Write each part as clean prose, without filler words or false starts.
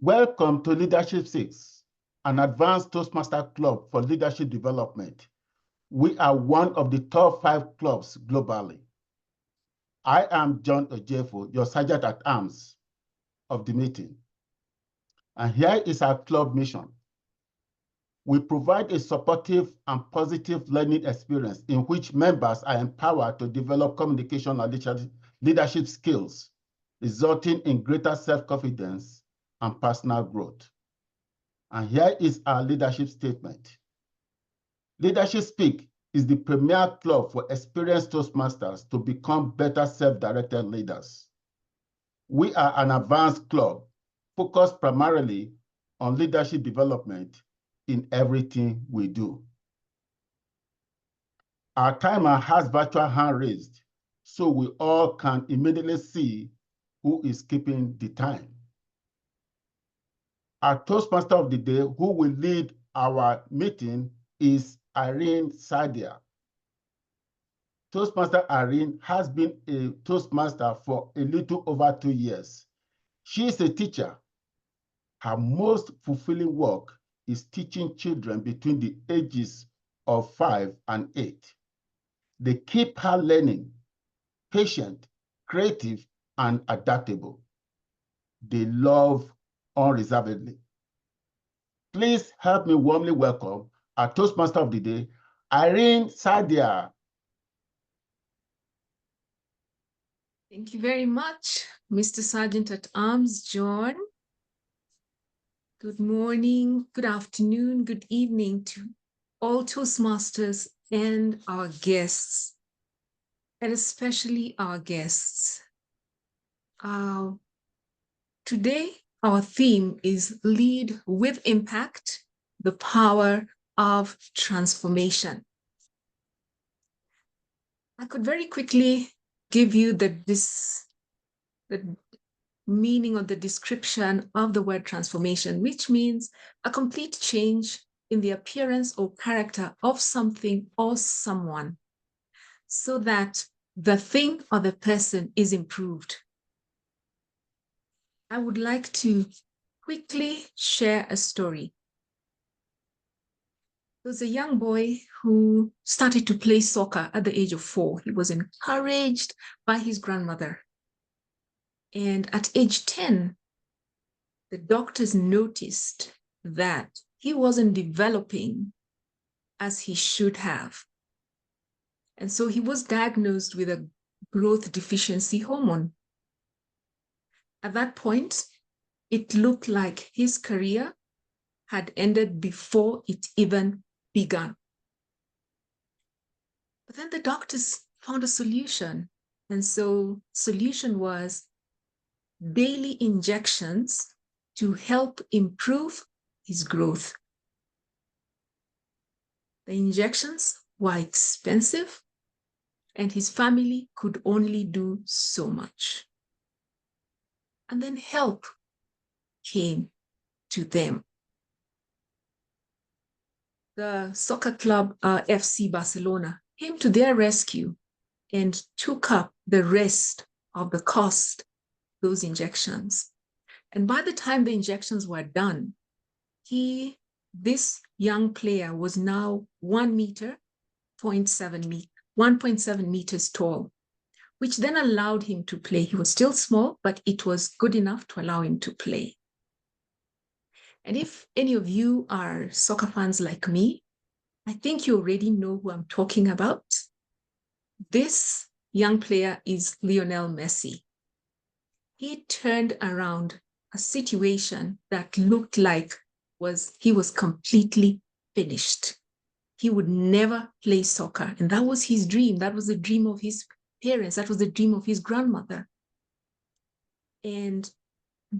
Welcome to Leadership 6, an advanced Toastmaster club for leadership development. We are one of the top 5 clubs globally. I am John Ojefo, your Sergeant at Arms of the meeting. And here is our club mission. We provide a supportive and positive learning experience in which members are empowered to develop communication and leadership skills, resulting in greater self-confidence and personal growth. And here is our leadership statement. Leadership Speak is the premier club for experienced Toastmasters to become better self-directed leaders. We are an advanced club focused primarily on leadership development in everything we do. Our timer has virtual hand raised, so we all can immediately see who is keeping the time. Our Toastmaster of the day, who will lead our meeting, is Irene Sadia. Toastmaster Irene has been a Toastmaster for a little over 2 years. She is a teacher. Her most fulfilling work is teaching children between the ages of 5 and 8. They keep her learning, patient, creative, and adaptable. They love unreservedly. Please help me warmly welcome our Toastmaster of the day, Irene Sadia. Thank you very much, Mr. Sergeant at Arms, John. Good morning, good afternoon, good evening to all Toastmasters and our guests, and especially our guests. Today, our theme is Lead with Impact, the Power of Transformation. I could very quickly give you the meaning or the description of the word transformation, which means a complete change in the appearance or character of something or someone, so that the thing or the person is improved. I would like to quickly share a story. There was a young boy who started to play soccer at the age of 4. He was encouraged by his grandmother. And at age 10, the doctors noticed that he wasn't developing as he should have. And so he was diagnosed with a growth deficiency hormone. At that point, it looked like his career had ended before it even began. But then the doctors found a solution. And so solution was daily injections to help improve his growth. The injections were expensive, and his family could only do so much. And then help came to them. The soccer club FC Barcelona came to their rescue and took up the rest of the cost of those injections. And by the time the injections were done, this young player was now 1.7 meters tall, which then allowed him to play. He was still small, but it was good enough to allow him to play. And if any of you are soccer fans like me, I think you already know who I'm talking about. This young player is Lionel Messi. He turned around a situation that looked like he was completely finished. He would never play soccer. And that was his dream. That was the dream of his parents. That was the dream of his grandmother. And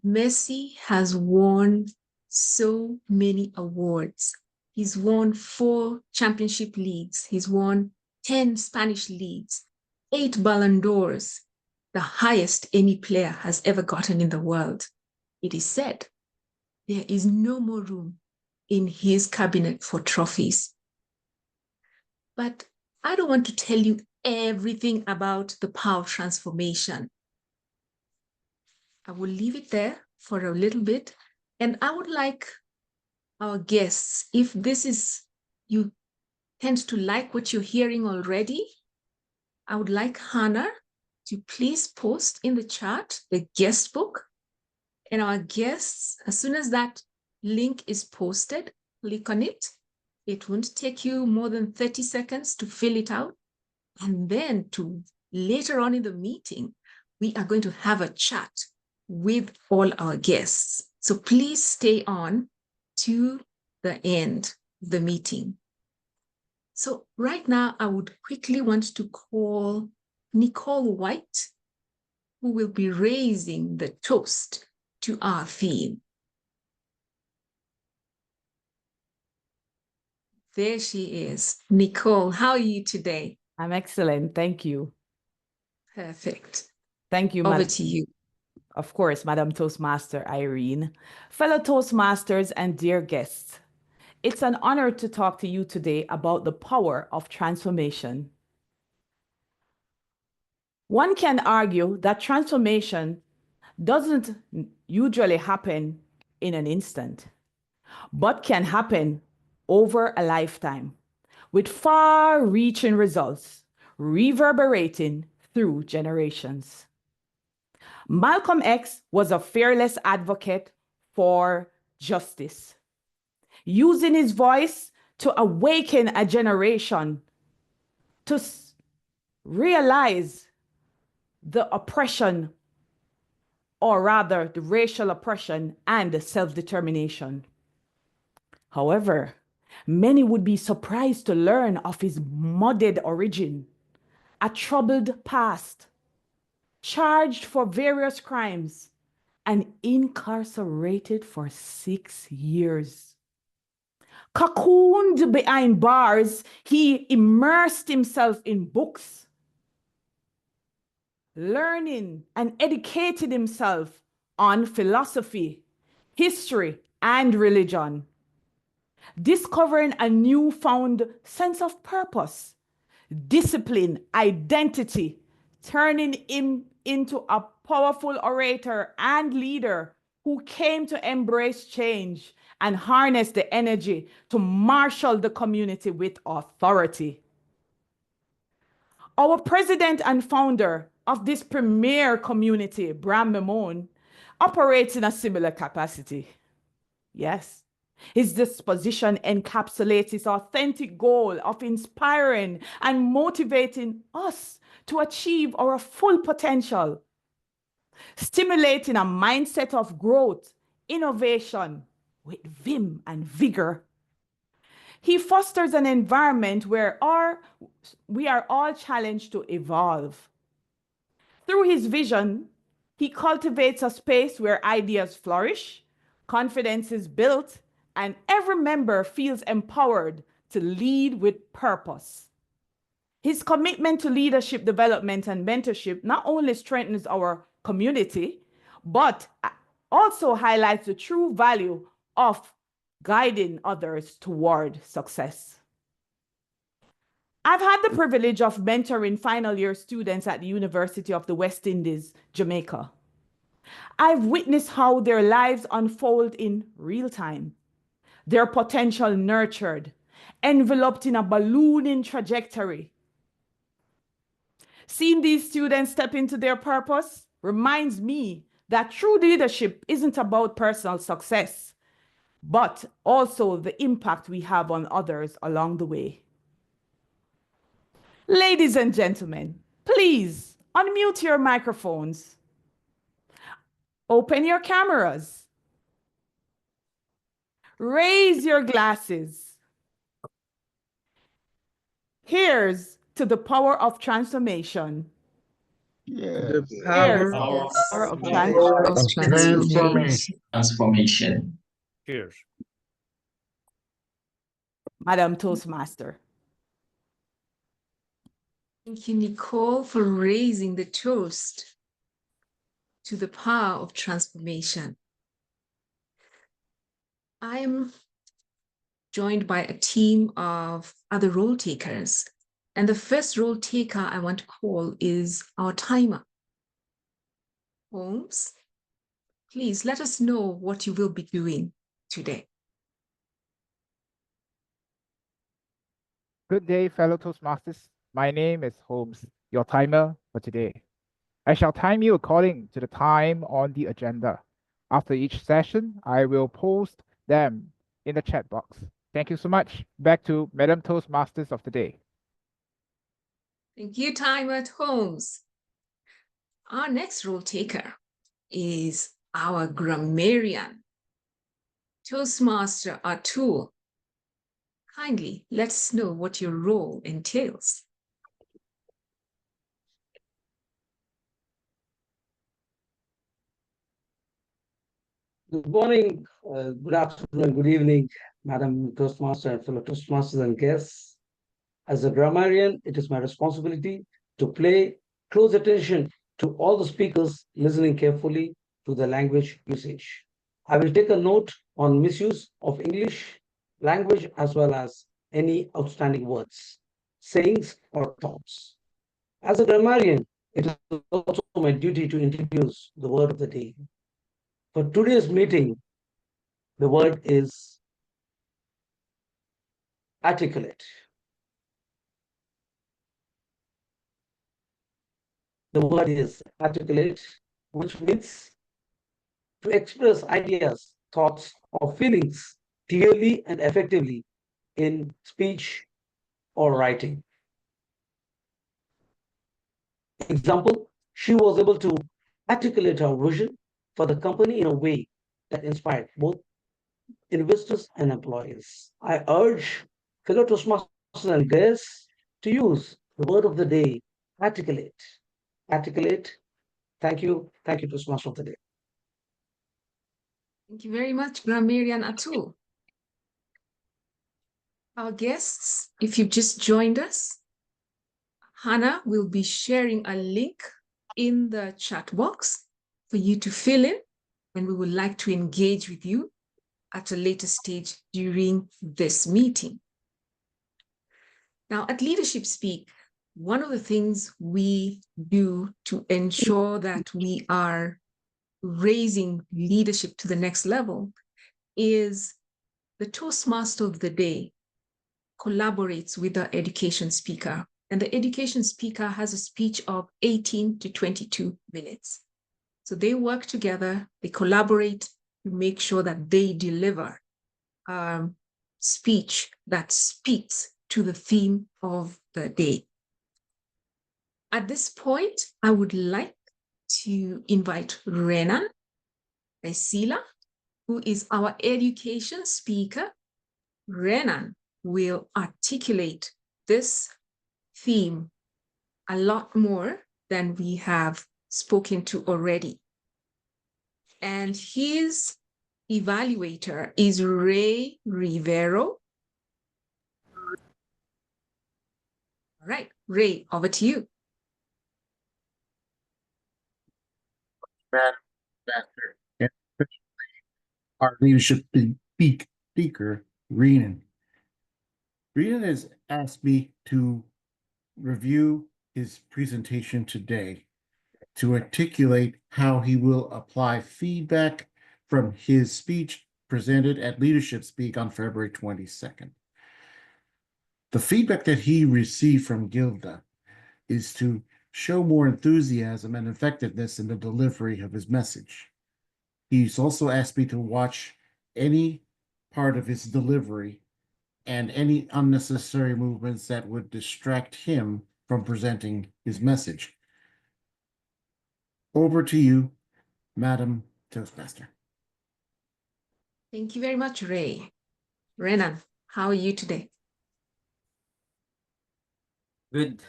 Messi has won so many awards. He's won 4 championship leagues. He's won 10 Spanish leagues, 8 Ballon d'Ors, the highest any player has ever gotten in the world. It is said there is no more room in his cabinet for trophies. But I don't want to tell you everything about the power of transformation. I will leave it there for a little bit And I would like our guests, if this is, you tend to like what you're hearing already, I would like Hannah to please post in the chat the guest book. And our guests, as soon as that link is posted, click on it. It won't take you more than 30 seconds to fill it out. And then to later on in the meeting, we are going to have a chat with all our guests. So please stay on to the end of the meeting. So right now, I would quickly want to call Nicole Whyte, who will be raising the toast to our theme. There she is. Nicole, how are you today? I'm excellent. Thank you. Perfect. Thank you, Over to you. Of course, Madam Toastmaster Irene, fellow Toastmasters and dear guests. It's an honor to talk to you today about the power of transformation. One can argue that transformation doesn't usually happen in an instant, but can happen over a lifetime with far-reaching results, reverberating through generations. Malcolm X was a fearless advocate for justice, using his voice to awaken a generation to realize the oppression, or rather the racial oppression and self-determination. However, many would be surprised to learn of his muddled origin, a troubled past, charged for various crimes, and incarcerated for 6 years. Cocooned behind bars, he immersed himself in books, learning and educated himself on philosophy, history, and religion, discovering a newfound sense of purpose, discipline, identity, turning him into a powerful orator and leader who came to embrace change and harness the energy to marshal the community with authority. Our president and founder of this premier community, Bram Memon, operates in a similar capacity. Yes, his disposition encapsulates his authentic goal of inspiring and motivating us to achieve our full potential, stimulating a mindset of growth, innovation with vim and vigor. He fosters an environment where we are all challenged to evolve. Through his vision, he cultivates a space where ideas flourish, confidence is built, and every member feels empowered to lead with purpose. His commitment to leadership development and mentorship not only strengthens our community, but also highlights the true value of guiding others toward success. I've had the privilege of mentoring final year students at the University of the West Indies, Jamaica. I've witnessed how their lives unfold in real time, their potential nurtured, enveloped in a ballooning trajectory. Seeing these students step into their purpose reminds me that true leadership isn't about personal success, but also the impact we have on others along the way. Ladies and gentlemen, please unmute your microphones. Open your cameras. Raise your glasses. Here's to the power of transformation. Yes. The power of transformation. Cheers. Madam Toastmaster. Thank you, Nicole, for raising the toast to the power of transformation. I'm joined by a team of other role takers. And the first role taker I want to call is our timer. Holmes, please let us know what you will be doing today. Good day, fellow Toastmasters. My name is Holmes, your timer for today. I shall time you according to the time on the agenda. After each session, I will post them in the chat box. Thank you so much. Back to Madam Toastmasters of the day. Thank you, Timer Holmes. Our next role taker is our grammarian, Toastmaster Atul. Kindly let us know what your role entails. Good morning, good afternoon, good evening, Madam Toastmaster and fellow Toastmasters and guests. As a grammarian, it is my responsibility to pay close attention to all the speakers, listening carefully to the language usage. I will take a note on misuse of English language as well as any outstanding words, sayings, or thoughts. As a grammarian, it is also my duty to introduce the word of the day. For today's meeting, the word is articulate. The word is articulate, which means to express ideas, thoughts, or feelings clearly and effectively in speech or writing. Example, she was able to articulate her vision for the company in a way that inspired both investors and employees. I urge fellow Toastmasters and guests to use the word of the day, articulate. Articulate. Thank you, Toastmaster of the day. Thank you very much, Grammarian Atul. Our guests, if you've just joined us, Hannah will be sharing a link in the chat box for you to fill in, and we would like to engage with you at a later stage during this meeting. Now, at Leadership Speak, one of the things we do to ensure that we are raising leadership to the next level is the Toastmaster of the day collaborates with the education speaker. And the education speaker has a speech of 18 to 22 minutes. So they work together, they collaborate to make sure that they deliver speech that speaks to the theme of the day. At this point, I would like to invite Renan Ercilla, who is our education speaker. Renan will articulate this theme a lot more than we have spoken to already. And his evaluator is Ray Rivero. All right, Ray, over to you. And our leadership speaker, Renan. Renan has asked me to review his presentation today to articulate how he will apply feedback from his speech presented at Leadership Speak on February 22nd. The feedback that he received from Guerdah is to show more enthusiasm and effectiveness in the delivery of his message. He's also asked me to watch any part of his delivery and any unnecessary movements that would distract him from presenting his message. Over to you, Madam Toastmaster. Thank you very much, Ray. Renan, how are you today? Good.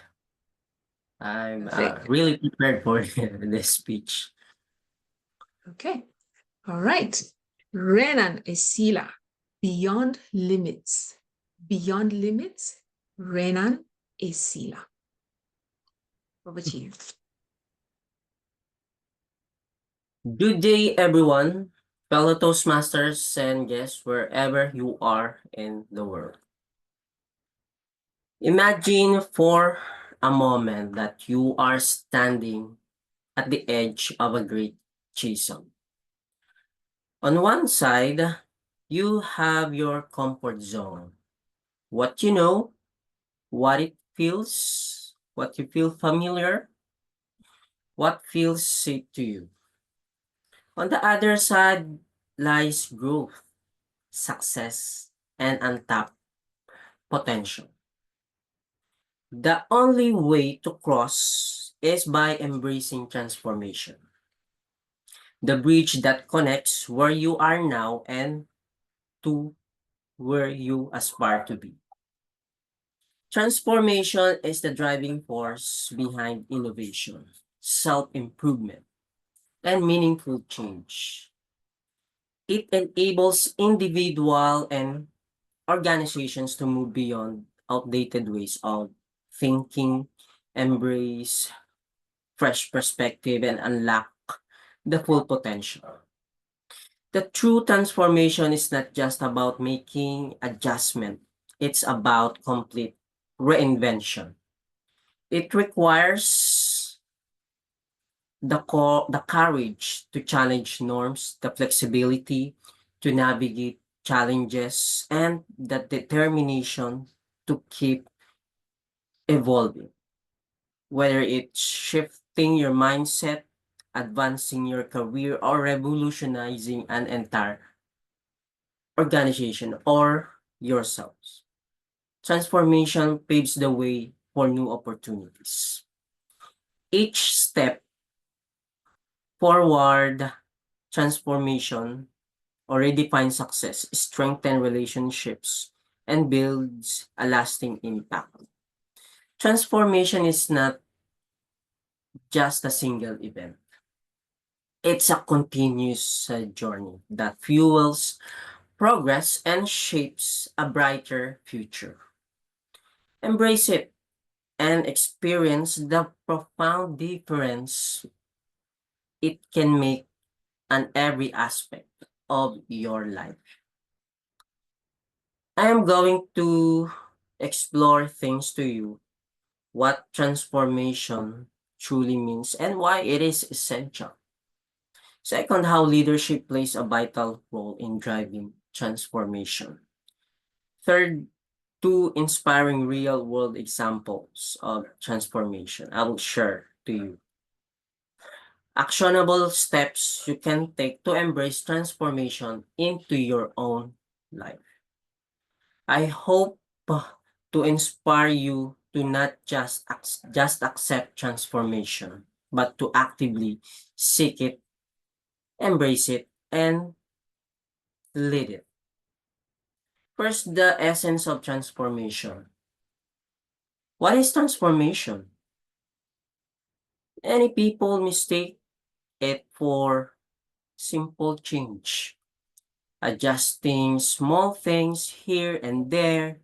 I'm really prepared for this speech. Okay. All right. Renan Ercilla, Beyond Limits. Beyond Limits, Renan Ercilla. Over to you. Good day, everyone, fellow Toastmasters and guests wherever you are in the world. Imagine for a moment that you are standing at the edge of a great chasm. On one side, you have your comfort zone. What you know, what it feels, what you feel familiar, what feels safe to you. On the other side lies growth, success, and untapped potential. The only way to cross is by embracing transformation. The bridge that connects where you are now and to where you aspire to be. Transformation is the driving force behind innovation, self-improvement, and meaningful change. It enables individual and organizations to move beyond outdated ways of thinking, embrace fresh perspective, and unlock the full potential. The true transformation is not just about making adjustment. It's about complete reinvention. It requires the courage to challenge norms, the flexibility to navigate challenges, and the determination to keep evolving. Whether it's shifting your mindset, advancing your career, or revolutionizing an entire organization or yourselves. Transformation paves the way for new opportunities. Each step forward, transformation or redefines success, strengthens relationships, and builds a lasting impact. Transformation is not just a single event. It's a continuous journey that fuels progress and shapes a brighter future. Embrace it and experience the profound difference it can make on every aspect of your life. I am going to explore things to you, what transformation truly means and why it is essential. Second, how leadership plays a vital role in driving transformation. Third, two inspiring real-world examples of transformation I will share to you. Actionable steps you can take to embrace transformation into your own life. I hope to inspire you to not just accept transformation, but to actively seek it, embrace it, and lead it. First, the essence of transformation. What is transformation? Many people mistake it for simple change, adjusting small things here and there.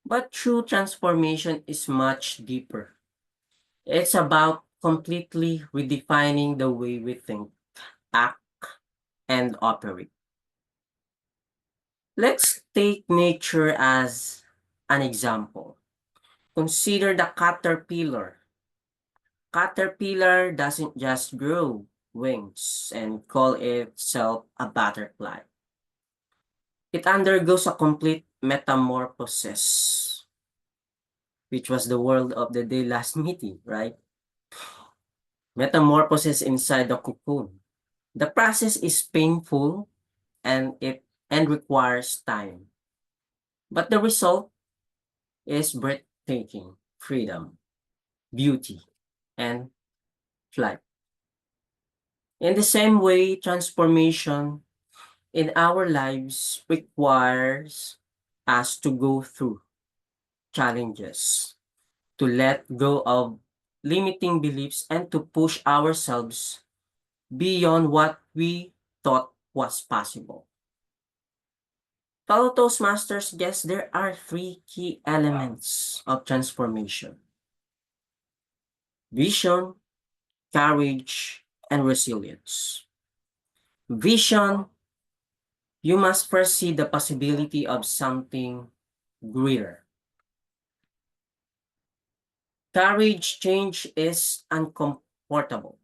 But true transformation is much deeper. It's about completely redefining the way we think, act, and operate. Let's take nature as an example. Consider the caterpillar. Caterpillar doesn't just grow wings and call itself a butterfly. It undergoes a complete metamorphosis, which was the word of the day last meeting, right? Metamorphosis inside the cocoon. The process is painful and requires time. But the result is breathtaking freedom, beauty, and flight. In the same way, transformation in our lives requires us to go through challenges, to let go of limiting beliefs, and to push ourselves beyond what we thought was possible. Fellow Toastmasters, guess there are three key elements of transformation: vision, courage, and resilience. Vision, you must first see the possibility of something greater. Courage, change is uncomfortable,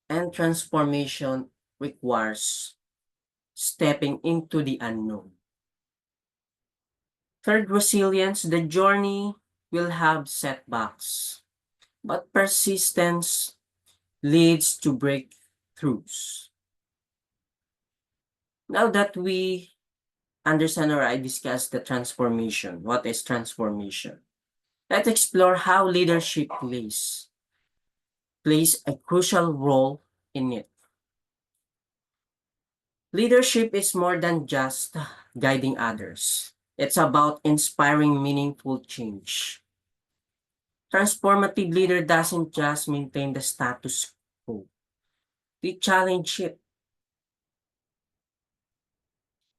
and transformation requires stepping into the unknown. Third, resilience. The journey will have setbacks, but persistence leads to breakthroughs. Now that we understand or I discussed the transformation, what is transformation? Let's explore how leadership plays a crucial role in it. Leadership is more than just guiding others. It's about inspiring meaningful change. Transformative leader doesn't just maintain the status quo. They challenge it.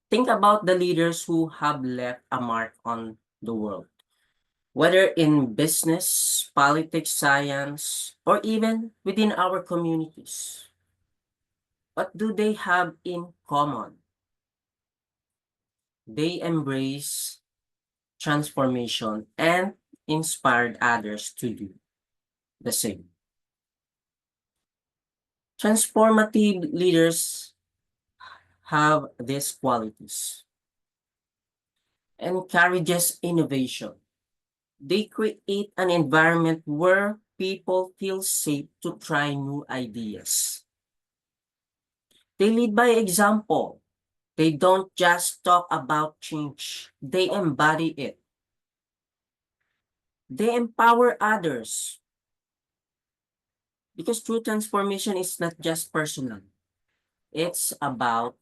Think about the leaders who have left a mark on the world, whether in business, politics, science, or even within our communities. What do they have in common? They embrace transformation and inspired others to do the same. Transformative leaders have these qualities. Encourages innovation. They create an environment where people feel safe to try new ideas. They lead by example. They don't just talk about change, they embody it. They empower others. Because true transformation is not just personal. It's about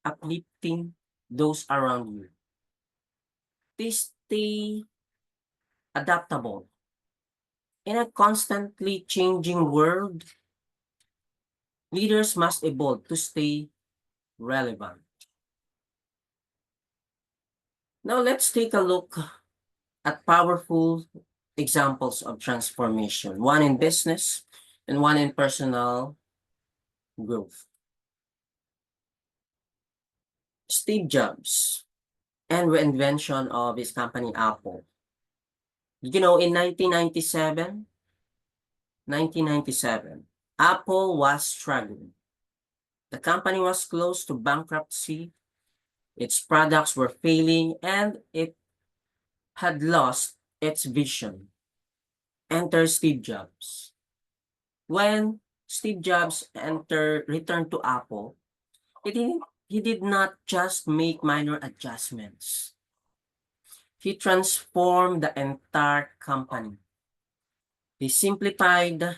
uplifting those around you. They stay adaptable. In a constantly changing world, leaders must evolve to stay relevant. Now let's take a look at powerful examples of transformation, one in business and one in personal growth. Steve Jobs and reinvention of his company Apple. You know, in 1997, Apple was struggling. The company was close to bankruptcy, its products were failing, and it had lost its vision. Enter Steve Jobs. When Steve Jobs returned to Apple, he did not just make minor adjustments. He transformed the entire company. He simplified the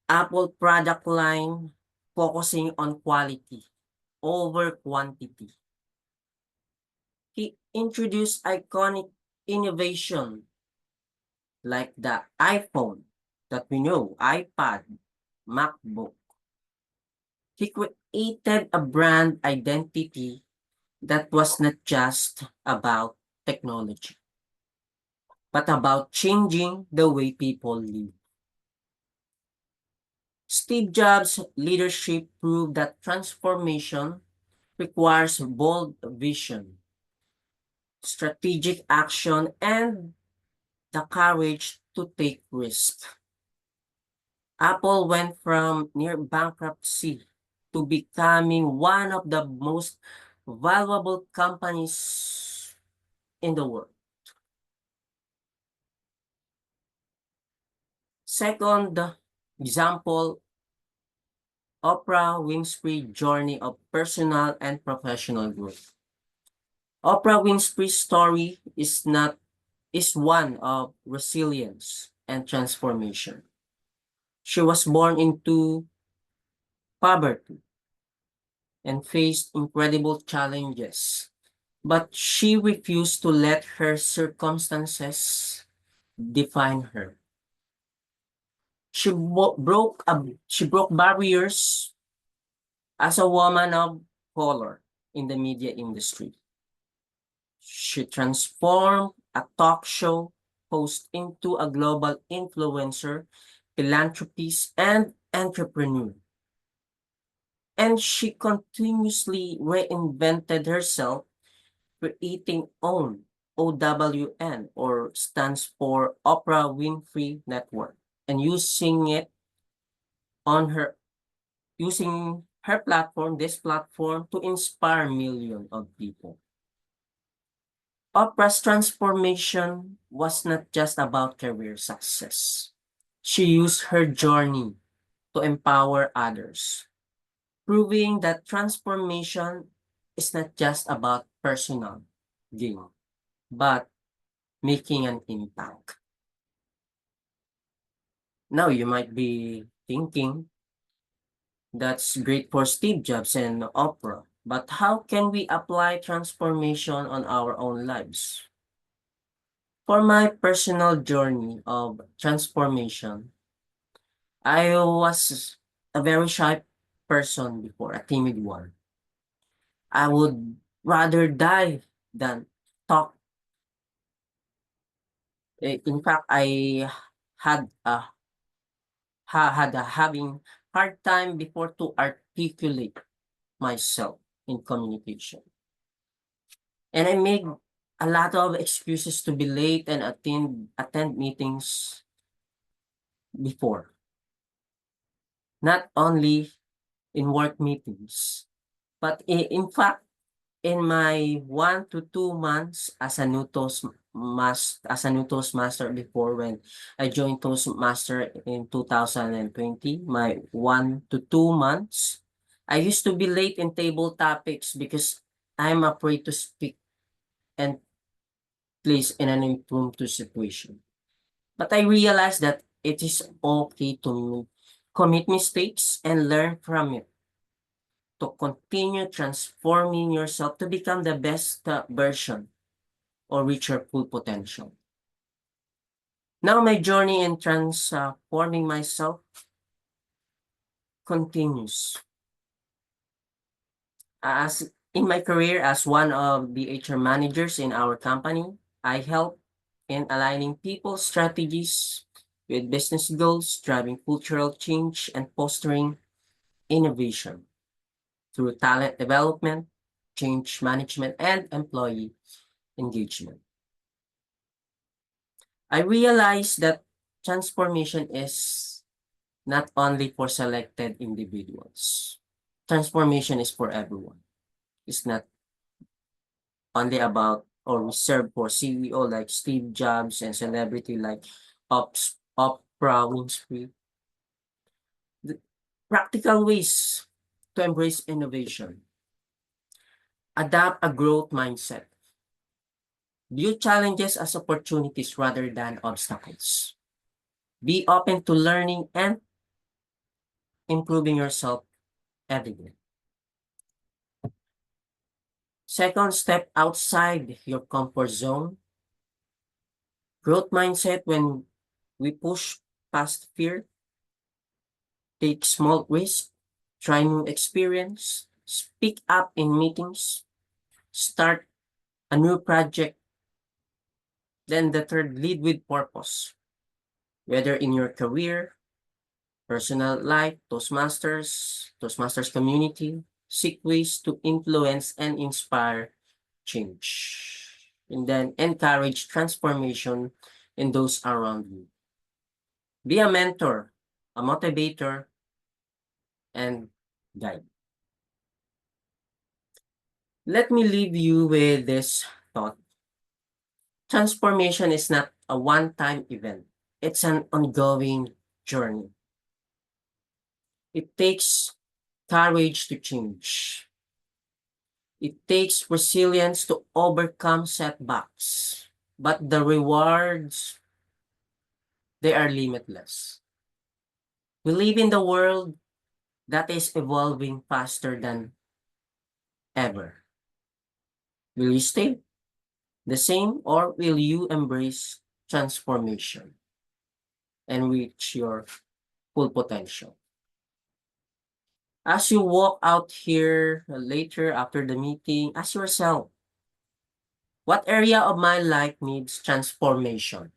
Apple product line, focusing on quality over quantity. He introduced iconic innovation like the iPhone that we know, iPad, MacBook. He created a brand identity that was not just about technology, but about changing the way people live. Steve Jobs' leadership proved that transformation requires bold vision, strategic action, and the courage to take risks. Apple went from near bankruptcy to becoming one of the most valuable companies in the world. Second example, Oprah Winfrey's journey of personal and professional growth. Oprah Winfrey's story is one of resilience and transformation. She was born into poverty and faced incredible challenges, but she refused to let her circumstances define her. She broke barriers as a woman of color in the media industry. She transformed a talk show host into a global influencer, philanthropist, and entrepreneur. And she continuously reinvented herself, creating OWN, or stands for Oprah Winfrey Network, and using this platform, to inspire millions of people. Oprah's transformation was not just about career success. She used her journey to empower others, proving that transformation is not just about personal gain, but making an impact. Now you might be thinking, that's great for Steve Jobs and Oprah, but how can we apply transformation on our own lives? For my personal journey of transformation, I was a very shy person before, a timid one. I would rather die than talk. In fact, I had a having hard time before to articulate myself in communication. And I made a lot of excuses to be late and attend meetings before. Not only in work meetings, but in fact, in my 1 to 2 months as a new Toastmaster before, when I joined Toastmaster in 2020, my 1 to 2 months, I used to be late in table topics because I'm afraid to speak and place in an impromptu situation. But I realized that it is okay to commit mistakes and learn from it, to continue transforming yourself to become the best version or reach your full potential. Now my journey in transforming myself continues. As in my career as one of the HR managers in our company, I help in aligning people's strategies with business goals, driving cultural change, and fostering innovation through talent development, change management, and employee engagement. I realized that transformation is not only for selected individuals. Transformation is for everyone. It's not only about or reserved for CEO like Steve Jobs and celebrity like Oprah Winfrey. The practical ways to embrace innovation. Adapt a growth mindset. View challenges as opportunities rather than obstacles. Be open to learning and improving yourself every day. Second, step outside your comfort zone. Growth mindset: when we push past fear, take small risks, try new experience, speak up in meetings, start a new project. Then the third, lead with purpose. Whether in your career, personal life, Toastmasters community, seek ways to influence and inspire change. And then encourage transformation in those around you. Be a mentor, a motivator, and guide. Let me leave you with this thought. Transformation is not a one-time event. It's an ongoing journey. It takes courage to change. It takes resilience to overcome setbacks. But the rewards, they are limitless. We live in the world that is evolving faster than ever. Will you stay the same, or will you embrace transformation and reach your full potential? As you walk out here later after the meeting, ask yourself, what area of my life needs transformation?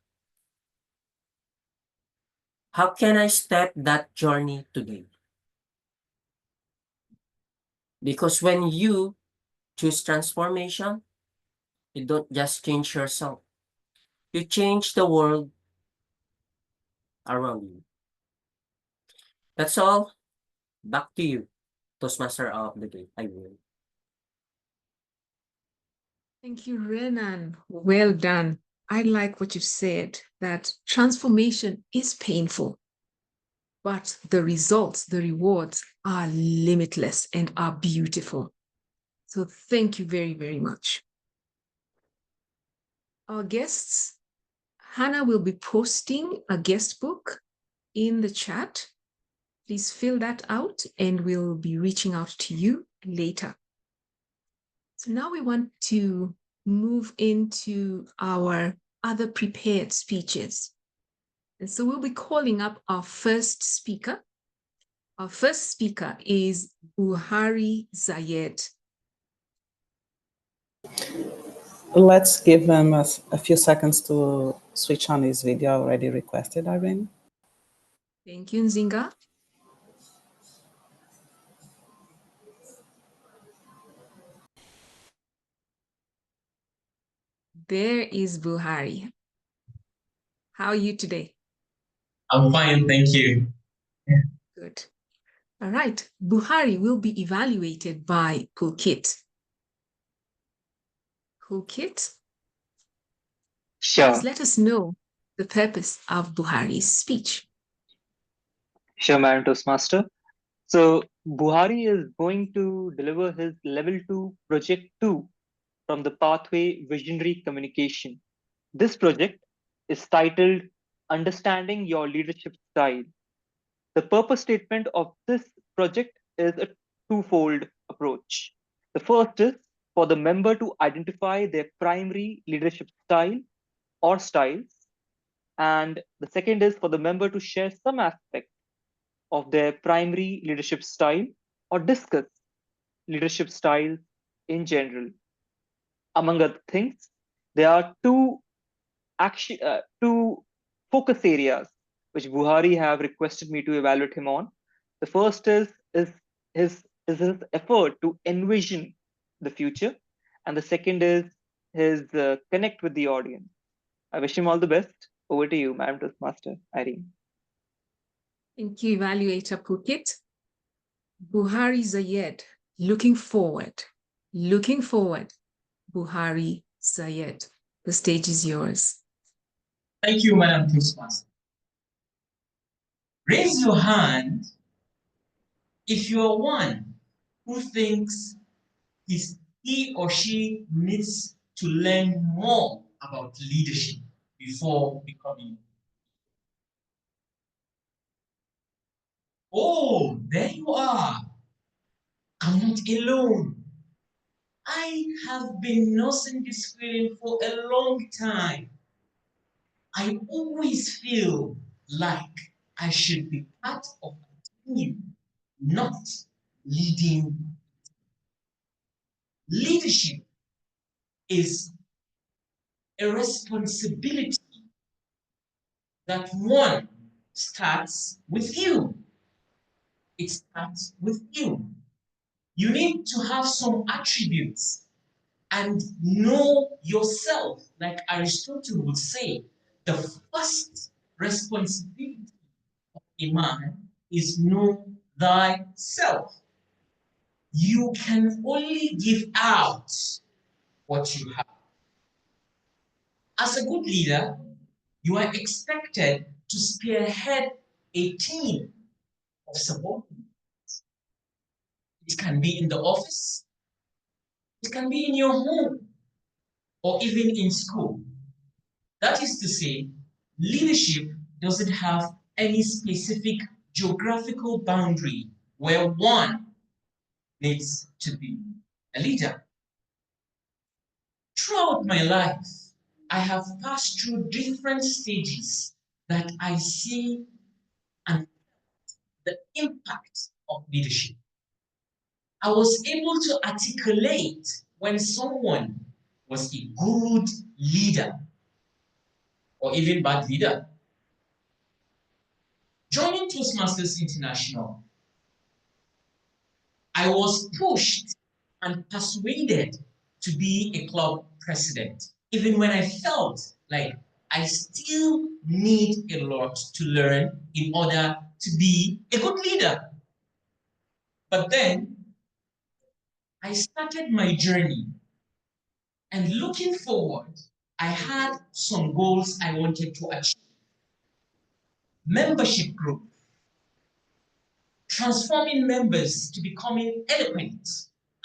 How can I step that journey today? Because when you choose transformation, you don't just change yourself. You change the world around you. That's all. Back to you. Toastmaster of the day, Irene. Thank you, Renan. Well done. I like what you said, that transformation is painful, but the results, the rewards are limitless and are beautiful. So thank you very, very much. Our guests, Hannah will be posting a guest book in the chat. Please fill that out and we'll be reaching out to you later. So now we want to move into our other prepared speeches. And so we'll be calling up our first speaker. Our first speaker is Buhari Zayyad. Let's give him a few seconds to switch on his video already requested, Irene. Thank you, Nzinga. There is Buhari. How are you today? I'm fine, thank you. Good. All right. Buhari will be evaluated by Pulkit. Pulkit, Sure, please let us know the purpose of Buhari's speech. sure, Madam Toastmaster. So Buhari is going to deliver his level 2 project 2 from the Pathway Visionary Communication. This project is titled Understanding Your Leadership Style. The purpose statement of this project is a twofold approach. The first is for the member to identify their primary leadership style or styles. And the second is for the member to share some aspect of their primary leadership style or discuss leadership styles in general. Among other things, there are two focus areas which Buhari have requested me to evaluate him on. The first is his effort to envision the future, and the second is his connect with the audience. I wish him all the best. Over to you, Madam Toastmaster Irene. Thank you, Evaluator Pulkit. Buhari Zayyad, looking forward, Buhari Zayyad. The stage is yours. Thank you, Madam Toastmaster. Raise your hand if you are one who thinks he or she needs to learn more about leadership before becoming. Oh, there you are. I'm not alone. I have been nursing this feeling for a long time. I always feel like I should be part of a team, not leading. Leadership is a responsibility that one starts with you. It starts with you. You need to have some attributes and know yourself, like Aristotle would say. The first responsibility of a man is know thyself. You can only give out what you have. As a good leader, you are expected to spearhead a team of subordinates. It can be in the office, it can be in your home, or even in school. That is to say, leadership doesn't have any specific geographical boundary where one needs to be a leader. Throughout my life, I have passed through different stages that I see and the impact of leadership. I was able to articulate when someone was a good leader or even bad leader. Joining Toastmasters International, I was pushed and persuaded to be a club president, even when I felt like I still need a lot to learn in order to be a good leader. But then I started my journey, and looking forward, I had some goals I wanted to achieve. Membership group, transforming members to becoming eloquent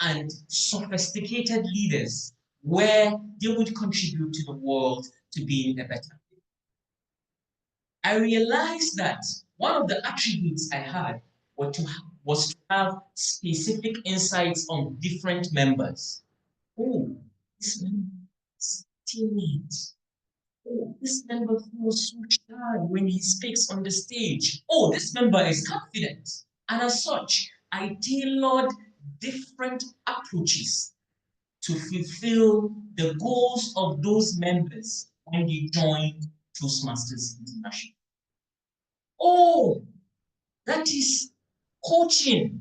and sophisticated leaders where they would contribute to the world to being a better place. I realized that one of the attributes I had was to have specific insights on different members. Oh, this member is timid. Oh, this member feels so shy when he speaks on the stage. Oh, this member is confident. And as such, I tailored different approaches to fulfill the goals of those members when they joined Toastmasters International. Oh, that is coaching.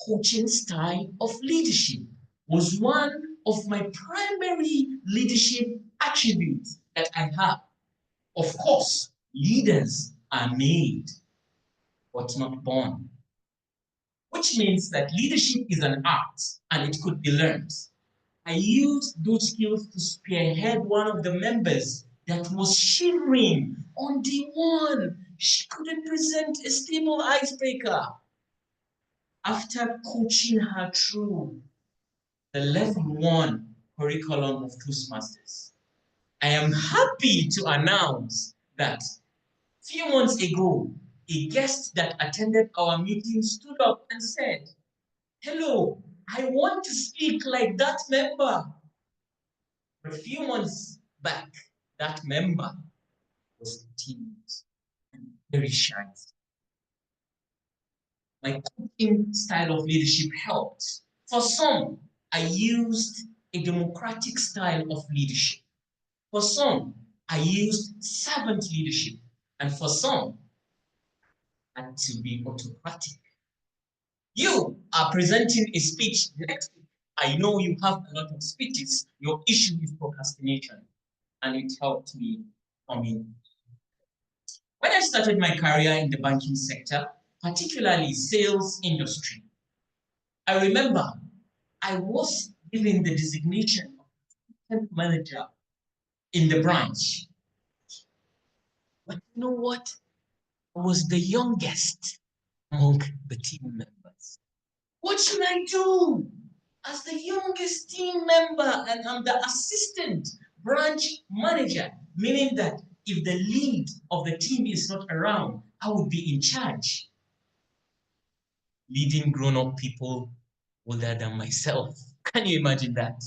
Coaching style of leadership was one of my primary leadership attributes that I have. Of course, leaders are made, but not born, which means that leadership is an art and it could be learned. I used those skills to spearhead one of the members that was shivering on day one. She couldn't present a stable icebreaker. After coaching her through the level 1 curriculum of Toastmasters, I am happy to announce that few months ago, a guest that attended our meeting stood up and said, "Hello, I want to speak like that member." A few months back, that member was timid and very shy. My coaching style of leadership helped. For some, I used a democratic style of leadership. For some, I used servant leadership. And for some, I had to be autocratic. You are presenting a speech next week. I know you have a lot of speeches. Your issue is procrastination. And it helped me come in. When I started my career in the banking sector, particularly sales industry, I remember I was given the designation of assistant manager in the branch. But you know what? I was the youngest among the team members. What should I do? As the youngest team member, and I'm the assistant branch manager, meaning that if the lead of the team is not around, I would be in charge, leading grown-up people older than myself. Can you imagine that?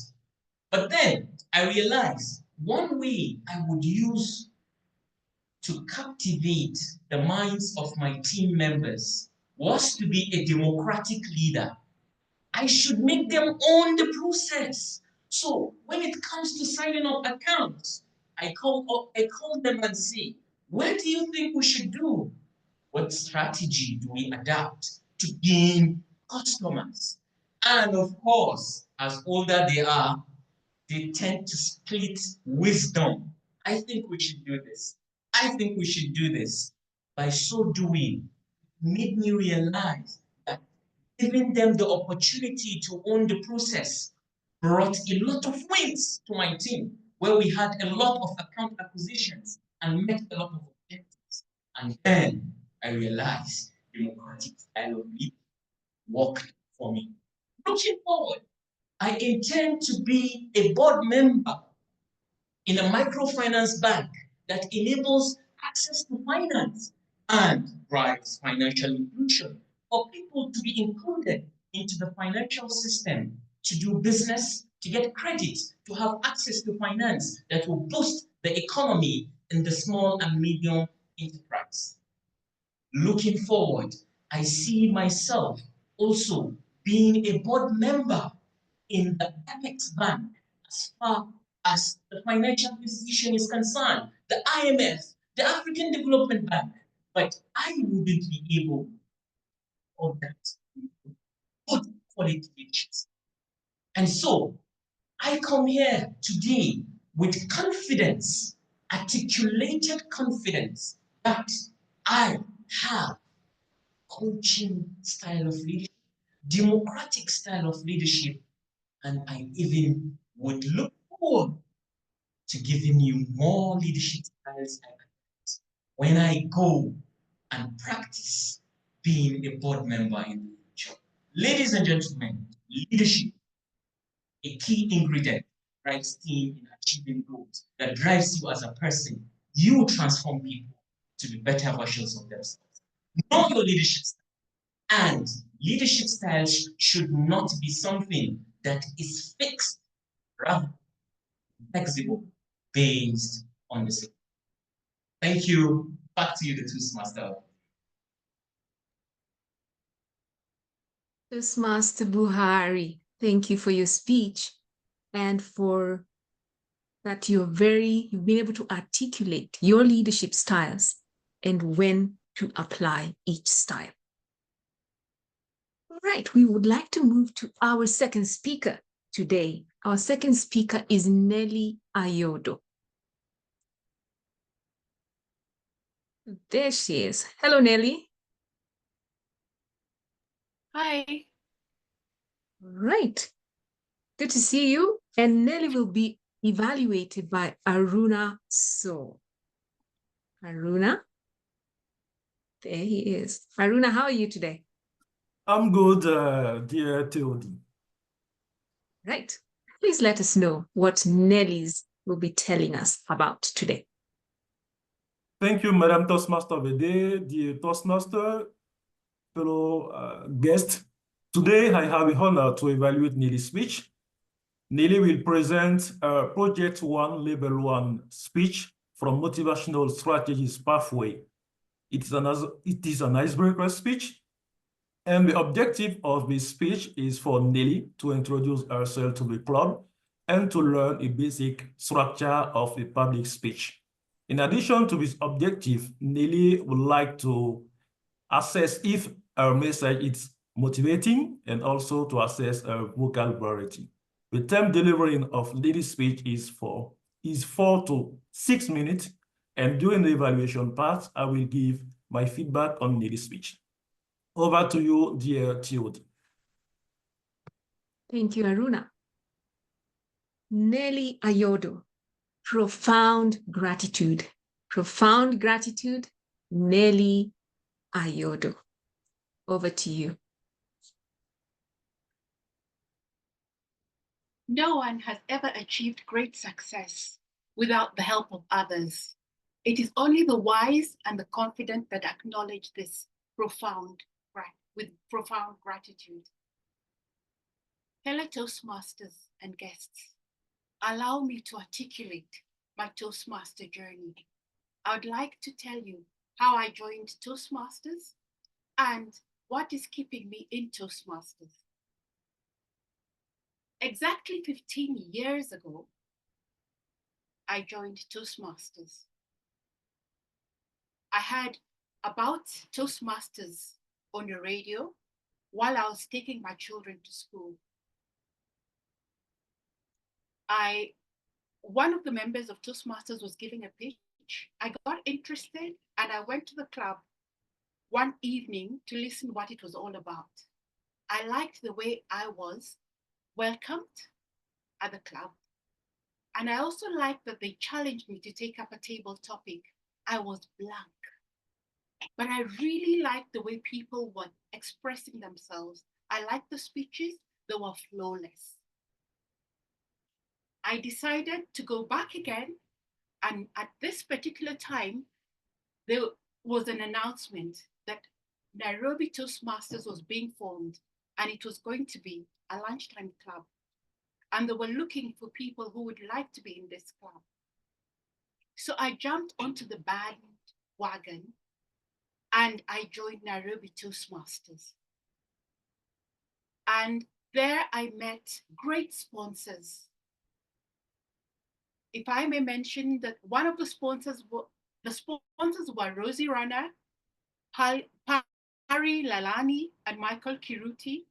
But then I realized one way I would use to captivate the minds of my team members was to be a democratic leader. I should make them own the process. So when it comes to signing up accounts, I call them and say, what do you think we should do? What strategy do we adapt to gain customers? And of course, as older they are, they tend to split wisdom. I think we should do this. I think we should do this. By so doing, it made me realize that giving them the opportunity to own the process brought a lot of wins to my team, where we had a lot of account acquisitions and met a lot of objectives. And then I realized democratic style of leadership worked for me. Looking forward, I intend to be a board member in a microfinance bank that enables access to finance and drives financial inclusion for people to be included into the financial system, to do business, to get credit, to have access to finance that will boost the economy in the small and medium enterprise. Looking forward, I see myself also being a board member in the Apex Bank as far as the financial institution is concerned, the IMF, the African Development Bank. But I wouldn't be able of that good qualifications. And so I come here today with confidence, articulated confidence that I have coaching style of leadership democratic style of leadership, and I even would look forward to giving you more leadership styles when I go and practice being a board member in the future. Ladies and gentlemen, leadership, a key ingredient that drives team in achieving goals, that drives you as a person. You transform people to be better versions of themselves. Know your leadership style. And leadership style should not be something that is fixed, rather flexible, based on the situation. Thank you. Back to you, the Toastmaster. Toastmaster Buhari, thank you for your speech and for that you've been able to articulate your leadership styles and when to apply each style. All right, we would like to move to our second speaker today. Our second speaker is Nellie Ayodo. There she is. Hello, Nellie. Hi. Right. Good to see you. And Nellie will be evaluated by Aruna So. Aruna. There he is. Aruna, how are you today? I'm good, dear TMOD. Right. Please let us know what Nellie's will be telling us about today. Thank you, Madam Toastmaster of the day, dear Toastmaster, fellow guests. Today, I have the honor to evaluate Nellie's speech. Nellie will present a Project 1 Level 1 speech from Motivational Strategies Pathway. It is an icebreaker speech, and the objective of this speech is for Nellie to introduce herself to the club and to learn a basic structure of a public speech. In addition to this objective, Nellie would like to assess if her message is motivating and also to assess her vocal variety. The time delivering of Nellie's speech is 4 to 6 minutes, and during the evaluation part, I will give my feedback on Nellie's speech. Over to you, dear TMOD. Thank you, Aruna. Nellie Ayodo, profound gratitude. Profound gratitude, Nellie Ayodo. Over to you. No one has ever achieved great success without the help of others. It is only the wise and the confident that acknowledge this with profound gratitude. Fellow Toastmasters and guests, allow me to articulate my Toastmaster journey. I would like to tell you how I joined Toastmasters and what is keeping me in Toastmasters. Exactly 15 years ago, I joined Toastmasters. I heard about Toastmasters on the radio while I was taking my children to school. One of the members of Toastmasters was giving a pitch. I got interested and I went to the club one evening to listen what it was all about. I liked the way I was welcomed at the club. And I also liked that they challenged me to take up a table topic. I was blank. But I really liked the way people were expressing themselves. I liked the speeches, they were flawless. I decided to go back again. And at this particular time, there was an announcement that Nairobi Toastmasters was being formed, and it was going to be a lunchtime club. And they were looking for people who would like to be in this club. So I jumped onto the bandwagon and I joined Nairobi Toastmasters. And there I met great sponsors. If I may mention that one of the sponsors were Rosie Rana, Hari Lalani, and Michael Kiruti.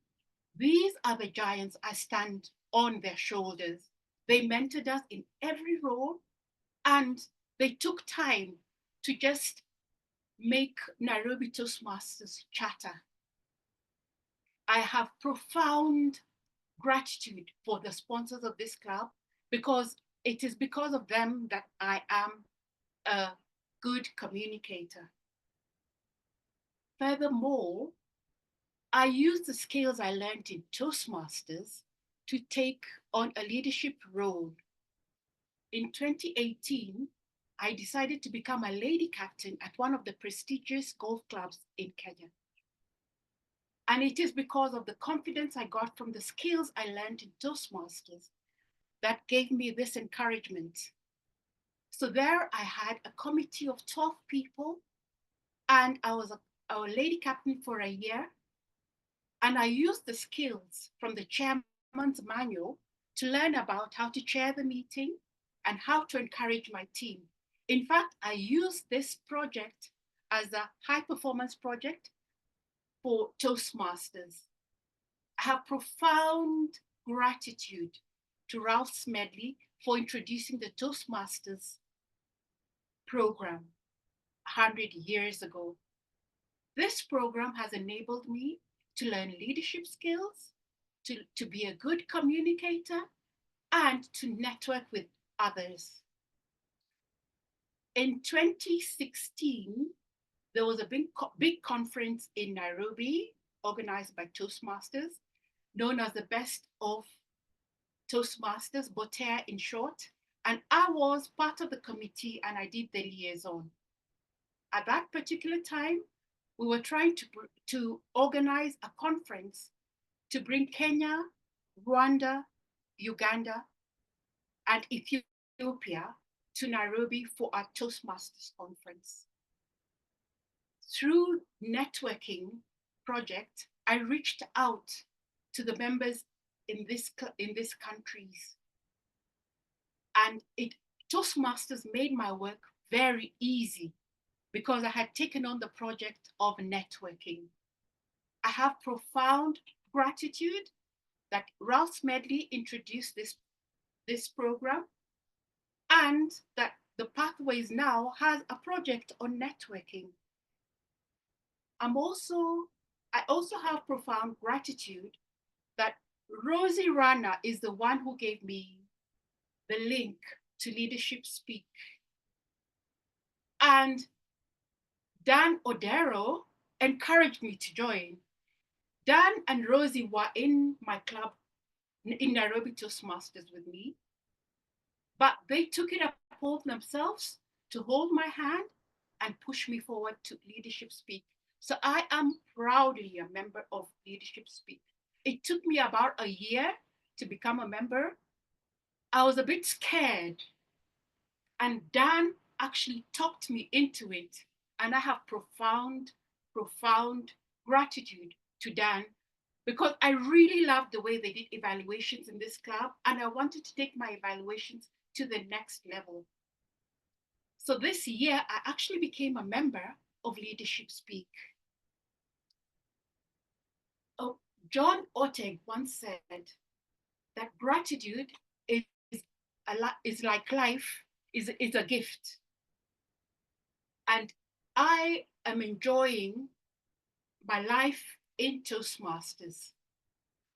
These are the giants I stand on their shoulders. They mentored us in every role, and they took time to just make Nairobi Toastmasters chatter. I have profound gratitude for the sponsors of this club, because it is because of them that I am a good communicator. Furthermore, I use the skills I learned in Toastmasters to take on a leadership role. In 2018, I decided to become a lady captain at one of the prestigious golf clubs in Kenya. And it is because of the confidence I got from the skills I learned in Toastmasters that gave me this encouragement. So there I had a committee of 12 people, and I was a lady captain for a year. And I used the skills from the chairman's manual to learn about how to chair the meeting and how to encourage my team. In fact, I used this project as a high performance project for Toastmasters. I have profound gratitude to Ralph Smedley for introducing the Toastmasters program 100 years ago. This program has enabled me to learn leadership skills, to be a good communicator, and to network with others. In 2016, there was a big conference in Nairobi organized by Toastmasters, known as the Best of Toastmasters, BOTEA in short. And I was part of the committee and I did the liaison. At that particular time, we were trying to organize a conference to bring Kenya, Rwanda, Uganda, and Ethiopia to Nairobi for our Toastmasters conference. Through networking project, I reached out to the members in these countries. And Toastmasters made my work very easy because I had taken on the project of networking. I have profound gratitude that Ralph Smedley introduced this program, and that the Pathways now has a project on networking. I also have profound gratitude that Rosie Rana is the one who gave me the link to Leadership Speak. And Dan Odero encouraged me to join. Dan and Rosie were in my club in Nairobi Toastmasters with me, but they took it upon themselves to hold my hand and push me forward to Leadership Speak. So I am proudly a member of Leadership Speak. It took me about a year to become a member. I was a bit scared, and Dan actually talked me into it. And I have profound gratitude to Dan, because I really loved the way they did evaluations in this club, and I wanted to take my evaluations to the next level. So this year, I actually became a member of Leadership Speak. Oh, John Orteg once said that gratitude is like life, is a gift. And I am enjoying my life in Toastmasters.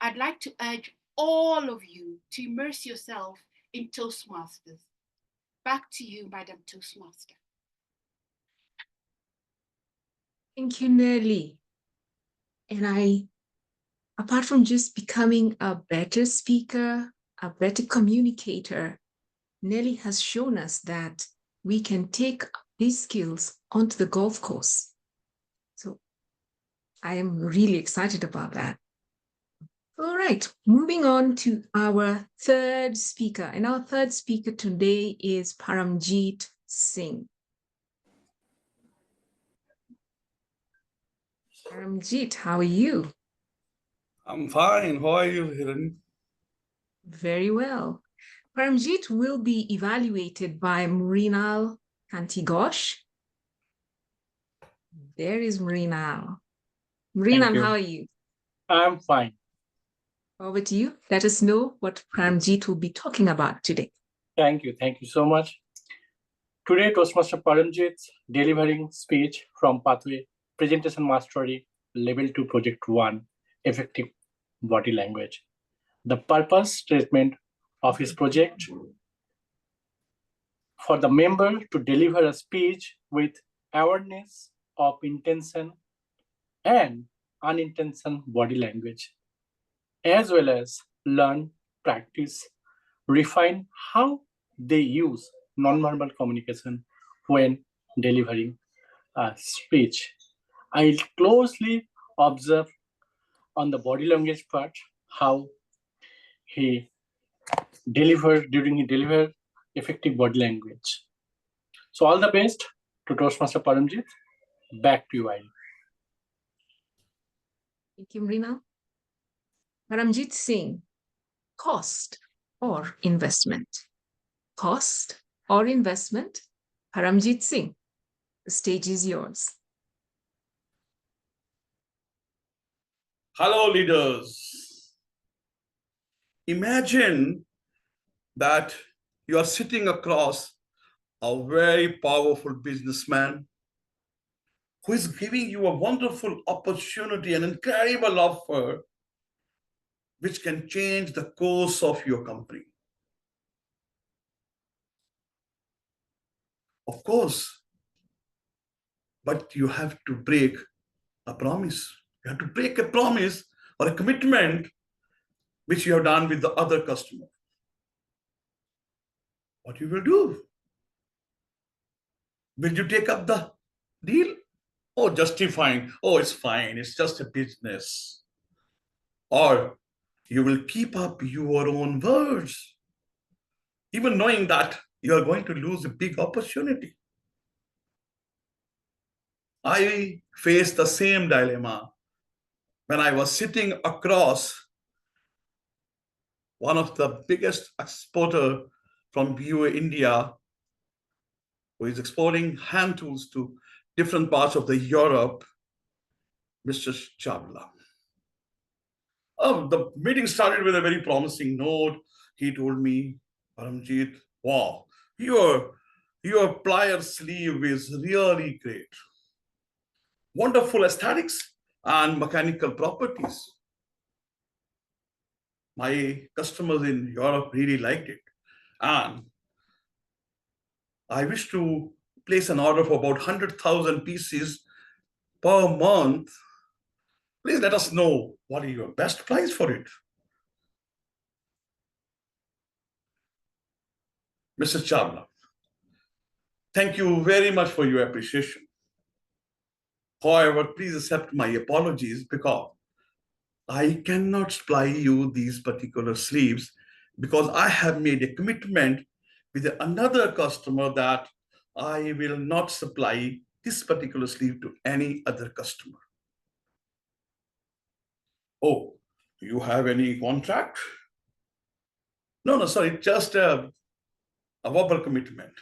I'd like to urge all of you to immerse yourself in Toastmasters. Back to you, Madam Toastmaster. Thank you, Nellie. And apart from just becoming a better speaker, a better communicator, Nellie has shown us that we can take these skills onto the golf course. So I am really excited about that. All right, moving on to our third speaker. And our third speaker today is Paramjit Singh. Paramjit, how are you? I'm fine. How are you, Irene? Very well. Paramjit will be evaluated by Mrinal Kantigosh. There is Mrinal. Mrinal, how are you? I'm fine. Over to you. Let us know what Paramjit will be talking about today. Thank you. Thank you so much. Today, Toastmaster Paramjit delivering speech from Pathway Presentation Mastery Level 2 Project 1, effective body language. The purpose statement of his project: for the member to deliver a speech with awareness of intention and unintentional body language, as well as learn, practice, refine how they use nonverbal communication when delivering a speech. I'll closely observe on the body language part how he delivered effective body language. So all the best to Toastmaster Paramjit. Back to you, Irene. Thank you, Renan. Paramjit Singh, cost or investment? Cost or investment? Paramjit Singh, the stage is yours. Hello, leaders. Imagine that you are sitting across a very powerful businessman who is giving you a wonderful opportunity, an incredible offer, which can change the course of your company. Of course, but you have to break a promise. You have to break a promise or a commitment which you have done with the other customer. What you will do? Will you take up the deal? Oh, justifying, oh, it's fine, it's just a business. Or you will keep up your own words, even knowing that you are going to lose a big opportunity. I faced the same dilemma when I was sitting across one of the biggest exporter from BUA India, who is exporting hand tools to different parts of the Europe, Mr. Chavla. The meeting started with a very promising note. He told me, Paramjit, wow, your plier sleeve is really great. Wonderful aesthetics and mechanical properties. My customers in Europe really liked it. And I wish to place an order for about 100,000 pieces per month. Please let us know what is your best price for it. Mr. Chavla, thank you very much for your appreciation. However, please accept my apologies because I cannot supply you these particular sleeves because I have made a commitment with another customer that I will not supply this particular sleeve to any other customer. Oh, you have any contract? No, sorry, just a verbal commitment.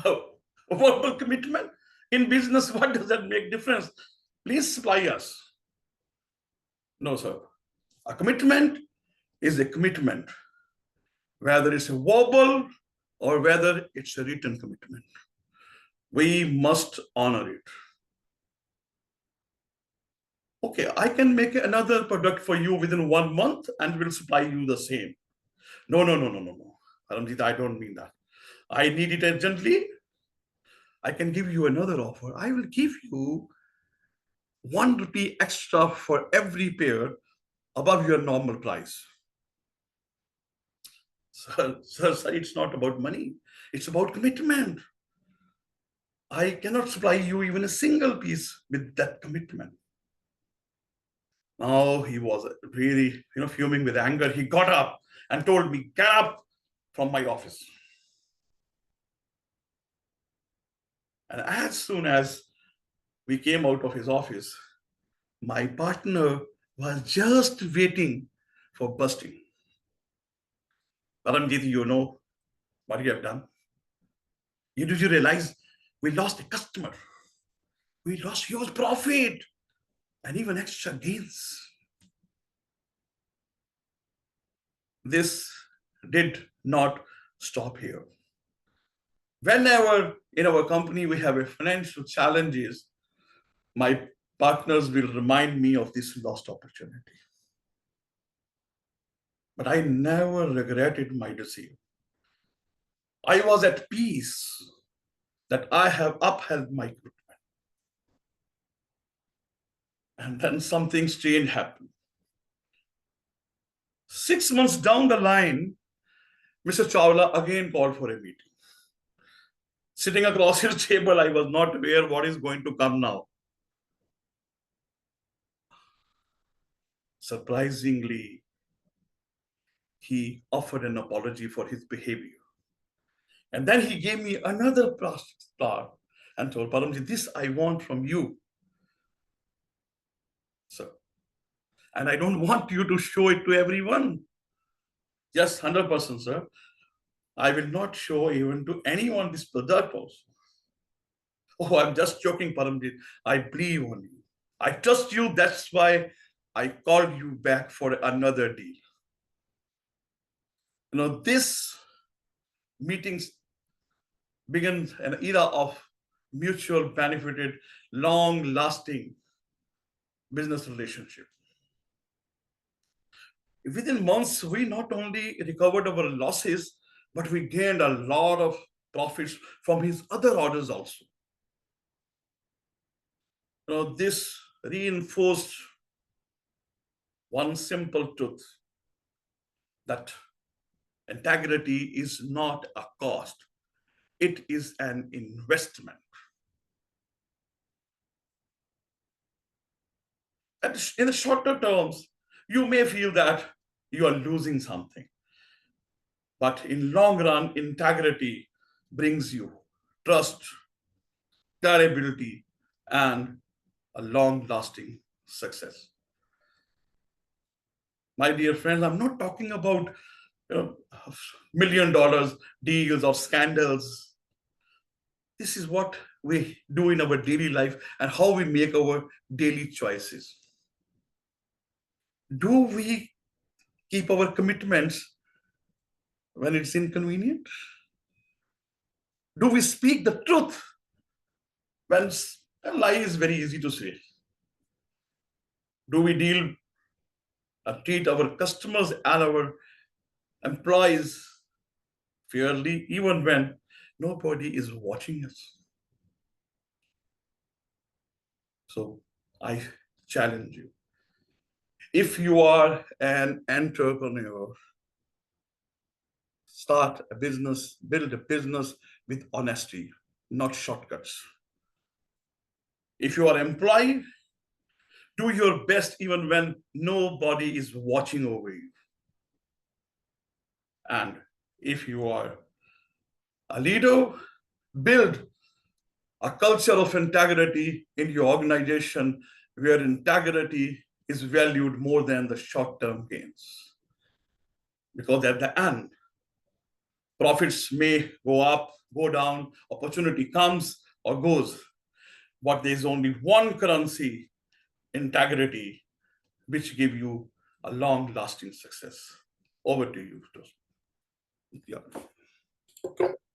Oh, a verbal commitment? In business, what does that make difference? Please supply us. No, sir. A commitment is a commitment, whether it's a verbal or whether it's a written commitment. We must honor it. Okay, I can make another product for you within 1 month and will supply you the same. No. Paramjit, I don't mean that. I need it urgently. I can give you another offer. I will give you 1 rupee extra for every pair above your normal price. Sir, it's not about money. It's about commitment. I cannot supply you even a single piece with that commitment. Now he was really, fuming with anger. He got up and told me, get up from my office. And as soon as we came out of his office, my partner was just waiting for bursting. Paramjit, you know what you have done? Did you realize we lost a customer? We lost huge profit and even extra gains. This did not stop here. Whenever in our company we have a financial challenges, my partners will remind me of this lost opportunity. but I never regretted my decision. I was at peace that I have upheld my commitment. And then something strange happened. 6 months down the line, Mr. Chawla again called for a meeting. Sitting across his table, I was not aware what is going to come now. Surprisingly, he offered an apology for his behavior. And then he gave me another star and told Paramjit, this I want from you, sir. And I don't want you to show it to everyone. Yes, 100%, sir. I will not show even to anyone this product also. Oh, I'm just joking, Paramjit. I believe on you. I trust you. That's why I called you back for another deal. You know, this meetings began an era of mutual benefited, long-lasting business relationship. Within months, we not only recovered our losses, but we gained a lot of profits from his other orders also. You know, this reinforced one simple truth, that integrity is not a cost, it is an investment. And in the shorter terms, you may feel that you are losing something. But in long run, integrity brings you trust, credibility, and a long-lasting success. My dear friends, I'm not talking about $1 million deals or scandals. This is what we do in our daily life and how we make our daily choices. Do we keep our commitments when it's inconvenient? Do we speak the truth when a lie is very easy to say? Do we treat our customers and our employees fairly even when nobody is watching us? So I challenge you. If you are an entrepreneur, start a business, build a business with honesty, not shortcuts. If you are an employee, do your best even when nobody is watching over you. And if you are a leader, build a culture of integrity in your organization where integrity is valued more than the short-term gains. Because at the end, profits may go up, go down, opportunity comes or goes, but there's only one currency, integrity, which give you a long-lasting success. Over to you, yeah.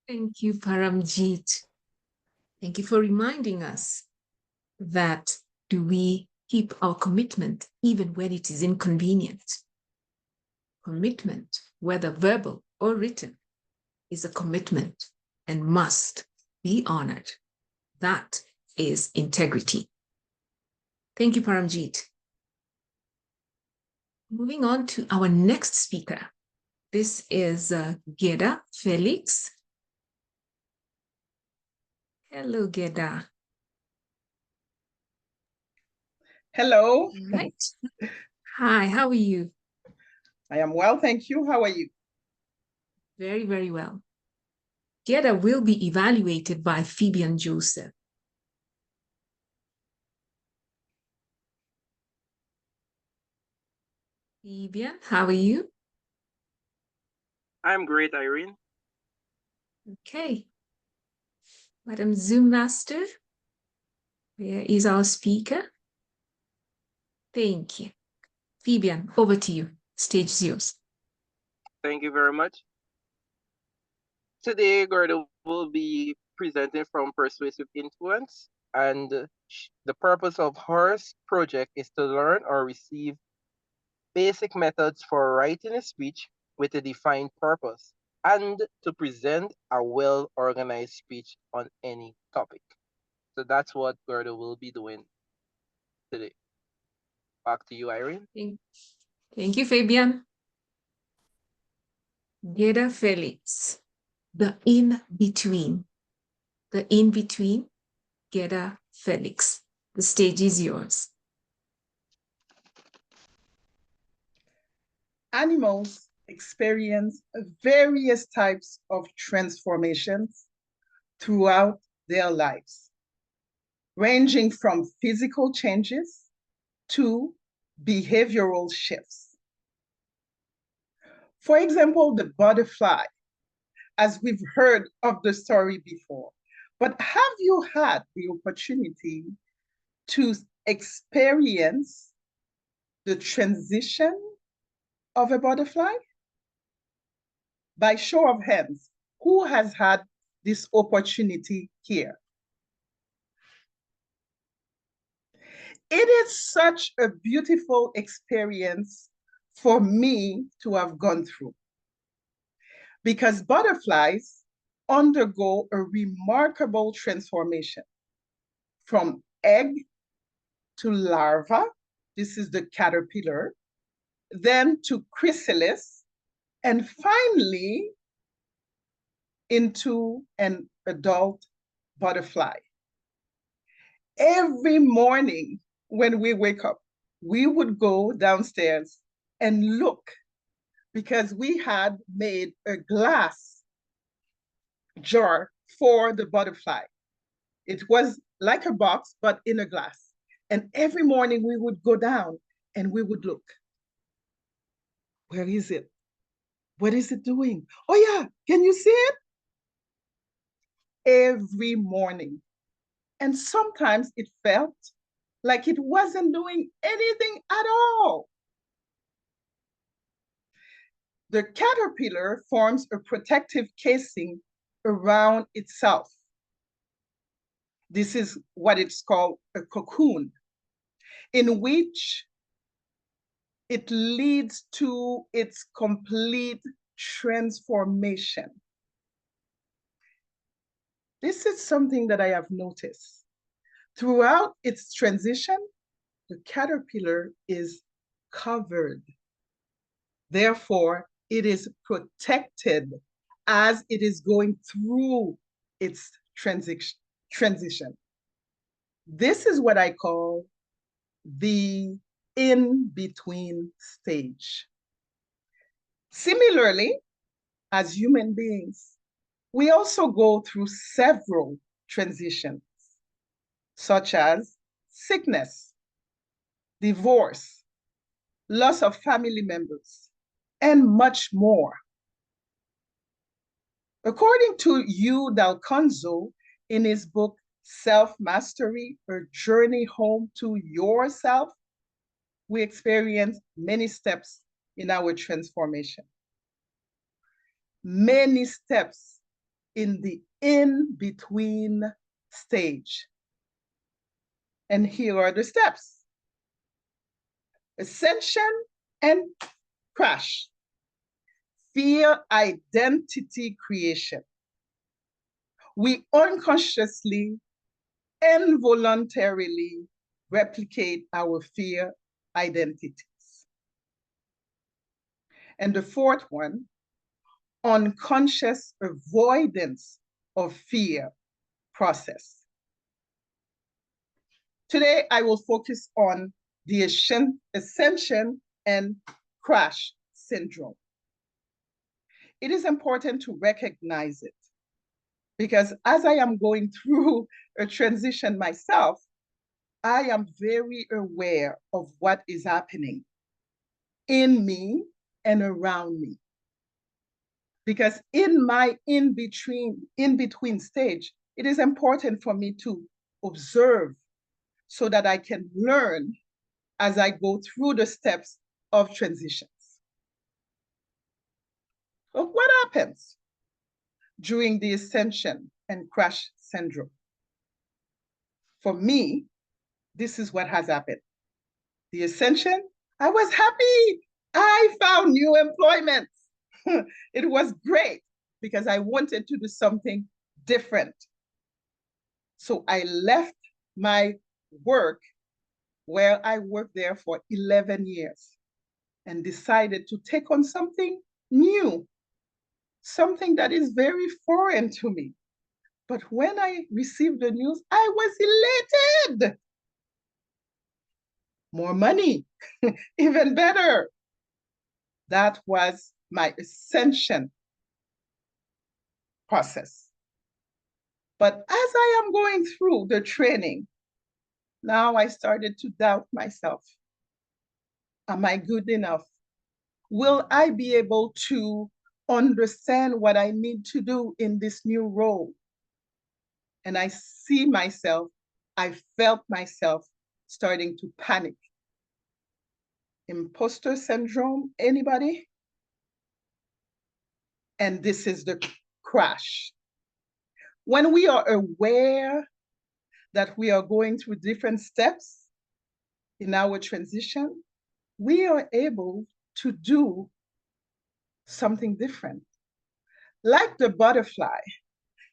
Thank you, Paramjit. Thank you for reminding us that do we keep our commitment even when it is inconvenient? Commitment, whether verbal or written, is a commitment and must be honored. That is integrity. Thank you, Paramjit. Moving on to our next speaker. This is Guerdah Felix. Hello, Guerdah. Hello. Right. Hi, how are you? I am well, thank you. How are you? Very, very well. Guerdah will be evaluated by Phoebe and Joseph. Phoebe, how are you? I'm great, Irene. Okay. Madam Zoom Master, where is our speaker? Thank you. Phoebe, over to you. Stage is yours. Thank you very much. Today, Guerdah will be presenting from Persuasive Influence, and the purpose of her project is to learn or receive basic methods for writing a speech with a defined purpose, and to present a well-organized speech on any topic. So that's what Guerdah will be doing today. Back to you, Irene. Thank you, Fabian. Guerdah Felix, the in-between. The in-between, Guerdah Felix. The stage is yours. Animals experience various types of transformations throughout their lives, ranging from physical changes to behavioral shifts. For example, the butterfly, as we've heard of the story before. But have you had the opportunity to experience the transition of a butterfly? By show of hands, who has had this opportunity here? It is such a beautiful experience for me to have gone through, because butterflies undergo a remarkable transformation from egg to larva. This is the caterpillar, then to chrysalis, and finally into an adult butterfly. Every morning when we wake up, we would go downstairs and look, because we had made a glass jar for the butterfly. It was like a box, but in a glass. And every morning we would go down and we would look. Where is it? What is it doing? Oh yeah, can you see it? Every morning. And sometimes it felt like it wasn't doing anything at all. The caterpillar forms a protective casing around itself. This is what it's called a cocoon, in which it leads to its complete transformation. This is something that I have noticed. Throughout its transition, the caterpillar is covered. Therefore, it is protected as it is going through its transition. This is what I call the in-between stage. Similarly, as human beings, we also go through several transitions, such as sickness, divorce, loss of family members, and much more. According to Hugh D'Alconzo, in his book, Self-Mastery, A Journey Home to Yourself, we experience many steps in our transformation. Many steps in the in-between stage. And here are the steps: ascension and crash, fear identity creation. We unconsciously and voluntarily replicate our fear identities. And the fourth one, unconscious avoidance of fear process. Today, I will focus on the ascension and crash syndrome. It is important to recognize it, because as I am going through a transition myself, I am very aware of what is happening in me and around me. Because in my in-between stage, it is important for me to observe so that I can learn as I go through the steps of transitions. But what happens during the ascension and crash syndrome? For me, this is what has happened. The ascension, I was happy. I found new employment. It was great because I wanted to do something different. So I left my work where I worked there for 11 years and decided to take on something new, something that is very foreign to me. But when I received the news, I was elated. More money, even better. That was my ascension process. But as I am going through the training, now I started to doubt myself. Am I good enough? Will I be able to understand what I need to do in this new role? And I see myself, I felt myself starting to panic. Imposter syndrome, anybody? And this is the crash. When we are aware that we are going through different steps in our transition, we are able to do something different. Like the butterfly,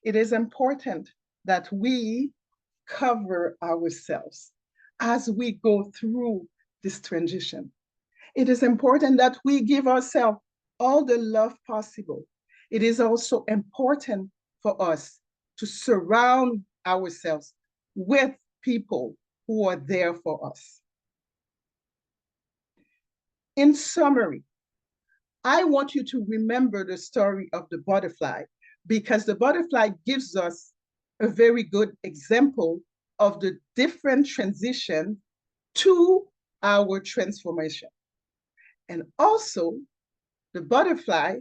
it is important that we cover ourselves as we go through this transition. It is important that we give ourselves all the love possible. It is also important for us to surround ourselves with people who are there for us. In summary, I want you to remember the story of the butterfly because the butterfly gives us a very good example of the different transition to our transformation. And also, the butterfly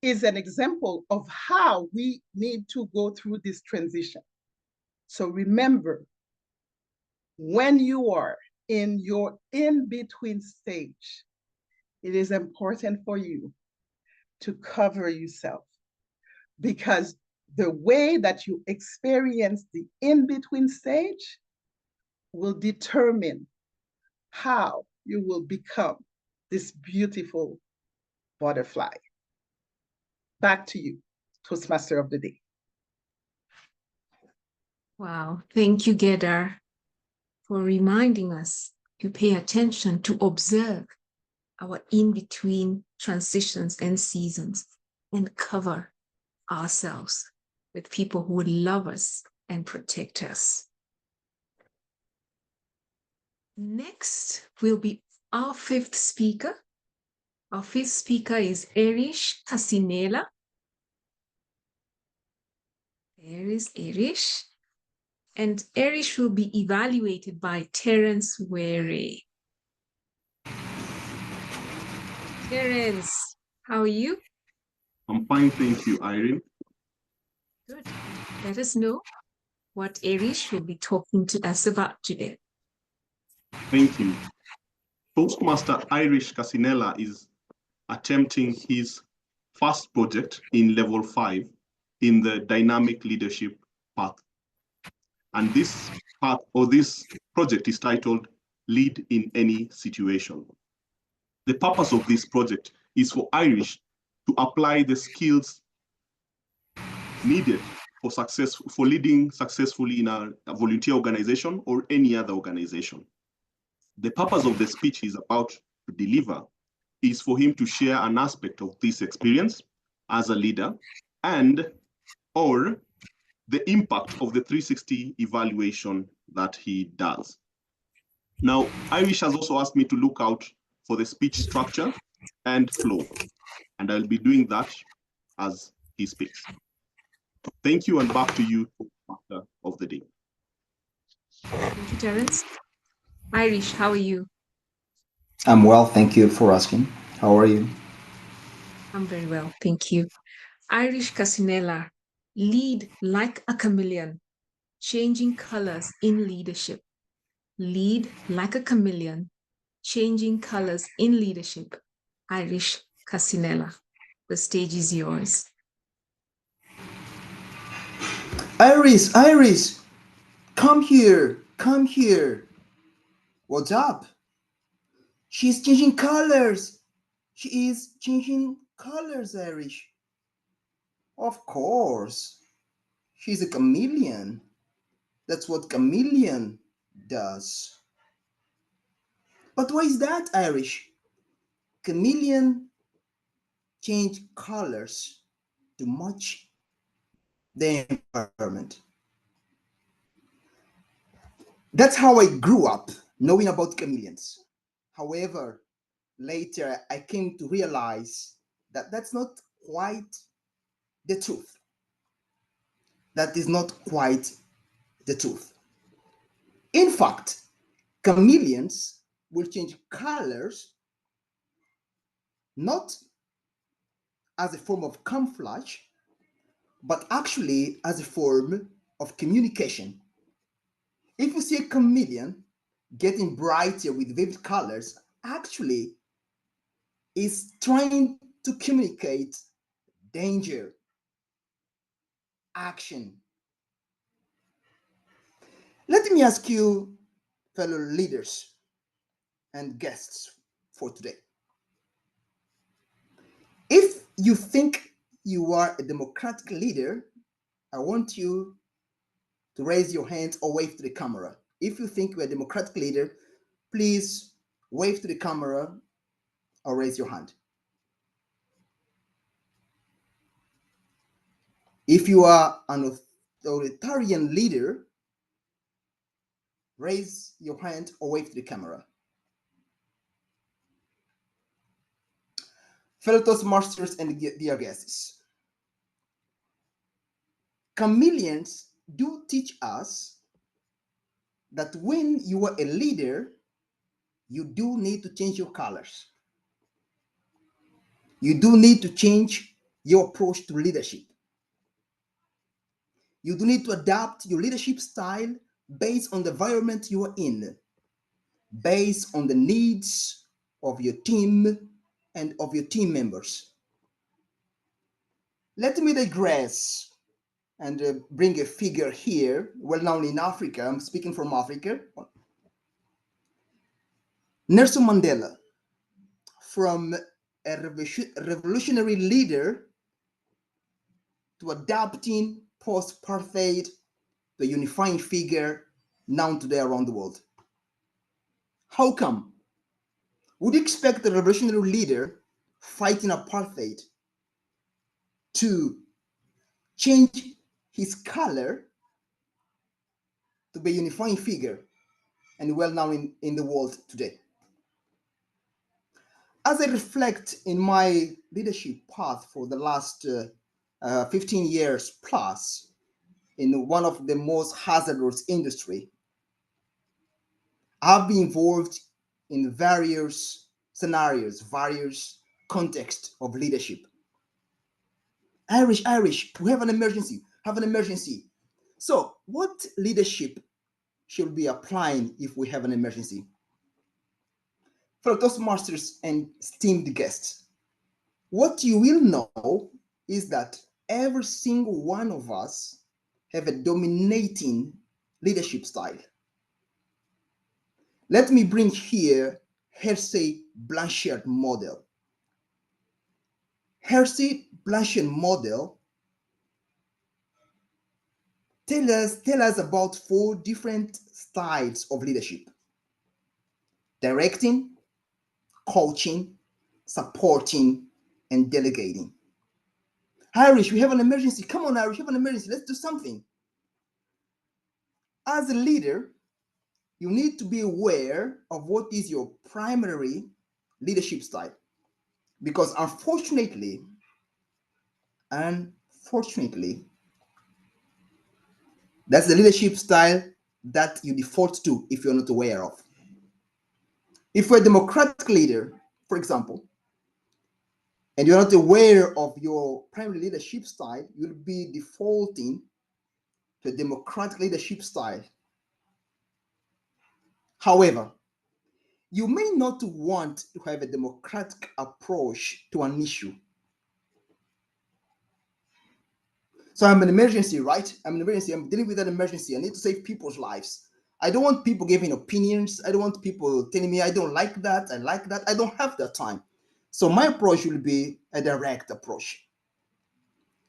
is an example of how we need to go through this transition. So remember, when you are in your in-between stage, it is important for you to cover yourself because the way that you experience the in-between stage will determine how you will become this beautiful butterfly. Back to you, Toastmaster of the Day. Wow, thank you, Guerdah, for reminding us to pay attention, to observe our in-between transitions and seasons and cover ourselves with people who would love us and protect us. Next will be our fifth speaker. Our fifth speaker is Erich Cassinela. There is Erich. And Erich will be evaluated by Terrence Whyte. Terrence, how are you? I'm fine, thank you, Irene. Good. Let us know what Erich will be talking to us about today. Thank you. Toastmaster Erich Cassinela is attempting his first project in level 5 in the dynamic leadership path. And this path or this project is titled Lead in Any Situation. The purpose of this project is for Erich to apply the skills needed for leading successfully in a volunteer organization or any other organization. The purpose of the speech he's about to deliver is for him to share an aspect of this experience as a leader and or the impact of the 360 evaluation that he does. Now, Erich has also asked me to look out for the speech structure and flow, and I'll be doing that as he speaks. Thank you, and back to you, Master of the Day. Thank you, Terrence. Erich, how are you? I'm well, thank you for asking. How are you? I'm very well, thank you. Erich Cassinela, lead like a chameleon, changing colors in leadership. Lead like a chameleon, changing colors in leadership. Erich Cassinela, the stage is yours. Iris, come here. What's up? She's changing colors. She is changing colors, Irish. Of course. She's a chameleon. That's what chameleon does. But why is that, Irish? Chameleon change colors to match the environment. That's how I grew up, knowing about chameleons. However, later I came to realize that that's not quite the truth. That is not quite the truth. In fact, chameleons will change colors not as a form of camouflage, but actually as a form of communication. If you see a chameleon getting brighter with vivid colors, actually is trying to communicate danger, action. Let me ask you, fellow leaders and guests for today. If you think you are a democratic leader, I want you to raise your hands or wave to the camera. If you think you're a democratic leader, please wave to the camera or raise your hand. If you are an authoritarian leader, raise your hand or wave to the camera. Fellow Toastmasters and dear guests, chameleons do teach us that when you are a leader, you do need to change your colors. You do need to change your approach to leadership. You do need to adapt your leadership style based on the environment you are in, based on the needs of your team and of your team members. Let me digress and bring a figure here, well known in Africa. I'm speaking from Africa. Nelson Mandela, from a revolutionary leader to adapting post-apartheid, the unifying figure known today around the world. How come? Would you expect a revolutionary leader fighting apartheid to change his color to be a unifying figure and well known in the world today? As I reflect in my leadership path for the last 15 years plus in one of the most hazardous industry, I've been involved in various scenarios, various contexts of leadership. Irish, we have an emergency, So what leadership should be applying if we have an emergency? For Toastmasters and esteemed guests, what you will know is that every single one of us have a dominating leadership style. Let me bring here Hersey Blanchard model. Hersey Blanchard model tell us about 4 different styles of leadership: directing, coaching, supporting, and delegating. Irish, we have an emergency. Come on, Irish, we have an emergency. Let's do something. As a leader, you need to be aware of what is your primary leadership style. Because unfortunately, that's the leadership style that you default to if you're not aware of. If you're a democratic leader, for example, and you're not aware of your primary leadership style, you'll be defaulting to a democratic leadership style. However, you may not want to have a democratic approach to an issue. So I'm an emergency, right? I'm an emergency. I'm dealing with an emergency. I need to save people's lives. I don't want people giving opinions. I don't want people telling me I don't like that, I like that. I don't have that time. So my approach will be a direct approach.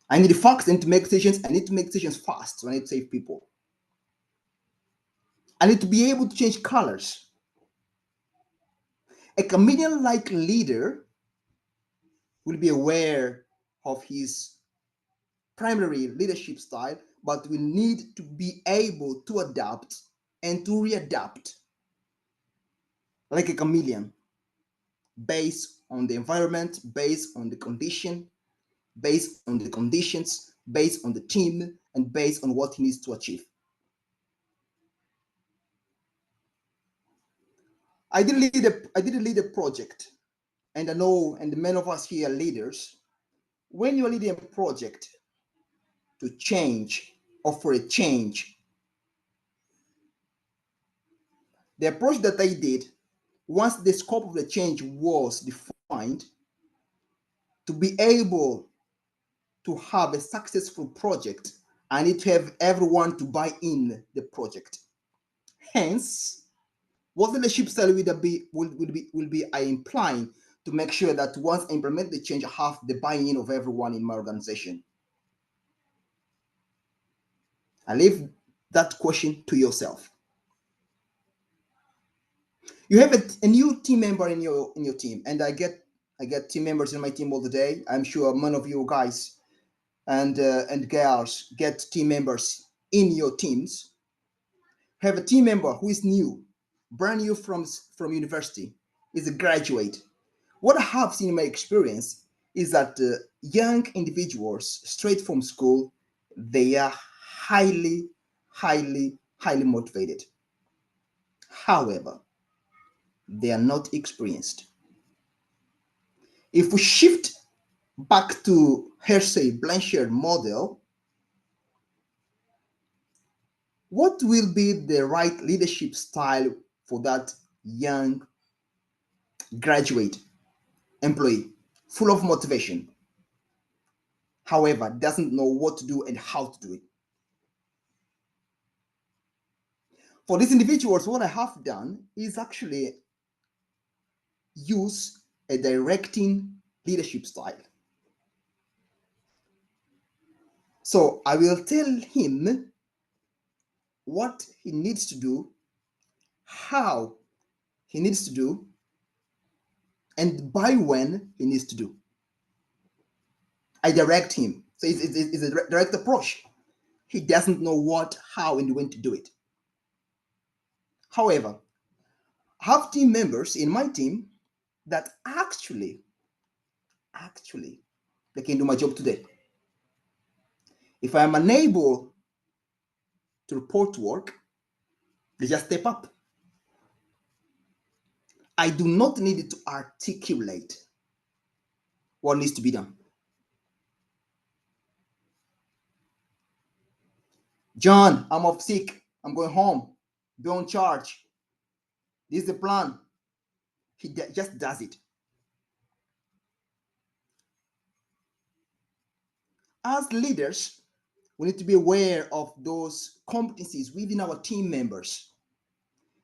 I need facts and to make decisions. I need to make decisions fast, so I need to save people. I need to be able to change colors. A chameleon-like leader will be aware of his primary leadership style, but will need to be able to adapt and to readapt like a chameleon, based on the environment, based on the condition, based on the conditions, based on the team, and based on what he needs to achieve. I did lead a project, and I know, and many of us here are leaders. When you're leading a project to change or for a change, the approach that I did, once the scope of the change was defined, to be able to have a successful project, I need to have everyone to buy in the project. Hence, what leadership style will be I implying to make sure that once I implement the change, I have the buy-in of everyone in my organization. I leave that question to yourself. You have a new team member in your team, and I get team members in my team all the day. I'm sure many of you guys and girls get team members in your teams. Have a team member who is new, brand new from university, is a graduate. What I have seen in my experience is that young individuals straight from school, they are highly motivated. However, they are not experienced. If we shift back to Hersey Blanchard model, what will be the right leadership style for that young graduate employee, full of motivation, however, doesn't know what to do and how to do it? For these individuals, what I have done is actually use a directing leadership style. So I will tell him what he needs to do, how he needs to do, and by when he needs to do. I direct him. So it's a direct approach. He doesn't know what, how, and when to do it. However, I have team members in my team that actually, they can do my job today. If I am unable to report to work, they just step up. I do not need to articulate what needs to be done. John, I'm off sick. I'm going home. Be on charge. This is the plan. He just does it. As leaders, we need to be aware of those competencies within our team members.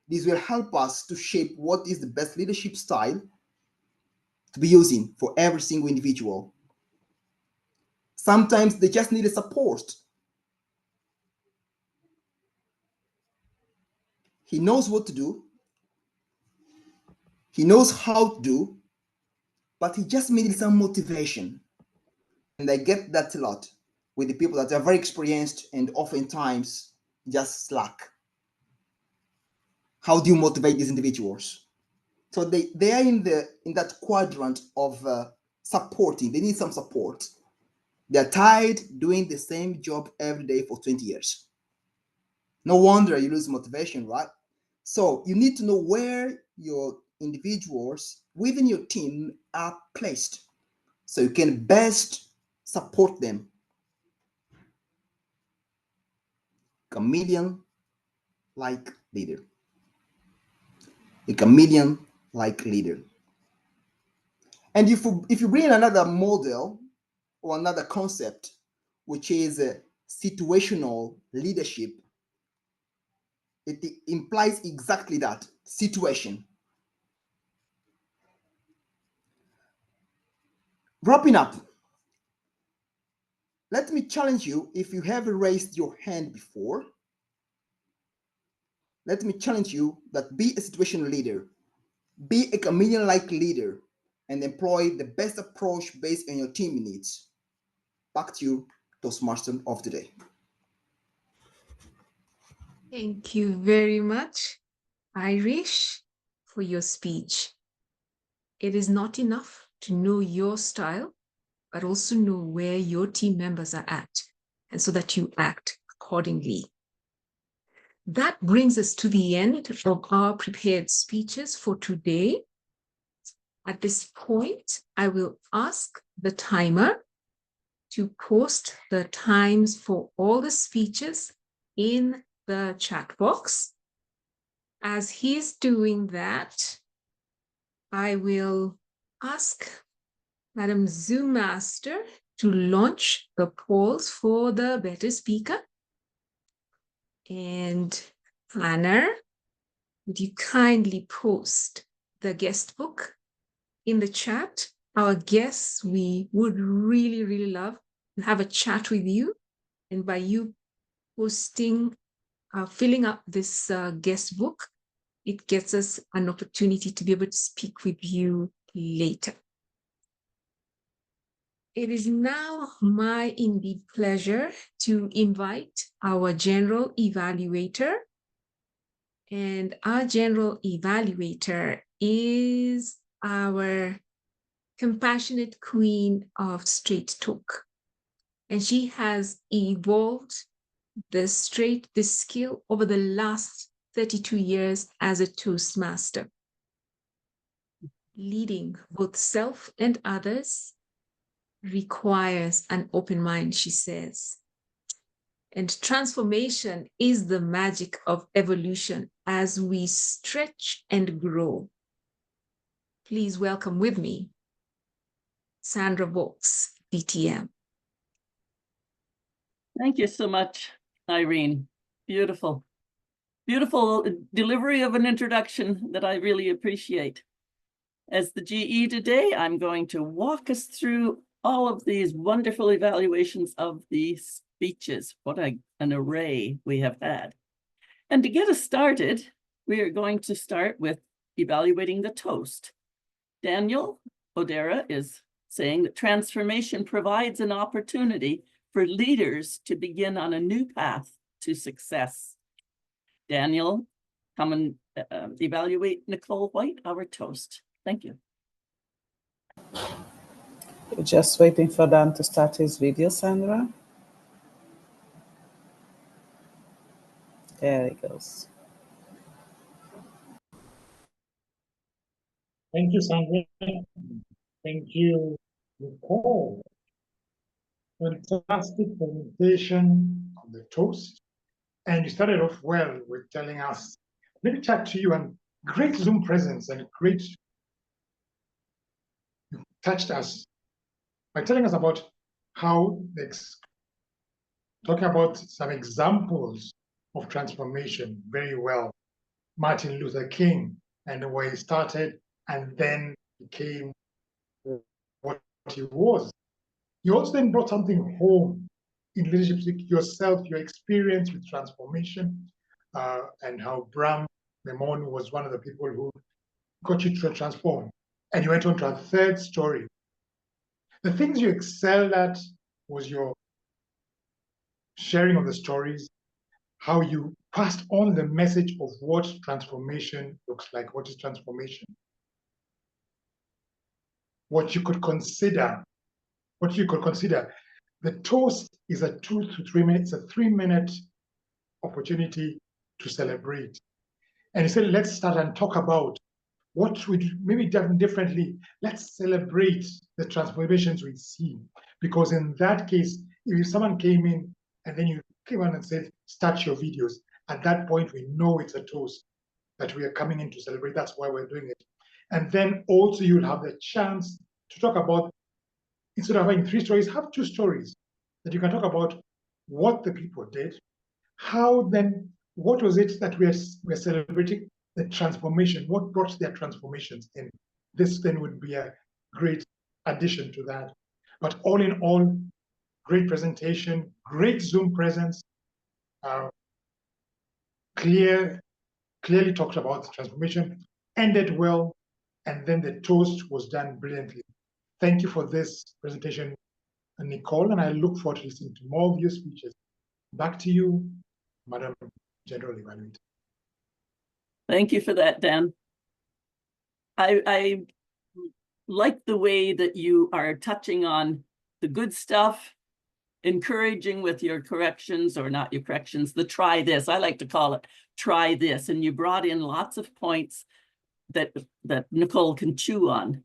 This will help us to shape what is the best leadership style to be using for every single individual. Sometimes they just need a support. He knows what to do. He knows how to do, but he just needed some motivation. And I get that a lot with the people that are very experienced and oftentimes just slack. How do you motivate these individuals? So they are in that quadrant of supporting. They need some support. They're tired doing the same job every day for 20 years. No wonder you lose motivation, right? So you need to know where your individuals within your team are placed so you can best support them. Chameleon-like leader. A chameleon-like leader. And if you bring another model or another concept, which is a situational leadership, It implies exactly that situation. Wrapping up, let me challenge you, if you have raised your hand before, let me challenge you that be a situational leader, be a chameleon-like leader, and employ the best approach based on your team needs. Back to you, Toastmaster of the day. Thank you very much, Irish, for your speech. It is not enough to know your style, but also know where your team members are at, and so that you act accordingly. That brings us to the end of our prepared speeches for today. At this point, I will ask the timer to post the times for all the speeches in the chat box. As he's doing that, I will ask Madam Zoom Master to launch the polls for the better speaker. And Planner, would you kindly post the guest book in the chat? Our guests, we would really, really love to have a chat with you. And by you posting, filling up this guest book, it gets us an opportunity to be able to speak with you later. It is now my indeed pleasure to invite our general evaluator. And our general evaluator is our compassionate queen of straight talk. And she has evolved this skill over the last 32 years as a Toastmaster, leading both self and others requires an open mind, she says. And transformation is the magic of evolution as we stretch and grow. Please welcome with me, Sandra Vaux, DTM. Thank you so much, Irene. Beautiful. Beautiful delivery of an introduction that I really appreciate. As the GE today, I'm going to walk us through all of these wonderful evaluations of the speeches. What an array we have had. And to get us started, we are going to start with evaluating the toast. Daniel Odera is saying that transformation provides an opportunity for leaders to begin on a new path to success. Daniel, come and evaluate Nicole Whyte, our toast. Thank you. We're just waiting for Dan to start his video, Sandra. There he goes. Thank you, Sandra. Thank you, Nicole. Fantastic presentation of the toast. And you started off well with telling us, let me chat to you, and great Zoom presence and great, you touched us by telling us about how, talking about some examples of transformation very well. Martin Luther King and where he started and then became what he was. You also then brought something home in leadership, yourself, your experience with transformation, and how Bram Memon was one of the people who got you to transform. And you went on to a third story. The things you excelled at was your sharing of the stories, how you passed on the message of what transformation looks like. What is transformation? What you could consider. The toast is a 2 to 3 minutes, a 3-minute opportunity to celebrate. And he said, let's start and talk about what we maybe done differently. Let's celebrate the transformations we see. Because in that case, if someone came in and then you came on and said, start your videos, at that point, we know it's a toast that we are coming in to celebrate. That's why we're doing it. And then also you'll have the chance to talk about, instead of having 3 stories, have 2 stories that you can talk about what the people did, how then what was it that we're celebrating? The transformation. What brought their transformations in? This then would be a great addition to that. But all in all, great presentation, great Zoom presence, clearly talked about the transformation, ended well, and then the toast was done brilliantly. Thank you for this presentation, Nicole, and I look forward to listening to more of your speeches. Back to you, Madam General Evaluator. Thank you for that, Dan. I like the way that you are touching on the good stuff, encouraging with your corrections, or not your corrections, the try this. I like to call it try this. And you brought in lots of points that Nicole can chew on.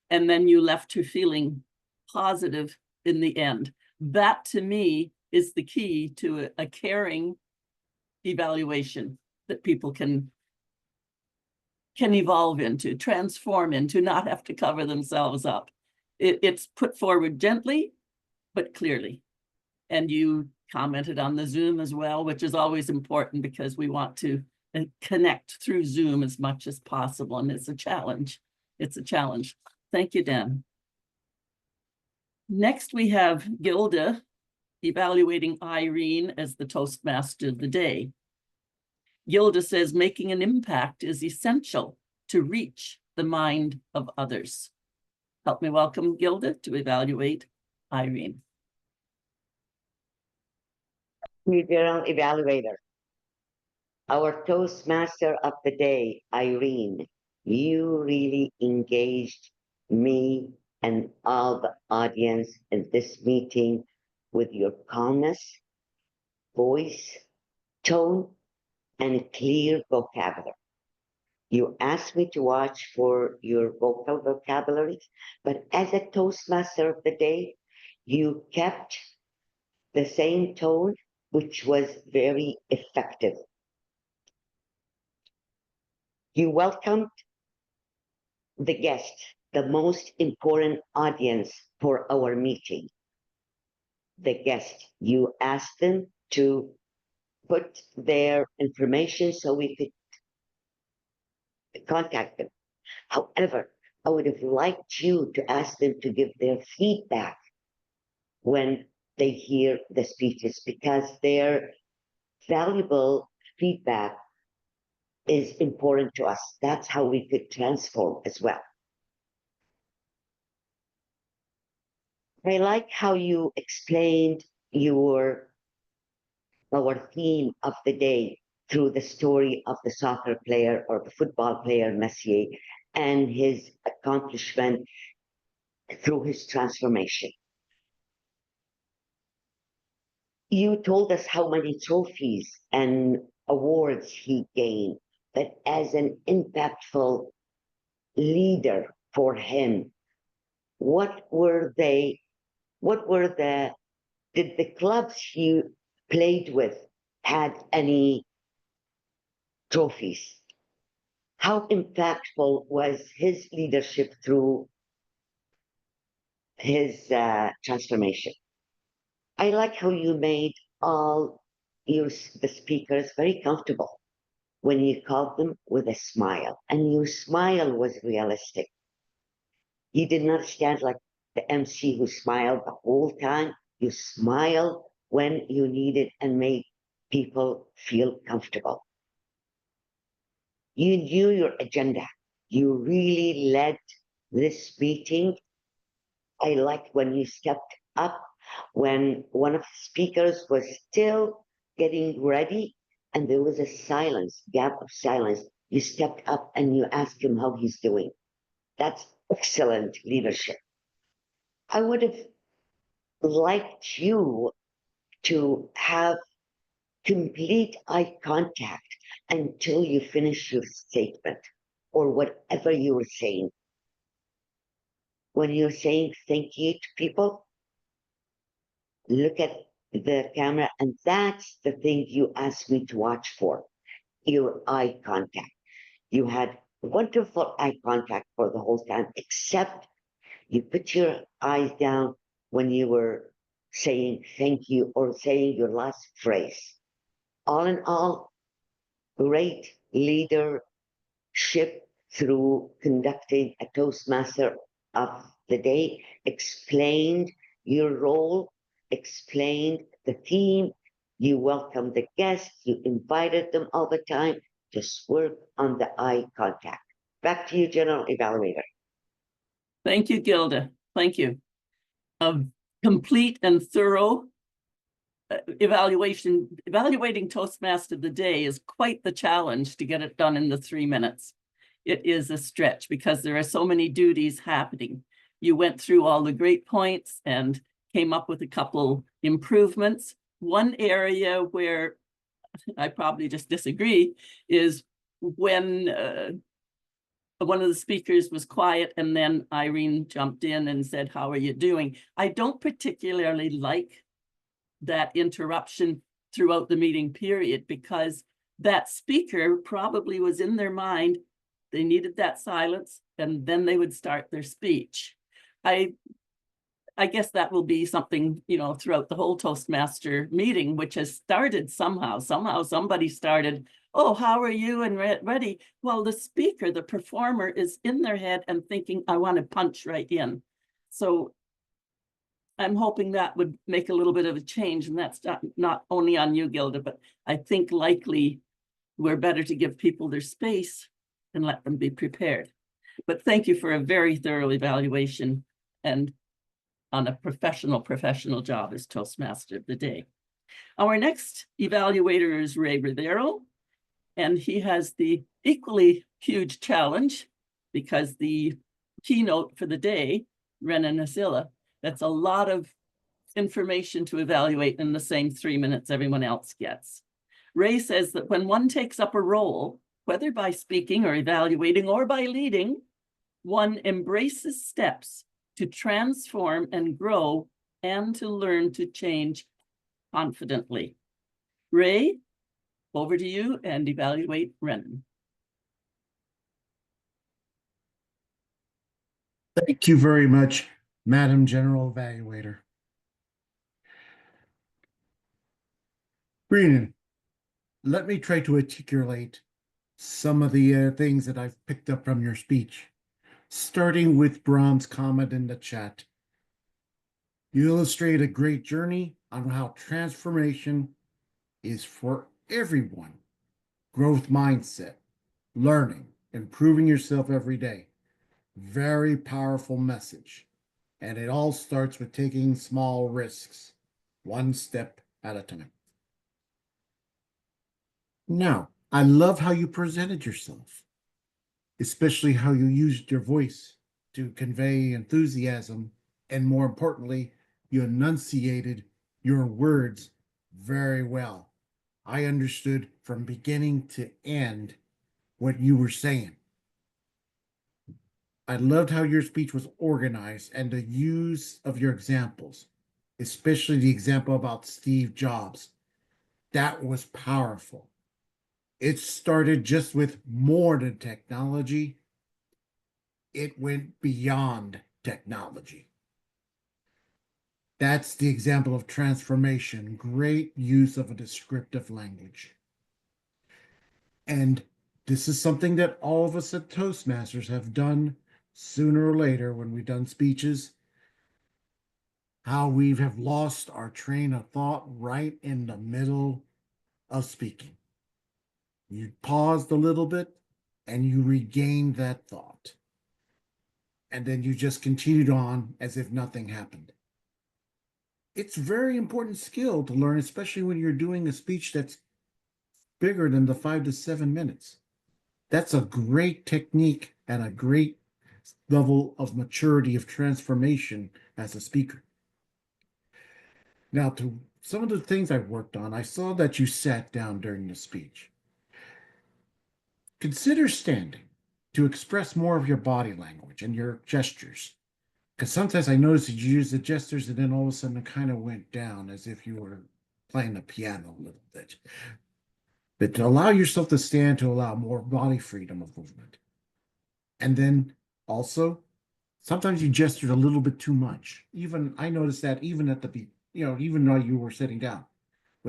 And then you left her feeling positive in the end. That, to me, is the key to a caring evaluation that people can evolve into, transform into, not have to cover themselves up. It's put forward gently, but clearly. And you commented on the Zoom as well, which is always important because we want to connect through Zoom as much as possible. And it's a challenge. It's a challenge. Thank you, Dan. Next, we have Guerdah evaluating Irene as the Toastmaster of the day. Guerdah says making an impact is essential to reach the mind of others. Help me welcome Guerdah to evaluate Irene. General Evaluator, our Toastmaster of the day, Irene, you really engaged me and all the audience in this meeting with your calmness, voice, tone, and clear vocabulary. You asked me to watch for your vocal vocabularies, but as a Toastmaster of the day, you kept the same tone, which was very effective. You welcomed the guest, the most important audience for our meeting. The guest, you asked them to put their information so we could contact them. However, I would have liked you to ask them to give their feedback when they hear the speeches, because their valuable feedback is important to us. That's how we could transform as well. I like how you explained our theme of the day through the story of the soccer player or the football player, Messi, and his accomplishment through his transformation. You told us how many trophies and awards he gained, but as an impactful leader for him, did the clubs he played with had any trophies? How impactful was his leadership through his transformation? I like how you made all the speakers very comfortable when you called them with a smile, and your smile was realistic. You did not stand like the MC who smiled the whole time. You smiled when you needed and made people feel comfortable. You knew your agenda. You really led this meeting. I liked when you stepped up, when one of the speakers was still getting ready and there was a gap of silence. You stepped up and you asked him how he's doing. That's excellent leadership. I would have liked you to have complete eye contact until you finish your statement or whatever you were saying. When you're saying thank you to people, look at the camera, and that's the thing you asked me to watch for, your eye contact. You had wonderful eye contact for the whole time, except you put your eyes down when you were saying thank you or saying your last phrase. All in all, great leadership through conducting a Toastmaster of the day, explained your role, explained the theme, you welcomed the guests, you invited them all the time, just work on the eye contact. Back to you, General Evaluator. Thank you, Guerdah. Thank you. A complete and thorough evaluating Toastmaster of the day is quite the challenge to get it done in the 3 minutes. It is a stretch because there are so many duties happening. You went through all the great points and came up with a couple improvements. One area where I probably just disagree is when one of the speakers was quiet and then Irene jumped in and said, "How are you doing?" I don't particularly like that interruption throughout the meeting period because that speaker probably was in their mind, they needed that silence and then they would start their speech. I guess that will be something, you know, throughout the whole Toastmaster meeting, which has started somehow. Somehow somebody started, "Oh, how are you?" and ready. Well, the speaker, the performer is in their head and thinking, "I want to punch right in." So I'm hoping that would make a little bit of a change. And that's not only on you, Guerdah, but I think likely we're better to give people their space and let them be prepared. But thank you for a very thorough evaluation and on a professional job as Toastmaster of the day. Our next evaluator is Ray Rivero, and he has the equally huge challenge because the keynote for the day, Renan Ercilla, that's a lot of information to evaluate in the same 3 minutes everyone else gets. Ray says that when one takes up a role, whether by speaking or evaluating or by leading, one embraces steps to transform and grow and to learn to change confidently. Ray, over to you and evaluate Renan. Thank you very much, Madam General Evaluator. Renan, let me try to articulate some of the things that I've picked up from your speech. Starting with Brahm's comment in the chat. You illustrate a great journey on how transformation is for everyone. Growth mindset, learning, improving yourself every day. Very powerful message. And it all starts with taking small risks, one step at a time. Now, I love how you presented yourself, especially how you used your voice to convey enthusiasm, and more importantly, you enunciated your words very well. I understood from beginning to end what you were saying. I loved how your speech was organized and the use of your examples, especially the example about Steve Jobs. That was powerful. It started just with more than technology. It went beyond technology. That's the example of transformation, great use of a descriptive language. And this is something that all of us at Toastmasters have done sooner or later when we've done speeches, how we have lost our train of thought right in the middle of speaking. You paused a little bit and you regained that thought. And then you just continued on as if nothing happened. It's a very important skill to learn, especially when you're doing a speech that's bigger than the 5 to 7 minutes. That's a great technique and a great level of maturity of transformation as a speaker. Now, to some of the things I worked on, I saw that you sat down during the speech. Consider standing to express more of your body language and your gestures. Because sometimes I noticed that you used the gestures and then all of a sudden it kind of went down as if you were playing the piano a little bit. But to allow yourself to stand to allow more body freedom of movement. And then also, sometimes you gestured a little bit too much. Even I noticed that even at the, even though you were sitting down.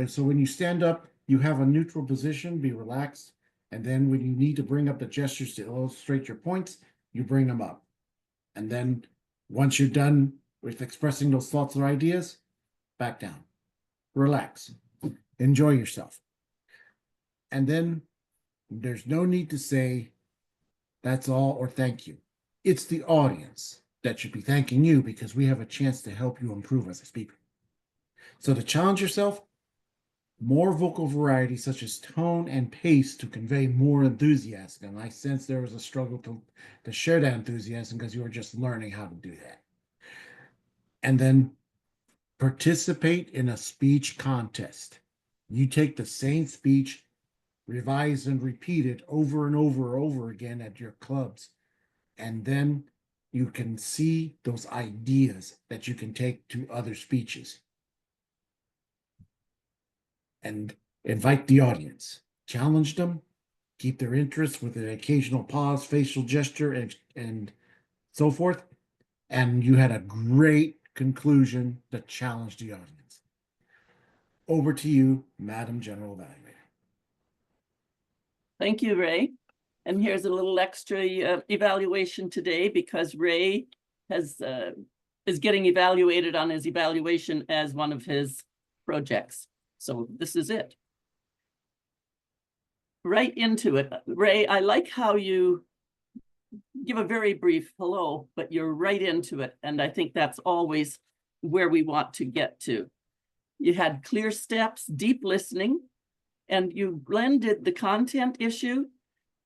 So when you stand up, you have a neutral position, be relaxed, And then when you need to bring up the gestures to illustrate your points, you bring them up. And then once you're done with expressing those thoughts or ideas, back down. Relax. Enjoy yourself. And then there's no need to say that's all or thank you. It's the audience that should be thanking you because we have a chance to help you improve as a speaker. So to challenge yourself, more vocal variety such as tone and pace to convey more enthusiasm. And I sense there was a struggle to share that enthusiasm because you were just learning how to do that. And then participate in a speech contest. You take the same speech, revise and repeat it over and over again at your clubs. And then you can see those ideas that you can take to other speeches. And invite the audience, challenge them, keep their interest with an occasional pause, facial gesture, and so forth. And you had a great conclusion that challenged the audience. Over to you, Madam General Evaluator. Thank you, Ray. And here's a little extra evaluation today because Ray is getting evaluated on his evaluation as one of his projects. So this is it. Right into it. Ray, I like how you give a very brief hello, but you're right into it. And I think that's always where we want to get to. You had clear steps, deep listening, and you blended the content issue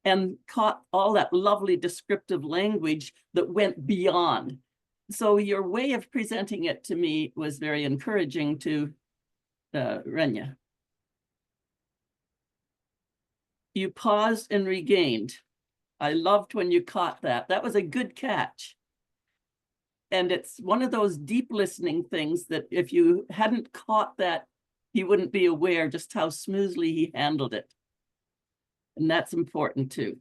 and caught all that lovely descriptive language that went beyond. So your way of presenting it to me was very encouraging to Renya. You paused and regained. I loved when you caught that. That was a good catch. And it's one of those deep listening things that if you hadn't caught that, he wouldn't be aware just how smoothly he handled it. And that's important too.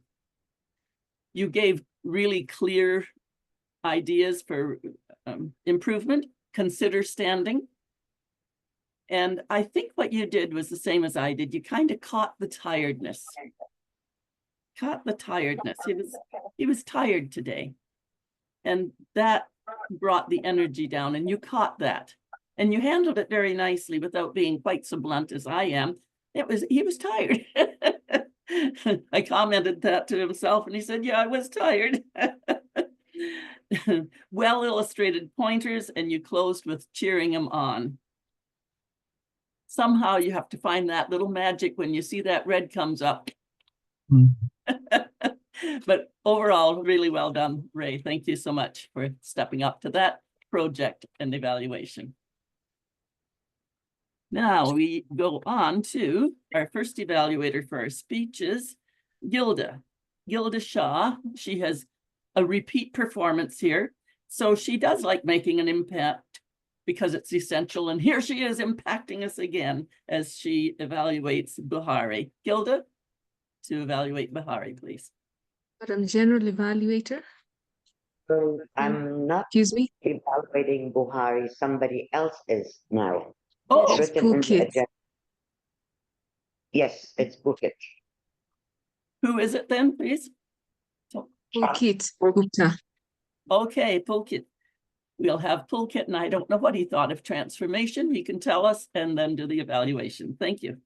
You gave really clear ideas for improvement. Consider standing. And I think what you did was the same as I did. You kind of caught the tiredness. Caught the tiredness. He was tired today. And that brought the energy down, and you caught that. And you handled it very nicely without being quite so blunt as I am. He was tired. I commented that to himself, and he said, yeah, I was tired. Well illustrated pointers, and you closed with cheering him on. Somehow you have to find that little magic when you see that red comes up. But overall, really well done, Ray. Thank you so much for stepping up to that project and evaluation. Now we go on to our first evaluator for our speeches, Guerdah. Guerdah Shah. She has a repeat performance here. So she does like making an impact because it's essential. And here she is impacting us again as she evaluates Buhari. Guerdah, to evaluate Buhari, please. Madam General Evaluator. So I'm not evaluating Buhari, somebody else is now. Oh, it's Phuket. Yes, it's Phuket. Who is it then, please? Phuket Gupta. Okay, Phuket. We'll have Phuket, and I don't know what he thought of transformation. He can tell us and then do the evaluation. Thank you.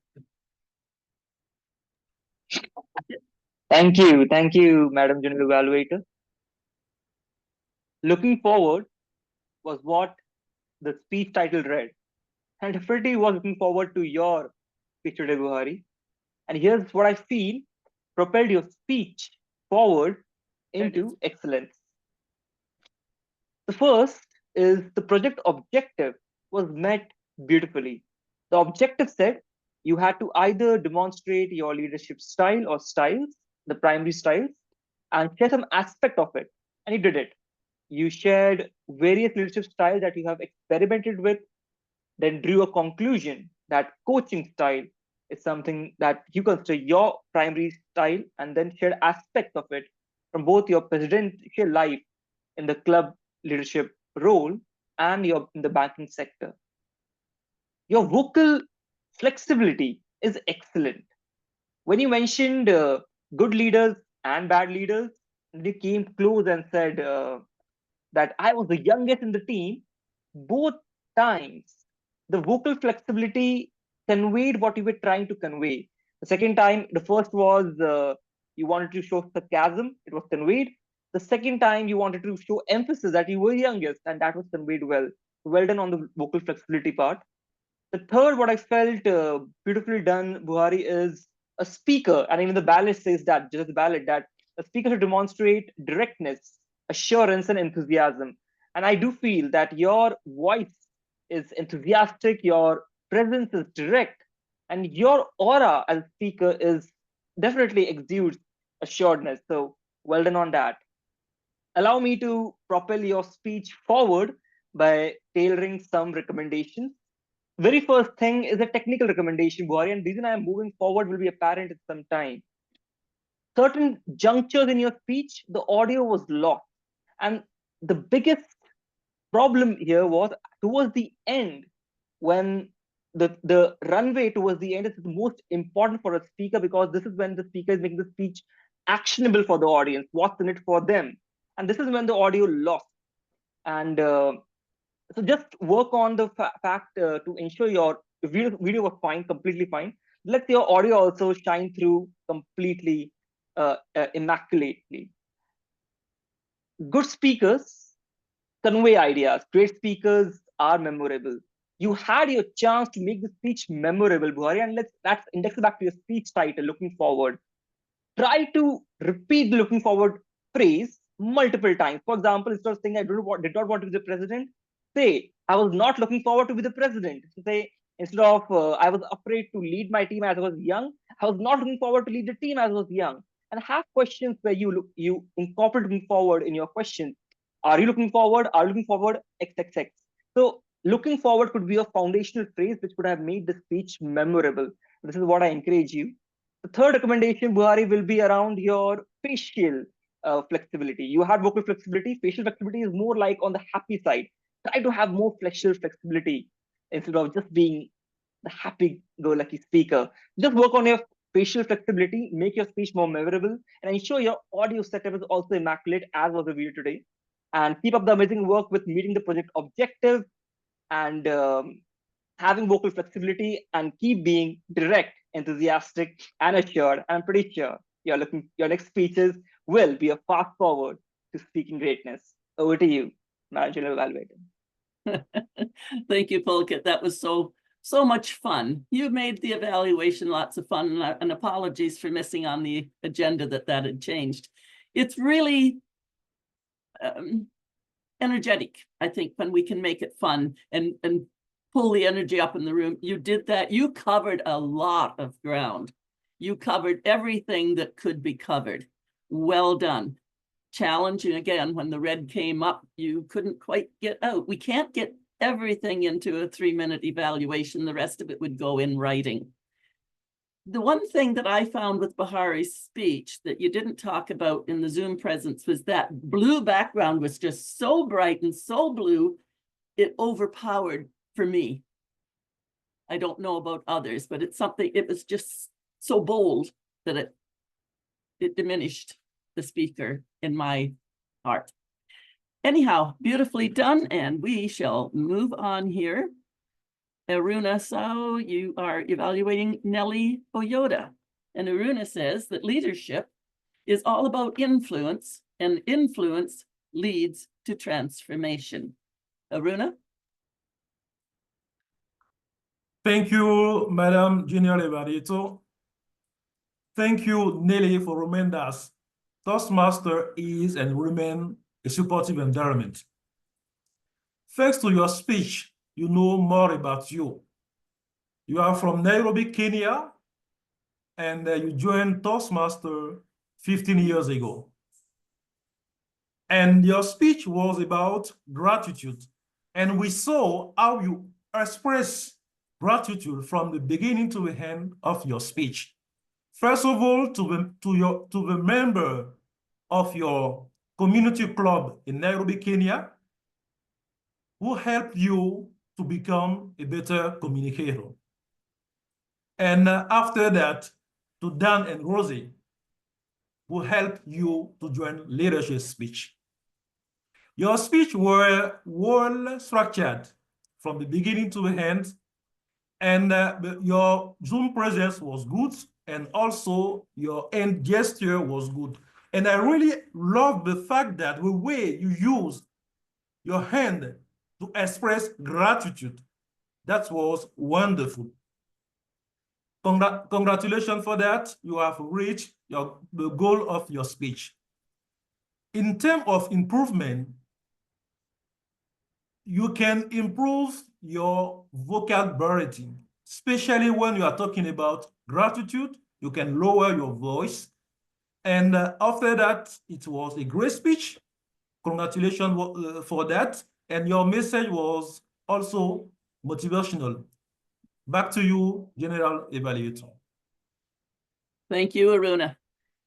Thank you, Madam General Evaluator. Looking forward was what the speech title read. And definitely was looking forward to your speech today, Buhari. And here's what I feel propelled your speech forward into excellence. The first is the project objective was met beautifully. The objective said you had to either demonstrate your leadership style or styles, the primary styles, and share some aspect of it. And you did it. You shared various leadership styles that you have experimented with, then drew a conclusion that coaching style is something that you consider your primary style, and then shared aspects of it from both your presidential life in the club leadership role and in the banking sector. Your vocal flexibility is excellent. When you mentioned good leaders and bad leaders. They came close and said that I was the youngest in the team. Both times, the vocal flexibility conveyed what you were trying to convey. The second time, the first was you wanted to show sarcasm, it was conveyed. The second time, you wanted to show emphasis that you were youngest, and that was conveyed well. Well done on the vocal flexibility part. The third, what I felt beautifully done, Buhari, is a speaker, and even the ballot says that, just the ballot, that a speaker should demonstrate directness, assurance, and enthusiasm. And I do feel that your voice is enthusiastic, your presence is direct, and your aura as a speaker is definitely exudes assuredness. So well done on that. Allow me to propel your speech forward by tailoring some recommendations. Very first thing is a technical recommendation, Buhari, and the reason I am moving forward will be apparent in some time. Certain junctures in your speech, the audio was lost. And the biggest problem here was towards the end, when the runway towards the end is the most important for a speaker, because this is when the speaker is making the speech actionable for the audience, what's in it for them. And this is when the audio lost. And so just work on the fact to ensure your video was fine, completely fine. Let your audio also shine through completely immaculately. Good speakers convey ideas. Great speakers are memorable. You had your chance to make the speech memorable, Buhari, and let's index it back to your speech title, looking forward. Try to repeat the looking forward phrase multiple times. For example, instead of saying I did not want to be the president, say I was not looking forward to be the president. So say instead of I was afraid to lead my team as I was young, I was not looking forward to lead the team as I was young. And have questions where you incorporate looking forward in your questions. Are you looking forward? Are you looking forward? XXX. So looking forward could be a foundational phrase which could have made the speech memorable. This is what I encourage you. The third recommendation, Buhari, will be around your facial flexibility. You had vocal flexibility. Facial flexibility is more like on the happy side. Try to have more facial flexibility instead of just being the happy-go-lucky speaker. Just work on your facial flexibility, make your speech more memorable, and ensure your audio setup is also immaculate, as was the video today. And keep up the amazing work with meeting the project objective and having vocal flexibility, and keep being direct, enthusiastic, and assured. I'm pretty sure your next speeches will be a fast forward to speaking greatness. Over to you, Madam General Evaluator. Thank you, Pulkit. That was so much fun. You made the evaluation lots of fun, and apologies for missing on the agenda that had changed. It's really energetic, I think, when we can make it fun and pull the energy up in the room. You did that. You covered a lot of ground. You covered everything that could be covered. Well done. Challenging again, when the red came up, you couldn't quite get out. We can't get everything into a 3-minute evaluation. The rest of it would go in writing. The one thing that I found with Buhari's speech that you didn't talk about in the Zoom presence was that blue background was just so bright and so blue, it overpowered for me. I don't know about others, but it's something, it was just so bold that it diminished the speaker in my heart. Anyhow, beautifully done, and we shall move on here. Aruna, so you are evaluating Nellie Ayodo. And Aruna says that leadership is all about influence, and influence leads to transformation. Aruna? Thank you, Madam General Evaluator. Thank you, Nellie, for reminding us Toastmaster is and remain a supportive environment. Thanks to your speech, you know more about you. You are from Nairobi, Kenya, and you joined Toastmaster 15 years ago. And your speech was about gratitude. And we saw how you express gratitude from the beginning to the end of your speech. First of all, to the member of your community club in Nairobi, Kenya, who helped you to become a better communicator. And after that, to Dan and Rosie, will help you to join leadership speech. Your speech were well structured from the beginning to the end, and your Zoom presence was good, and also your end gesture was good. And I really love the fact that the way you use your hand to express gratitude, that was wonderful. Congratulations for that. You have reached the goal of your speech. In terms of improvement, you can improve your vocabulary, especially when you are talking about gratitude. You can lower your voice. And after that, it was a great speech. Congratulations for that. And your message was also motivational. Back to you, General Evaluator. Thank you, Aruna.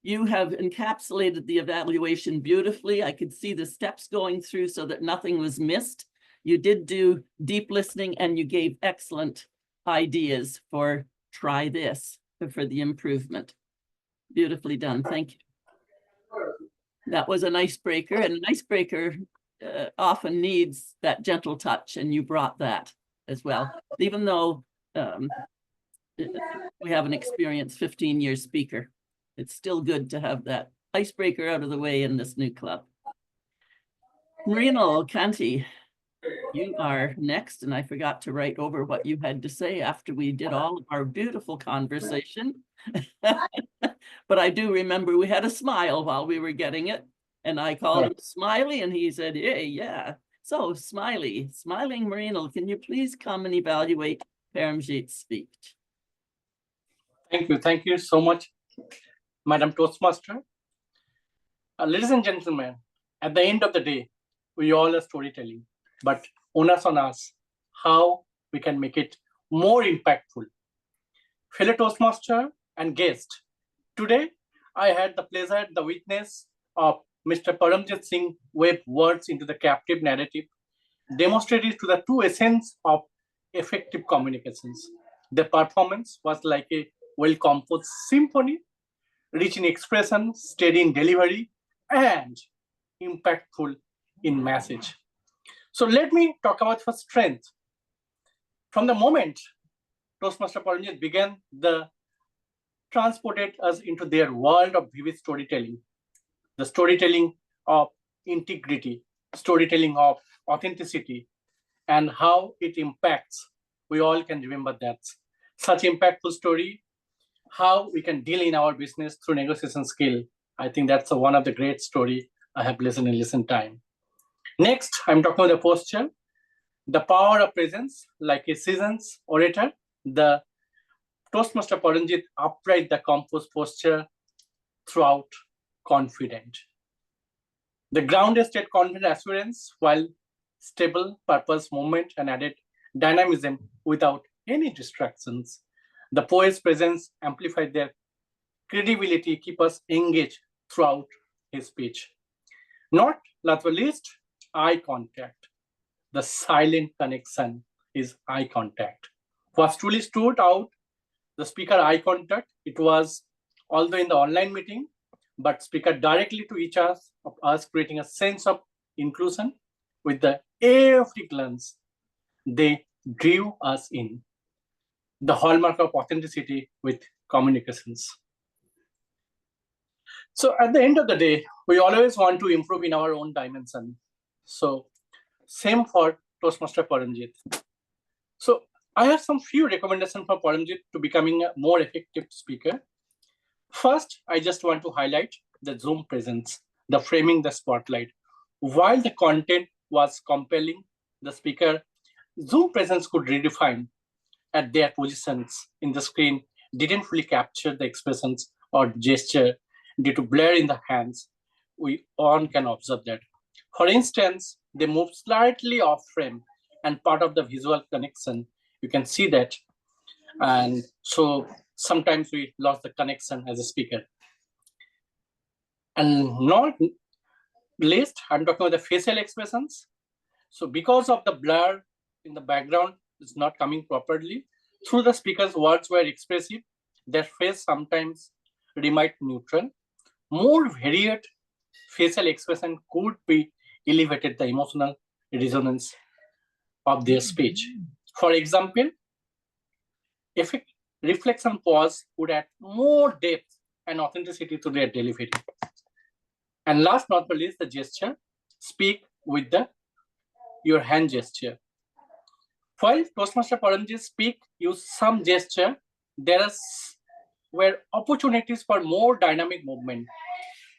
You have encapsulated the evaluation beautifully. I could see the steps going through so that nothing was missed. You did do deep listening and you gave excellent ideas for try this for the improvement. Beautifully done. Thank you. That was an icebreaker, and an icebreaker often needs that gentle touch, and you brought that as well. Even though we have an experienced 15-year speaker, it's still good to have that icebreaker out of the way in this new club. Marino Canti, you are next, and I forgot to write over what you had to say after we did all of our beautiful conversation. But I do remember we had a smile while we were getting it, and I called him Smiley, and he said, hey, yeah. So Smiley, Smiling Marino, can you please come and evaluate Paramjit's speech? Thank you so much, Madam Toastmaster. Ladies and gentlemen, at the end of the day, we all are storytelling, but onus on us how we can make it more impactful. Fellow Toastmaster and guest, today I had the pleasure, the witness of Mr. Paramjit Singh weave words into the captive narrative, demonstrated to the true essence of effective communications. The performance was like a well-composed symphony, rich in expression, steady in delivery, and impactful in message. So let me talk about her strength. From the moment Toastmaster Paramjit began, transported us into their world of vivid storytelling, the storytelling of integrity, storytelling of authenticity, and how it impacts. We all can remember that. Such impactful story, how we can deal in our business through negotiation skill. I think that's one of the great story I have listened in recent time. Next, I'm talking about the posture, the power of presence, like a seasoned orator, the Toastmaster Paramjit upright the composed posture throughout confident. The grounded state confident assurance while stable purpose movement and added dynamism without any distractions. The poet's presence amplified their credibility, keep us engaged throughout his speech. Not last but least, eye contact. The silent connection is eye contact. What truly stood out, the speaker eye contact, it was, although in the online meeting, but speaker directly to each of us, creating a sense of inclusion with the every glance. They drew us in. The hallmark of authenticity with communications. So at the end of the day, we always want to improve in our own dimension. So same for Toastmaster Paramjit. So I have some few recommendations for Paramjit to becoming a more effective speaker. First, I just want to highlight the Zoom presence, the framing the spotlight. While the content was compelling, the speaker Zoom presence could redefine at their positions in the screen, didn't fully capture the expressions or gesture due to blur in the hands. We all can observe that. For instance, they move slightly off frame and part of the visual connection, you can see that. And so sometimes we lost the connection as a speaker. And not least, I'm talking about the facial expressions. So because of the blur in the background is not coming properly, through the speaker's words were expressive, their face sometimes remained neutral. more varied facial expression could be elevated the emotional resonance of their speech. For example, if a reflection pause would add more depth and authenticity to their delivery. And last but not least, the gesture. Speak with your hand gesture. While Toastmaster Paramjit speak, use some gesture, were opportunities for more dynamic movement.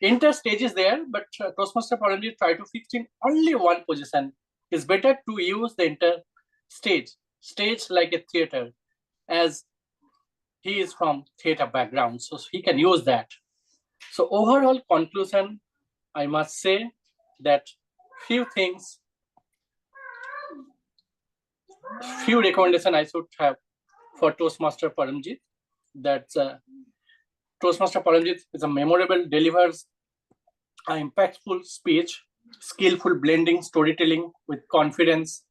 Interstage is there, but Toastmaster Paramjit try to fix in only one position. It's better to use the stage like a theater, as he is from theater background, so he can use that. So overall conclusion, I must say that few recommendations I should have for Toastmaster Paramjit. That Toastmaster Paramjit is a memorable, delivers an impactful speech, skillful blending storytelling with confidence,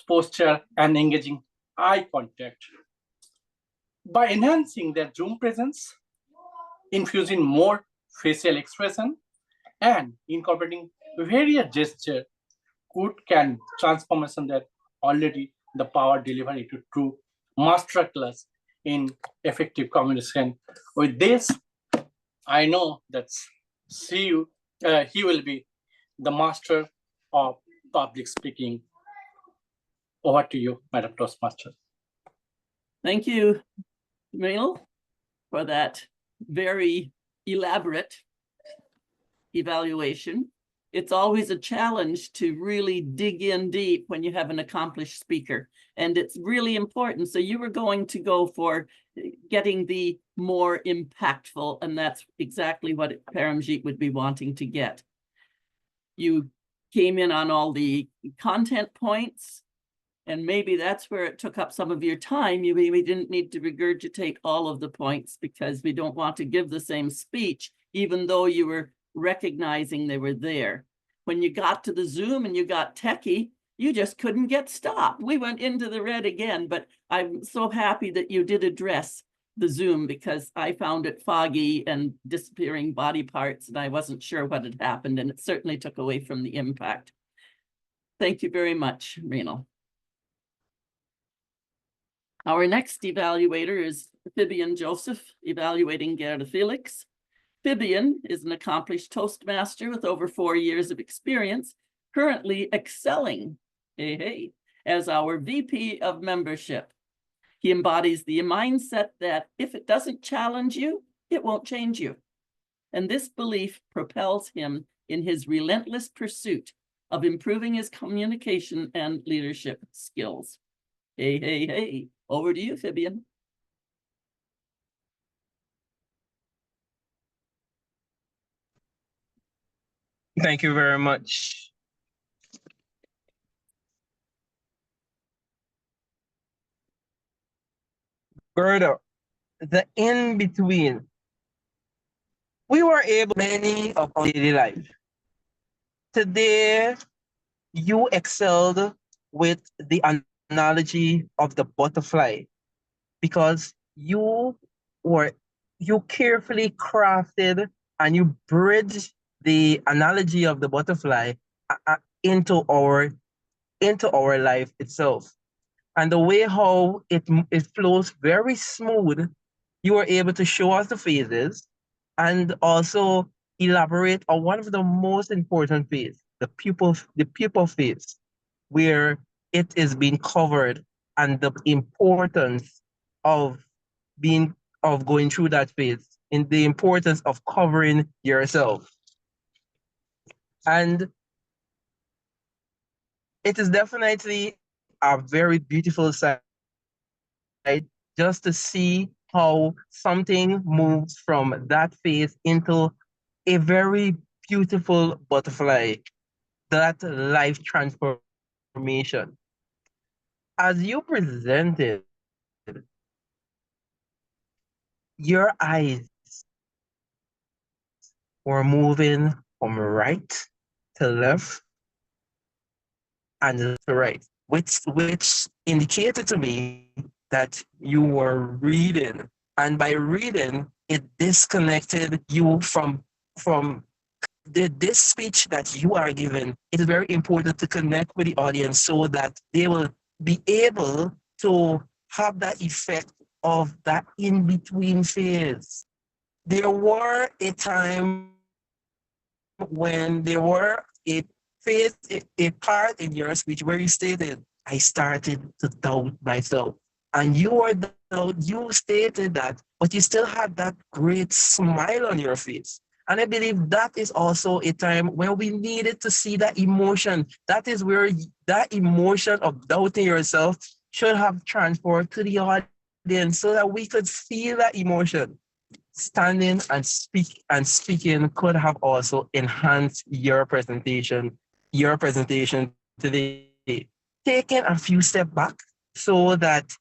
posture, and engaging eye contact. By enhancing their Zoom presence, infusing more facial expression, and incorporating various gesture, can transformation that already the power delivery to true masterclass in effective communication. With this, I know that he will be the master of public speaking. Over to you, Madam Toastmaster. Thank you, Renan, for that very elaborate evaluation. It's always a challenge to really dig in deep when you have an accomplished speaker, and it's really important. So you were going to go for getting the more impactful, and that's exactly what Paramjit would be wanting to get. You came in on all the content points, and maybe that's where it took up some of your time. You maybe didn't need to regurgitate all of the points because we don't want to give the same speech, even though you were recognizing they were there. When you got to the Zoom and you got techie, you just couldn't get stopped. We went into the red again, but I'm so happy that you did address the Zoom because I found it foggy and disappearing body parts, and I wasn't sure what had happened, and it certainly took away from the impact. Thank you very much, Renan. Our next evaluator is Fabian Joseph, evaluating Guerdah Felix. Fabian is an accomplished Toastmaster with over 4 years of experience, currently excelling as our VP of membership. He embodies the mindset that if it doesn't challenge you, it won't change you. And this belief propels him in his relentless pursuit of improving his communication and leadership skills. Over to you, Fabian. Thank you very much. Guerdah, the in-between. We were able many of our daily life. Today, you excelled with the analogy of the butterfly because you carefully crafted and you bridged the analogy of the butterfly into our life itself. And the way how it flows very smooth, you are able to show us the phases and also elaborate on one of the most important phases, the pupil phase, where it is being covered and the importance of going through that phase, and the importance of covering yourself. And it is definitely a very beautiful sight just to see how something moves from that phase into a very beautiful butterfly, that life transformation. As you presented, your eyes were moving from right to left and to right, which indicated to me that you were reading And by reading, it disconnected you from this speech that you are given. It is very important to connect with the audience so that they will be able to have that effect of that in-between phase. There were a time when there were a phase, a part in your speech where you stated, I started to doubt myself. And you stated that, but you still had that great smile on your face. And I believe that is also a time where we needed to see that emotion. That is where that emotion of doubting yourself should have transferred to the audience so that we could feel that emotion. Standing and speaking could have also enhanced your presentation today. Taking a few steps back so that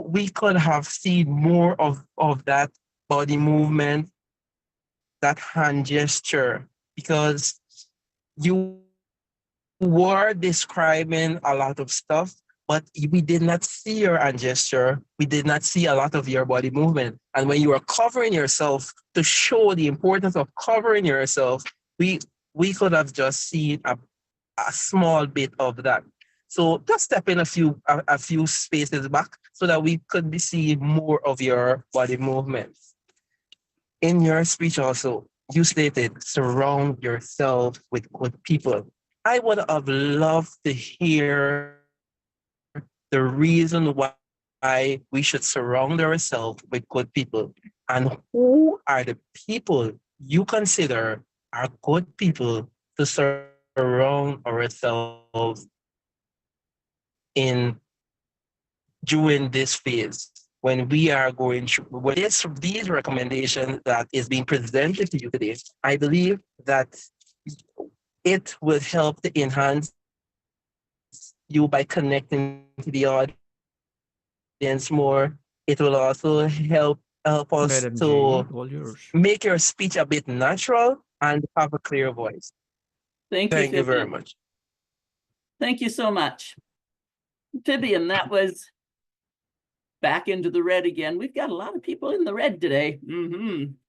we could have seen more of that body movement, that hand gesture, because you were describing a lot of stuff, but we did not see your hand gesture. We did not see a lot of your body movement. And when you were covering yourself to show the importance of covering yourself, we could have just seen a small bit of that. So just step in a few spaces back so that we could be seeing more of your body movements. In your speech also, you stated, surround yourself with good people. I would have loved to hear the reason why we should surround ourselves with good people. And who are the people you consider are good people to surround ourselves in during this phase when we are going through with these recommendations that is being presented to you today. I believe that it will help to enhance you by connecting to the audience more. It will also help us Madam to J, all yours. make your speech a bit natural and have a clear voice. Thank you very much. Thank you so much. Vivian, that was back into the red again. We've got a lot of people in the red today.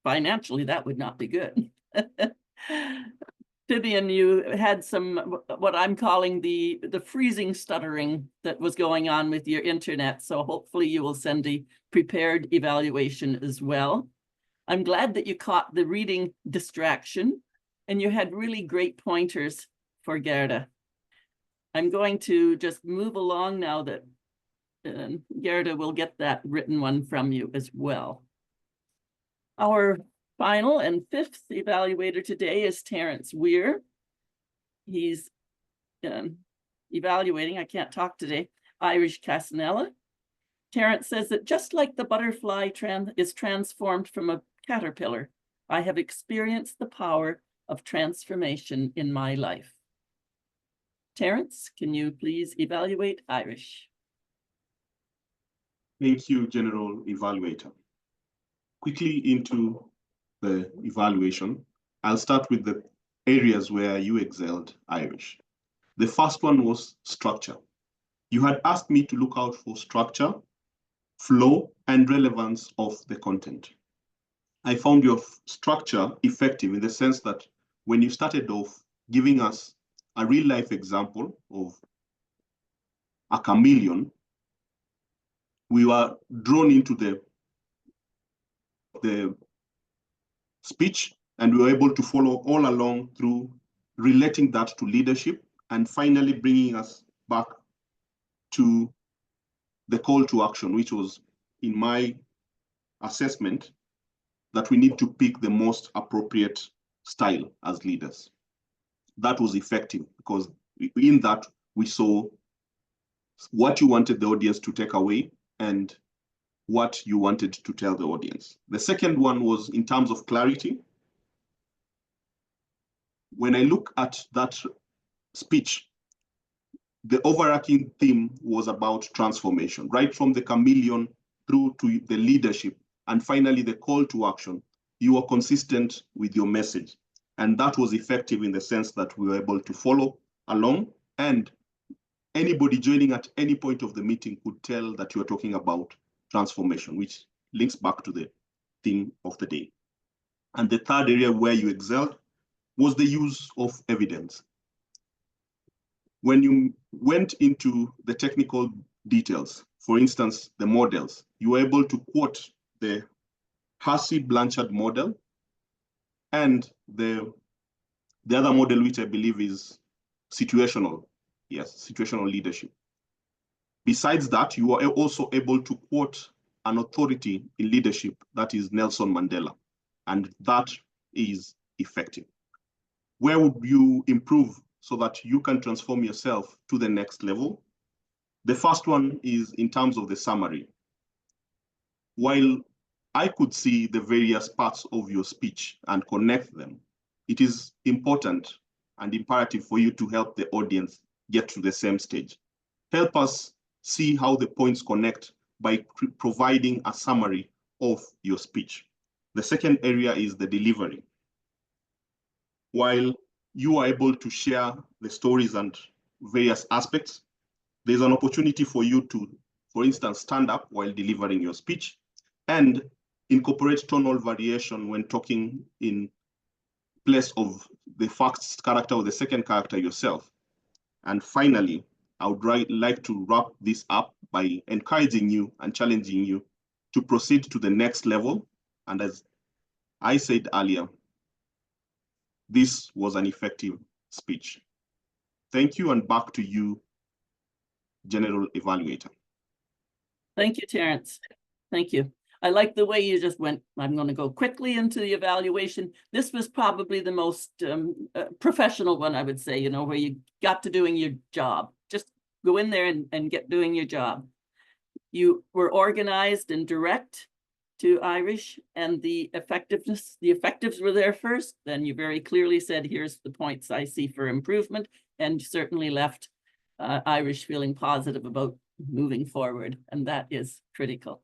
Financially, that would not be good. Vivian, you had some, what I'm calling the freezing stuttering that was going on with your internet. So hopefully you will send a prepared evaluation as well. I'm glad that you caught the reading distraction and you had really great pointers for Guerdah. I'm going to just move along now that Guerdah will get that written one from you as well. Our final and fifth evaluator today is Terrence Weir. He's evaluating, I can't talk today, Irish Cassinela. Terrence says that just like the butterfly is transformed from a caterpillar, I have experienced the power of transformation in my life. Terrence, can you please evaluate Irish? Thank you, General Evaluator. Quickly into the evaluation, I'll start with the areas where you excelled, Irish. The first one was structure. You had asked me to look out for structure, flow, and relevance of the content. I found your structure effective in the sense that when you started off giving us a real-life example of a chameleon, we were drawn into the speech, and we were able to follow all along through relating that to leadership and finally bringing us back to the call to action, which was, in my assessment, that we need to pick the most appropriate style as leaders. That was effective because in that we saw what you wanted the audience to take away and what you wanted to tell the audience. The second one was in terms of clarity. When I look at that speech, the overarching theme was about transformation, right from the chameleon through to the leadership, and finally the call to action. You were consistent with your message. And that was effective in the sense that we were able to follow along, and anybody joining at any point of the meeting could tell that you are talking about transformation, which links back to the theme of the day. And the third area where you excelled was the use of evidence. When you went into the technical details, for instance, the models, you were able to quote the Hasse-Blanchard model and the other model, which I believe is situational, yes, situational leadership. Besides that, you are also able to quote an authority in leadership, that is Nelson Mandela, and that is effective. Where would you improve so that you can transform yourself to the next level? The first one is in terms of the summary. While I could see the various parts of your speech and connect them, it is important and imperative for you to help the audience get to the same stage. Help us see how the points connect by providing a summary of your speech. The second area is the delivery. While you are able to share the stories and various aspects, there's an opportunity for you to, for instance, stand up while delivering your speech and incorporate tonal variation when talking in place of the first character or the second character yourself. And finally, I would like to wrap this up by encouraging you and challenging you to proceed to the next level. And as I said earlier, this was an effective speech. Thank you, and back to you, General Evaluator. Thank you, Terrence. Thank you. I like the way you just went. I'm going to go quickly into the evaluation. This was probably the most professional one, I would say, you know, where you got to doing your job. Just go in there and get doing your job. You were organized and direct to Irish, and the effectives were there first. Then you very clearly said, here's the points I see for improvement, and certainly left Irish feeling positive about moving forward, and that is critical.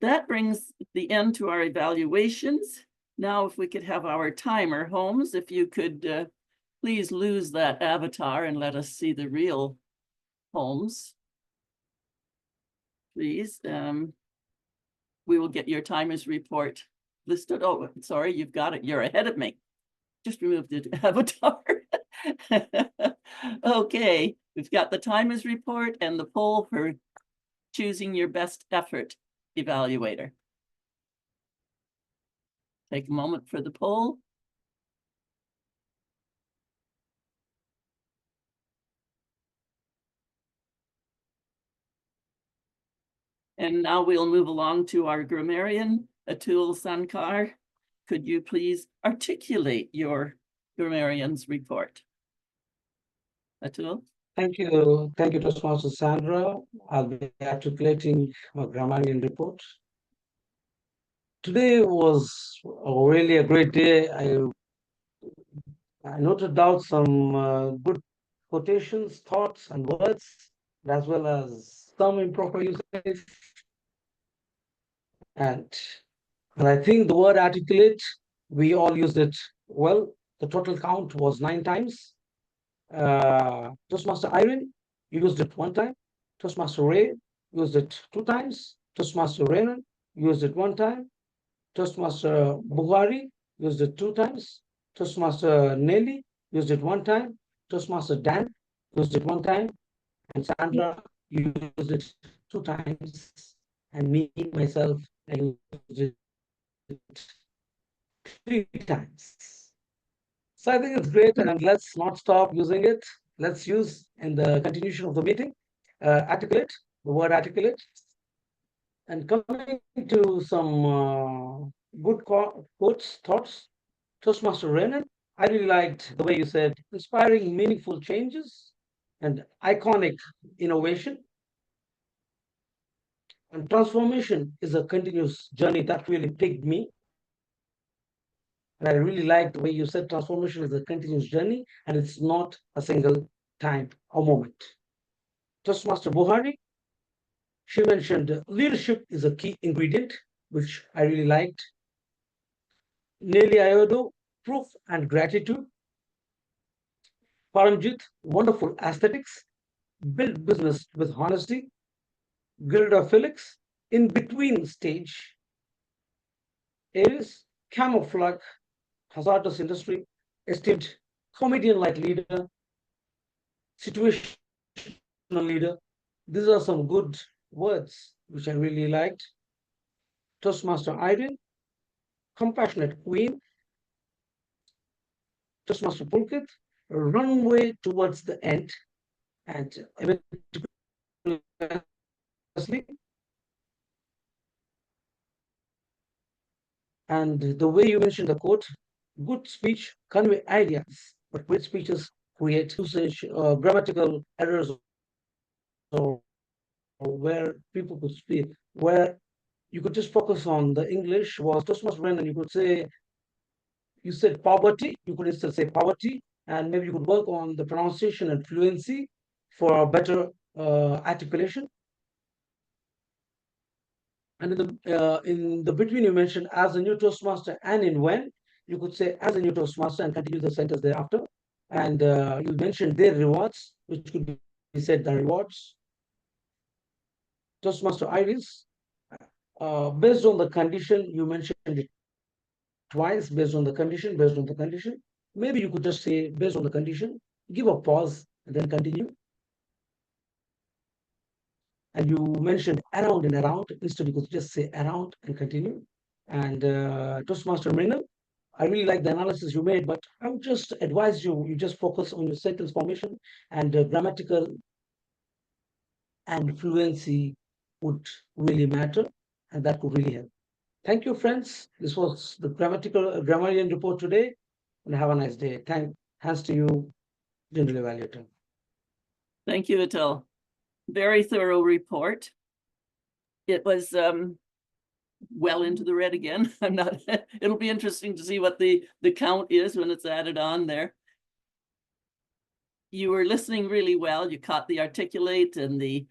That brings the end to our evaluations. Now, if we could have our timer, Holmes, if you could please lose that avatar and let us see the real Holmes. Please. We will get your timers report listed. Oh, sorry, you've got it. You're ahead of me. Just remove the avatar. Okay, we've got the timers report and the poll for choosing your best effort evaluator. Take a moment for the poll. And now we'll move along to our grammarian, Atul Sankar. Could you please articulate your grammarian's report? Atul? Thank you, Toastmaster Sandra. I'll be articulating my grammarian report. Today was really a great day. I noted down some good quotations, thoughts, and words, as well as some improper usage. And I think the word articulate, we all used it well. The total count was 9 times. Toastmaster Irene used it 1 time. Toastmaster Ray used it 2 times. Toastmaster Renan used it 1 time. Toastmaster Buhari used it 2 times. Toastmaster Nellie used it 1 time. Toastmaster Dan used it 1 time. And Sandra used it 2 times. And me, myself, I used it 3 times. So I think it's great, and let's not stop using it. Let's use in the continuation of the meeting, articulate, the word articulate. And coming to some good quotes, thoughts, Toastmaster Renan, I really liked the way you said, inspiring meaningful changes and iconic innovation. And transformation is a continuous journey. That really piqued me. And I really like the way you said transformation is a continuous journey and it's not a single time or moment. Toastmaster Buhari, she mentioned leadership is a key ingredient, which I really liked. Nellie Ayodo, proof and gratitude. Paramjit, wonderful aesthetics. Build business with honesty. Guerdah Felix, In between stage, is camouflage, hazardous industry, esteemed comedian-like leader, situational leader. These are some good words which I really liked. Toastmaster Irene, compassionate queen. Toastmaster Pulkit, runway towards the end, and and the way you mentioned the quote, good speech convey ideas, but great speeches create usage, grammatical errors, or where people could speak, where you could just focus on the English was Toastmaster Renan, you could say, you said poverty, you could instead say poverty, and maybe you could work on the pronunciation and fluency for a better articulation. And in the between, you mentioned as a new Toastmaster and in when, you could say as a new Toastmaster and continue the sentence thereafter. And you mentioned their rewards, which could be said the rewards. Toastmaster Iris, based on the condition, you mentioned it twice, based on the condition, based on the condition. Maybe you could just say based on the condition, give a pause and then continue. And you mentioned around and around, instead you could just say around and continue. And Toastmaster Renan, I really like the analysis you made, but I would just advise you just focus on your sentence formation and grammatical and fluency would really matter, and that could really help. Thank you, friends. This was the grammarian report today, and have a nice day. Hands to you, General Evaluator. Thank you, Atul. Very thorough report. It was well into the red again. I'm not. It'll be interesting to see what the count is when it's added on there. You were listening really well. You caught the articulate and the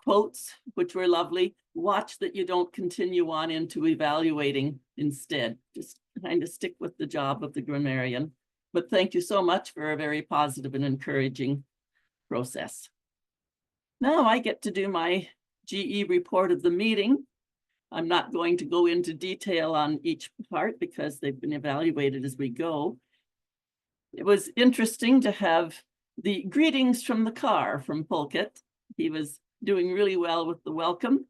quotes, which were lovely. Watch that you don't continue on into evaluating instead. Just kind of stick with the job of the grammarian. But thank you so much for a very positive and encouraging process. Now I get to do my GE report of the meeting. I'm not going to go into detail on each part because they've been evaluated as we go. It was interesting to have the greetings from the car from Pulkit. He was doing really well with the welcome.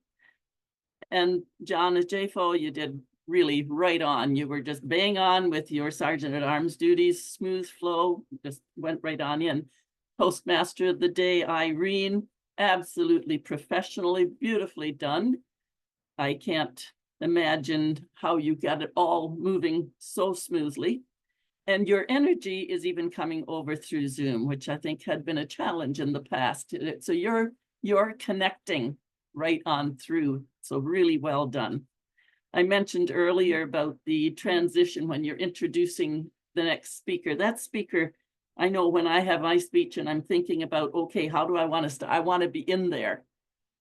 And John Ajefo, you did really right on. You were just bang on with your Sergeant at Arms duties, smooth flow, just went right on in. Postmaster of the Day, Irene, absolutely professionally, beautifully done. I can't imagine how you got it all moving so smoothly. And your energy is even coming over through Zoom, which I think had been a challenge in the past. So you're connecting right on through. So really well done. I mentioned earlier about the transition when you're introducing the next speaker. That speaker, I know when I have my speech and I'm thinking about, okay, how do I want to start? I want to be in there.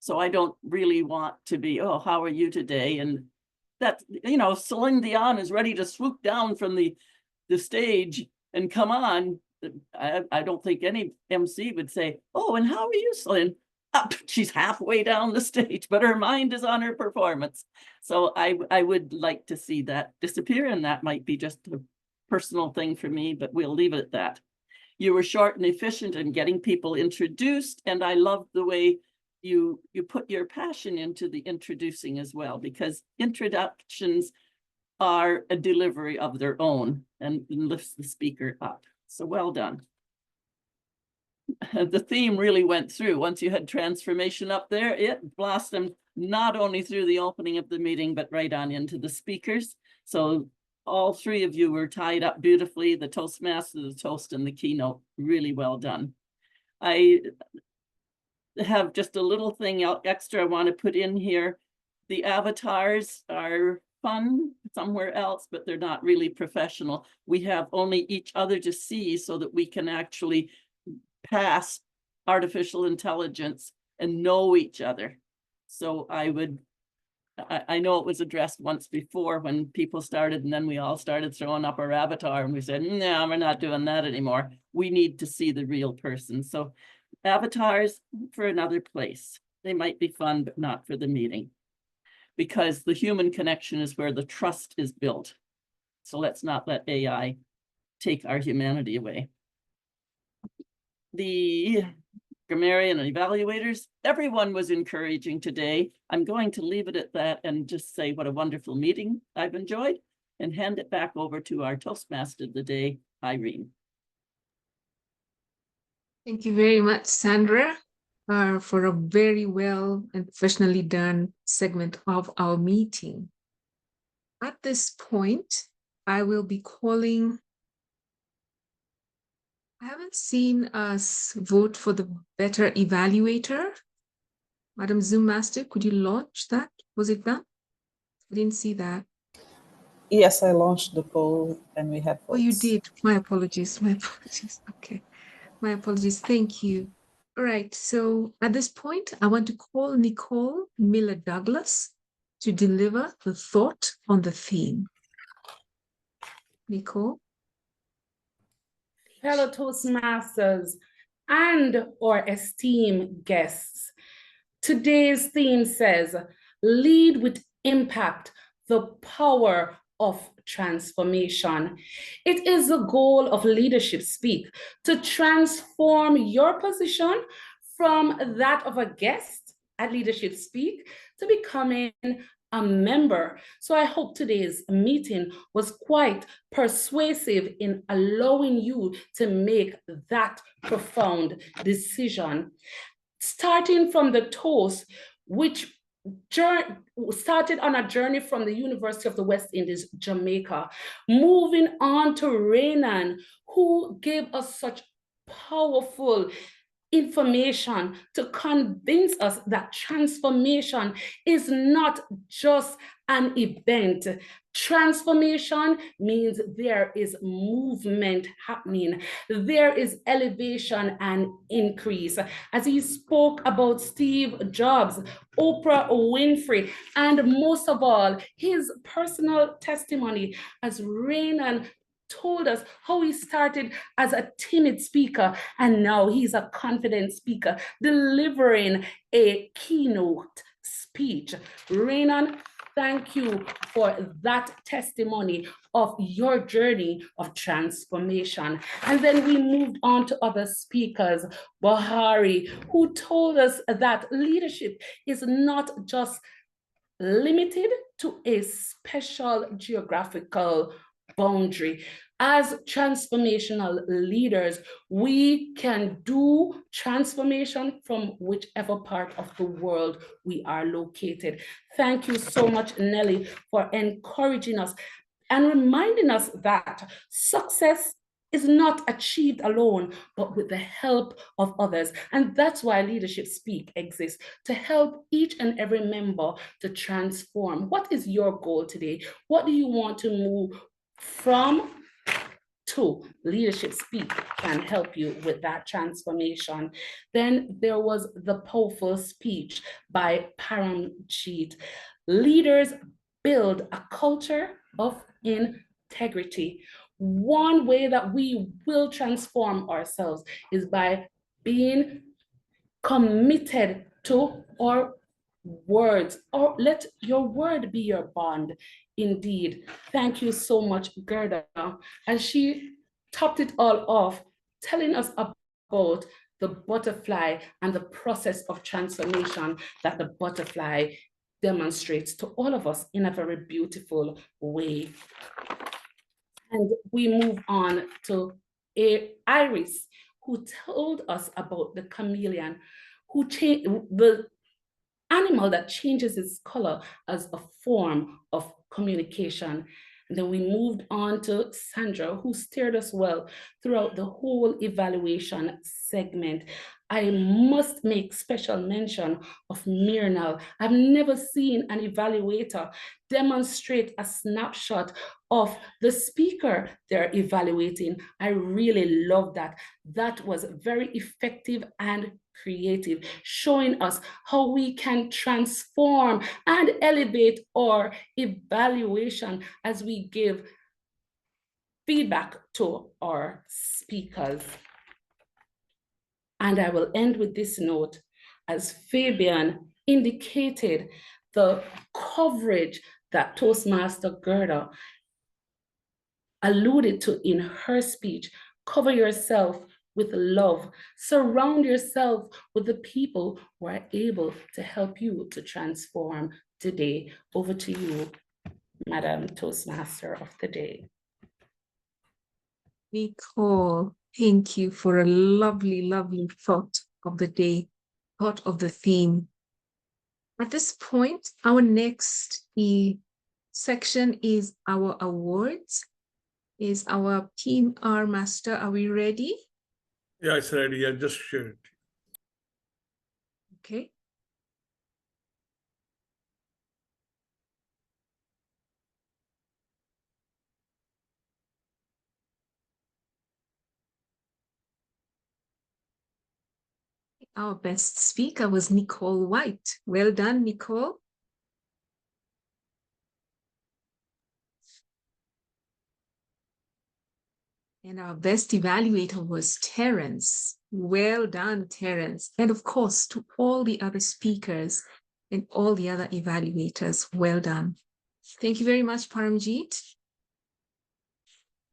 So I don't really want to be, oh, how are you today? And that, you know, Celine Dion is ready to swoop down from the stage and come on. I don't think any MC would say, oh, and how are you, Celine? She's halfway down the stage, but her mind is on her performance. So I would like to see that disappear, and that might be just a personal thing for me, but we'll leave it at that. You were short and efficient in getting people introduced, and I loved the way you put your passion into the introducing as well, because introductions are a delivery of their own and lifts the speaker up. So well done. The theme really went through. Once you had transformation up there, it blossomed not only through the opening of the meeting, but right on into the speakers. So all three of you were tied up beautifully, the Toastmaster, the toast, and the keynote. Really well done. I have just a little thing extra I want to put in here. The avatars are fun somewhere else, but they're not really professional. We have only each other to see so that we can actually pass artificial intelligence and know each other. So I know it was addressed once before when people started, and then we all started throwing up our avatar and we said, no, we're not doing that anymore. We need to see the real person. So avatars for another place. They might be fun, but not for the meeting, because the human connection is where the trust is built. So let's not let AI take our humanity away. The grammarian and evaluators, everyone was encouraging today. I'm going to leave it at that and just say what a wonderful meeting I've enjoyed and hand it back over to our Toastmaster of the day, Irene. Thank you very much, Sandra, for a very well and professionally done segment of our meeting. At this point, I will be calling. I haven't seen us vote for the better evaluator. Madam Zoom Master, could you launch that? Was it done? I didn't see that. Yes, I launched the poll and we had votes. Oh, you did. My apologies. My apologies. Okay. My apologies. Thank you. All right. So at this point, I want to call Nicole Miller-Douglas to deliver the thought on the theme. Nicole? Fellow Toastmasters and our esteemed guests, today's theme says, lead with impact, the power of transformation. It is the goal of Leadership Speak to transform your position from that of a guest at Leadership Speak to becoming a member. So I hope today's meeting was quite persuasive in allowing you to make that profound decision. Starting from the toast, which started on a journey from the University of the West Indies, Jamaica, moving on to Renan, who gave us such powerful information to convince us that transformation is not just an event. Transformation means there is movement happening. There is elevation and increase. As he spoke about Steve Jobs, Oprah Winfrey, and most of all, his personal testimony as Renan told us how he started as a timid speaker and now he's a confident speaker delivering a keynote speech. Renan, thank you for that testimony of your journey of transformation. And then we moved on to other speakers, Buhari, who told us that leadership is not just limited to a special geographical boundary. As transformational leaders, we can do transformation from whichever part of the world we are located. Thank you so much, Nellie, for encouraging us and reminding us that success is not achieved alone, but with the help of others. And that's why Leadership Speak exists, to help each and every member to transform. What is your goal today? What do you want to move from to? Leadership Speak can help you with that transformation. Then there was the powerful speech by Paramjit. Leaders build a culture of integrity. One way that we will transform ourselves is by being committed to our words, or let your word be your bond. Indeed. Thank you so much, Guerdah. And she topped it all off, telling us about the butterfly and the process of transformation that the butterfly demonstrates to all of us in a very beautiful way. And we move on to Iris, who told us about the chameleon, who the animal that changes its color as a form of communication. And then we moved on to Sandra, who steered us well throughout the whole evaluation segment. I must make special mention of Myrnal. I've never seen an evaluator demonstrate a snapshot of the speaker they're evaluating. I really love that. That was very effective and creative, showing us how we can transform and elevate our evaluation as we give feedback to our speakers. And I will end with this note. as Fabian indicated, the coverage that Toastmaster Guerdah alluded to in her speech. Cover yourself with love. Surround yourself with the people who are able to help you to transform today. Over to you, Madam Toastmaster of the day. Nicole, thank you for a lovely, lovely thought of the day, thought of the theme. At this point, our next section is our awards. Is our PR master, are we ready? Yeah, it's ready. I just shared. Okay. Our best speaker was Nicole Whyte. Well done, Nicole. And our best evaluator was Terrence. Well done, Terrence. And of course, to all the other speakers and all the other evaluators, well done. Thank you very much, Paramjit.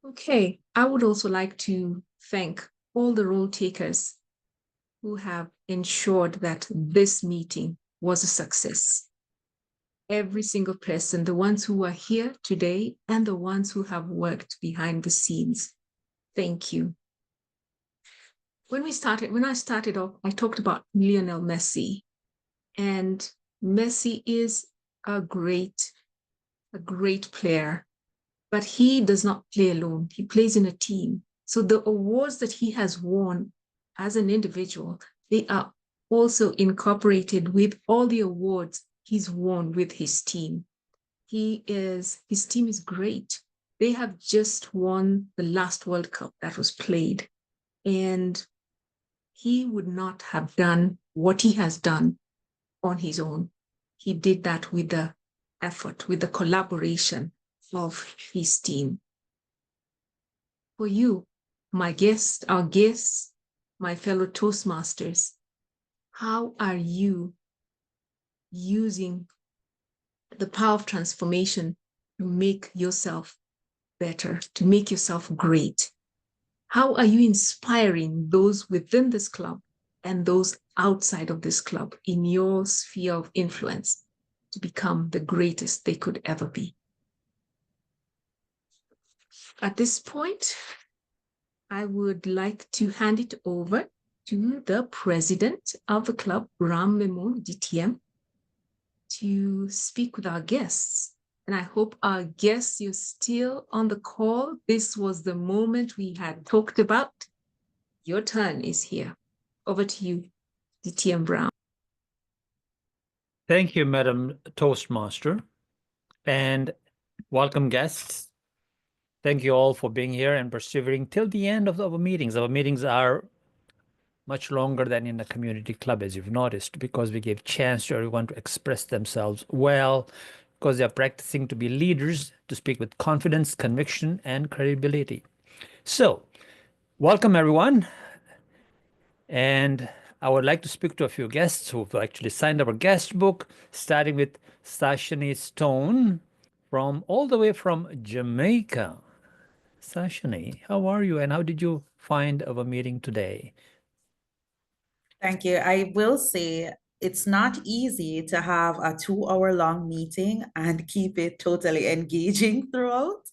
Okay, I would also like to thank all the role takers who have ensured that this meeting was a success. Every single person, the ones who are here today and the ones who have worked behind the scenes. Thank you. When I started off, I talked about Lionel Messi. And Messi is a great player, but he does not play alone. He plays in a team. So the awards that he has won as an individual, they are also incorporated with all the awards he's won with his team. His team is great. They have just won the last World Cup that was played. And he would not have done what he has done on his own. He did that with the effort, with the collaboration of his team. For you, my guests, our guests, my fellow Toastmasters, how are you using the power of transformation to make yourself better, to make yourself great? How are you inspiring those within this club and those outside of this club in your sphere of influence to become the greatest they could ever be? At this point, I would like to hand it over to the president of the club, Ram Memon DTM, to speak with our guests. And I hope our guests, you're still on the call. This was the moment we had talked about. Your turn is here. Over to you, DTM Brown. Thank you, Madam Toastmaster, and welcome guests. Thank you all for being here and persevering till the end of our meetings. Our meetings are much longer than in a community club, as you've noticed, because we give chance to everyone to express themselves well, because they're practicing to be leaders, to speak with confidence, conviction, and credibility. So, welcome everyone. And I would like to speak to a few guests who've actually signed our guest book, starting with Sashini Stone, all the way from Jamaica. Sashini, how are you and how did you find our meeting today? Thank you. I will say it's not easy to have a 2-hour-long meeting and keep it totally engaging throughout,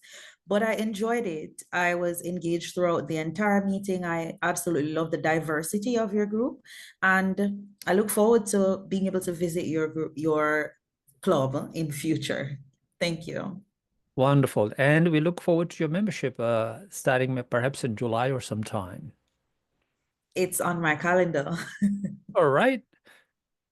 but I enjoyed it. I was engaged throughout the entire meeting. I absolutely love the diversity of your group, and I look forward to being able to visit your group, your club in future. Thank you. Wonderful. And we look forward to your membership starting perhaps in July or sometime. It's on my calendar. All right.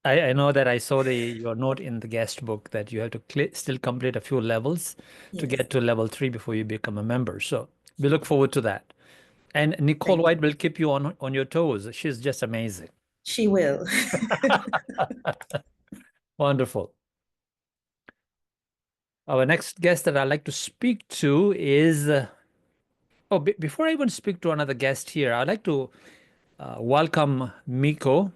I know that I saw your note in the guest book that you have to still complete a few levels to get to level 3 before you become a member. So we look forward to that. And Nicole Whyte will keep you on your toes. She's just amazing. She will. Wonderful. Our next guest that I'd like to speak to is, before I even speak to another guest here, I'd like to welcome Miko,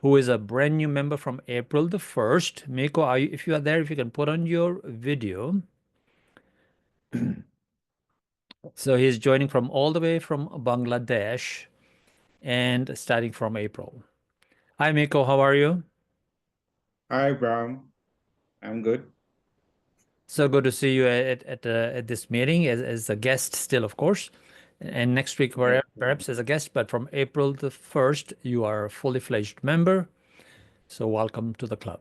who is a brand new member from April the 1st. Miko, if you are there, if you can put on your video. So he's joining from all the way from Bangladesh and starting from April. Hi, Miko, how are you? Hi, Bram. I'm good. So good to see you at this meeting as a guest still, of course. And next week, perhaps as a guest, but from April the 1st, you are a fully fledged member. So welcome to the club.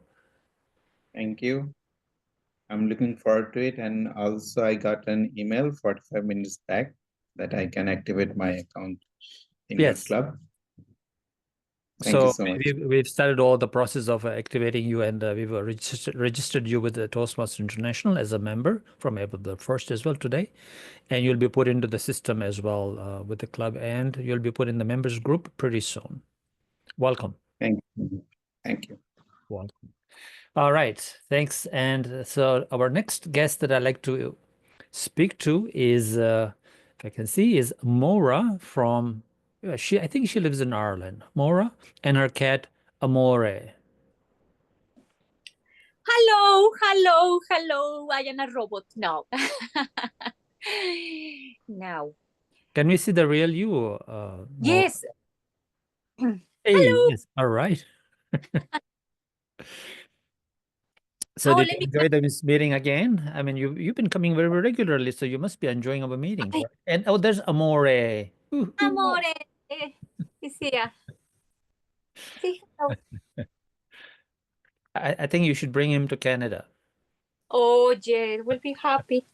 Thank you. I'm looking forward to it. And also, I got an email 45 minutes back that I can activate my account in your club. Thank you so much. We've started all the process of activating you, and we've registered you with the Toastmasters International as a member from April the 1st as well today. And you'll be put into the system as well with the club, and you'll be put in the members group pretty soon. Welcome. Thank you. Thank you. Welcome. All right. Thanks. And so our next guest that I'd like to speak to is, if I can see, is Maura from, I think she lives in Ireland. Maura and her cat, Amore. Hello, hello, hello. I am a robot now. Now. Can we see the real you? Maura? Yes. Hey, Hello. yes. All right. So did you enjoy this meeting again? I mean, you've been coming very regularly, so you must be enjoying our meetings. Right? And oh, there's Amore. Amore is here. Say hello. I think you should bring him to Canada. Oh, yeah, we'll be happy.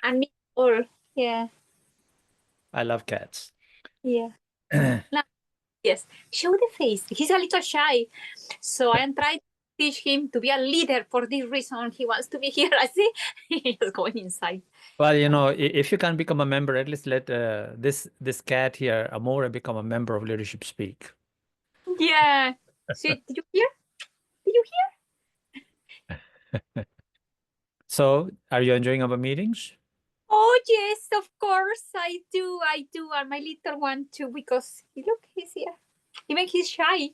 And me, or yeah, I love cats. yeah. Yes, show the face. He's a little shy, so I am trying to teach him to be a leader. For this reason, he wants to be here. I see he's going inside. Well, you know, if you can't become a member, at least let this cat here, Amore, become a member of Leadership Speak. Yeah. See, did you hear? Did you hear? So, are you enjoying our meetings? Oh, yes, of course, I do. I do. And my little one too, because look, he's here. Even he's shy.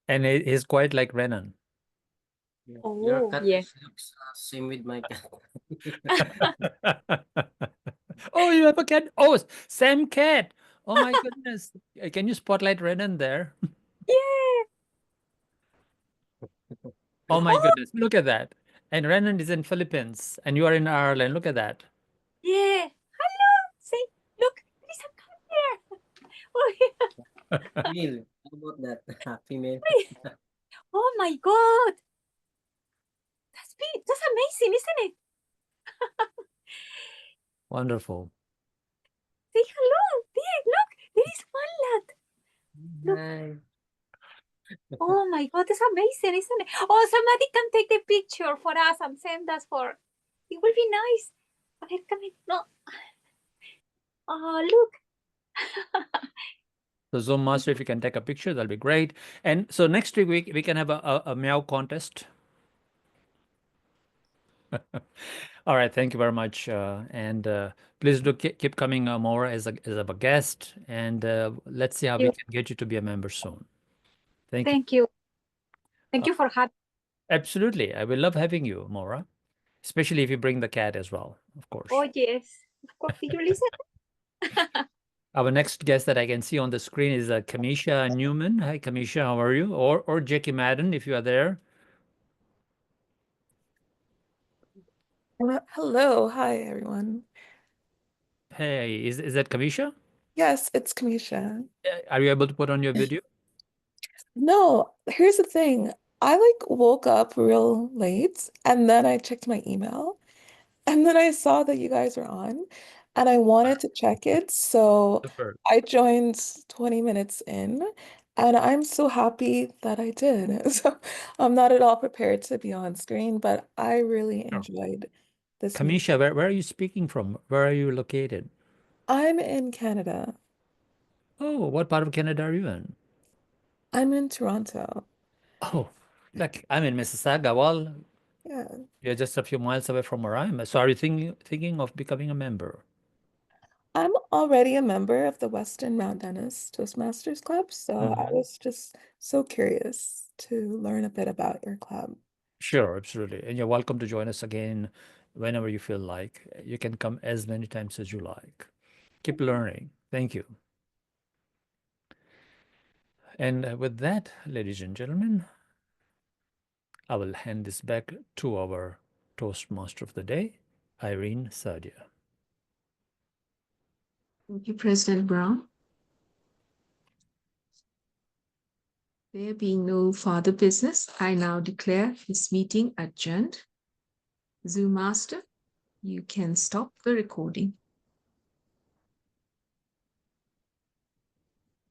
And he's quite like Renan. Oh, yeah. Looks same with my cat. Oh, you have a cat? Oh, same cat. Oh my goodness. Can you spotlight Renan there? Yeah. Oh my goodness. Look at that. And Renan is in Philippines and you are in Ireland. Look at that. Yeah. Hello. See, look, there's a cat here. Oh, yeah. Really? How about that? Female. Oh my God. That's amazing, isn't it? Wonderful. Say hello. There, look, there is one lad. Look. Oh my God, that's amazing, isn't it? Oh, somebody can take the picture for us and send us for. It will be nice. A ver, come in. No. Oh, look. So Zoom Master, if you can take a picture, that'll be great. And so next week we can have a meow contest. All right, thank you very much, and please do keep coming more as a guest, and let's see how we can get you to be a member soon. Thank you. Thank you for having. Absolutely, I will love having you, Maura, especially if you bring the cat as well, of course. Oh yes, of course. Did you listen? Our next guest that I can see on the screen is Kamisha Newman. Hi, Kamisha, how are you? Or Jackie Madden, if you are there. Hello, hi everyone. Hey, is that Kamisha? Yes, it's Kamisha. Are you able to put on your video? No, here's the thing. I woke up real late and then I checked my email and then I saw that you guys were on and I wanted to check it. So I joined 20 minutes in and I'm so happy that I did. So I'm not at all prepared to be on screen, but I really enjoyed this meeting. Kamisha, where are you speaking from? Where are you located? I'm in Canada. Oh, what part of Canada are you in? I'm in Toronto. Oh, like I'm in Mississauga. Well, Yeah. you're just a few miles away from where I am. So are you thinking of becoming a member? I'm already a member of the Western Mount Dennis Toastmasters Club, so I was just so curious to learn a bit about your club. Sure, absolutely. And you're welcome to join us again whenever you feel like. You can come as many times as you like. Keep learning. Thank you. And with that, ladies and gentlemen, I will hand this back to our Toastmaster of the day, Irene Sadia. Thank you, President Brown. There being no further business, I now declare this meeting adjourned. Zoom Master, you can stop the recording.